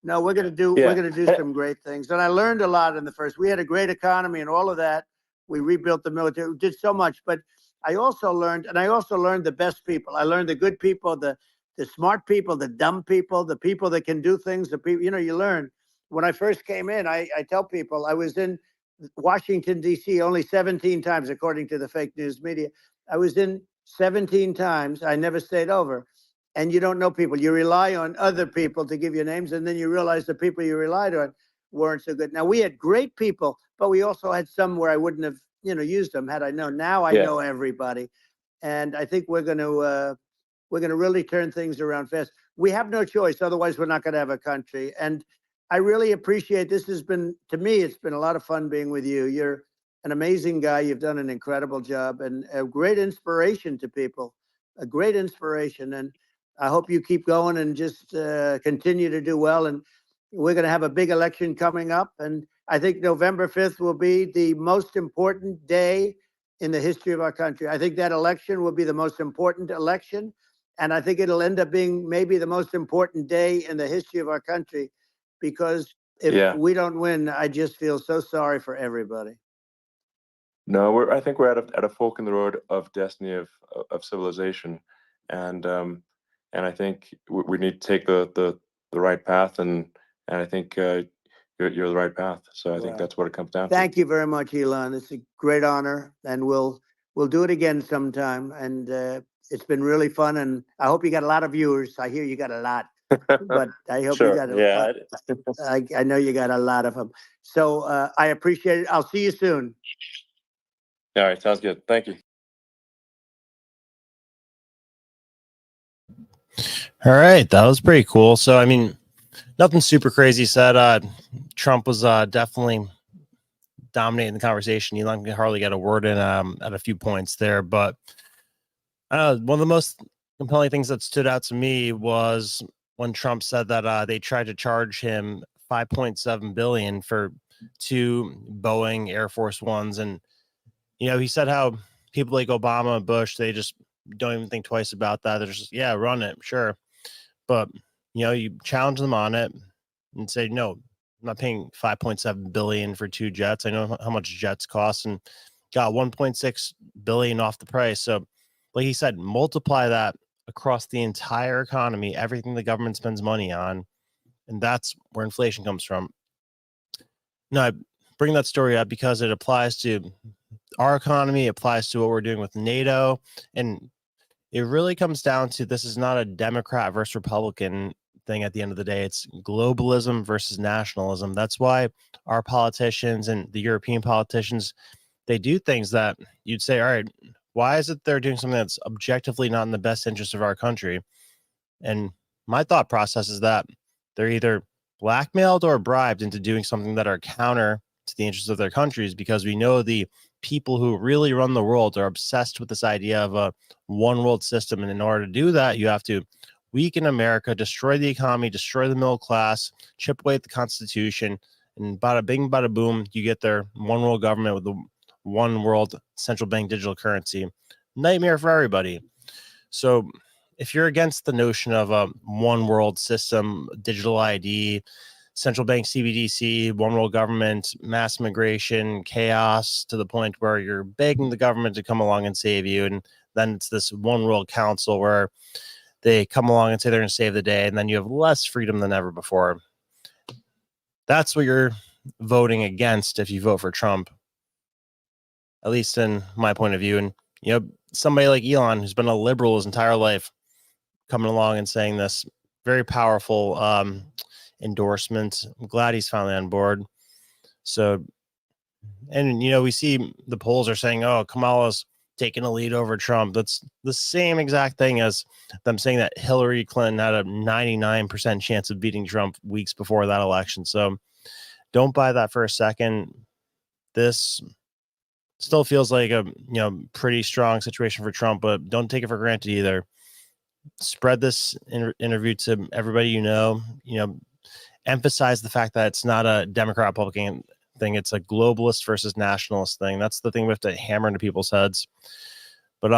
No, we're going to do some great things. And I learned a lot in the first. We had a great economy and all of that. We rebuilt the military, we did so much. But I also learned the best people. I learned the good people, the smart people, the dumb people, the people that can do things, the people, you learn. When I first came in, I tell people I was in Washington, D.C. only 17 times, according to the fake news media. I was in 17 times. I never stayed over. And you don't know people. You rely on other people to give you names, and then you realize the people you relied on weren't so good. Now, we had great people, but we also had some where I wouldn't have, used them had I known. Now I know everybody. And I think we're going to really turn things around fast. We have no choice. Otherwise, we're not going to have a country. And I really appreciate this. To me, it's been a lot of fun being with you. You're an amazing guy. You've done an incredible job and a great inspiration to people, a great inspiration. And I hope you keep going and just continue to do well. And we're going to have a big election coming up. And I think November 5th will be the most important day in the history of our country. I think that election will be the most important election. And I think it'll end up being maybe the most important day in the history of our country, because if we don't win, I just feel so sorry for everybody.
No, I think we're at a fork in the road of destiny of civilization, and I think we need to take the right path, and I think you're the right path. So I think
Well,
that's what it comes down to.
thank you very much, Elon. It's a great honor, and we'll do it again sometime. And it's been really fun, and I hope you got a lot of viewers. I hear you got a lot, but I hope you got I know you got a lot of them. So I appreciate it. I'll see you soon.
All right, sounds good. Thank you.
All right, that was pretty cool. So, I mean, nothing super crazy said. Trump was definitely dominating the conversation. Elon can hardly get a word in at a few points there. But one of the most compelling things that stood out to me was when Trump said that they tried to charge him $5.7 billion for 2 Boeing Air Force Ones. And, he said how people like Obama and Bush, they just don't even think twice about that. They're just, yeah, run it, sure. But, you challenge them on it and say, no, I'm not paying $5.7 billion for 2 jets. I know how much jets cost, and got $1.6 billion off the price. So, like he said, multiply that across the entire economy, everything the government spends money on, and that's where inflation comes from. Now, I bring that story up because it applies to our economy, applies to what we're doing with NATO, and it really comes down to, this is not a Democrat versus Republican thing at the end of the day. It's globalism versus nationalism. That's why our politicians and the European politicians, they do things that you'd say, all right, why is it they're doing something that's objectively not in the best interest of our country? And my thought process is that they're either blackmailed or bribed into doing something that are counter to the interests of their countries, because we know the people who really run the world are obsessed with this idea of a one world system. And in order to do that, you have to weaken America, destroy the economy, destroy the middle class, chip away at the Constitution, and bada bing, bada boom, you get their one world government with the one world central bank digital currency. Nightmare for everybody. So if you're against the notion of a one world system, digital ID, central bank CBDC, one world government, mass migration, chaos, to the point where you're begging the government to come along and save you, and then it's this one world council where they come along and say they're going to save the day, and then you have less freedom than ever before. That's what you're voting against if you vote for Trump, at least in my point of view. And somebody like Elon, who's been a liberal his entire life, coming along and saying this very powerful endorsement. I'm glad he's finally on board. So, and we see the polls are saying, oh, Kamala's taking a lead over Trump. That's the same exact thing as them saying that Hillary Clinton had a 99% chance of beating Trump weeks before that election. So don't buy that for a second. This still feels like a pretty strong situation for Trump, but don't take it for granted either. Spread this interview to everybody emphasize the fact that it's not a Democrat Republican thing. It's a globalist versus nationalist thing. That's the thing we have to hammer into people's heads. But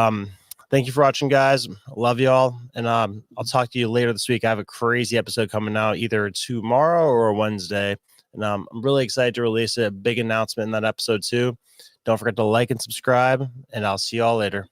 thank you for watching, guys. Love you all, and I'll talk to you later this week. I have a crazy episode coming out either tomorrow or Wednesday, and I'm really excited to release a big announcement in that episode too. Don't forget to like and subscribe, and I'll see you all later.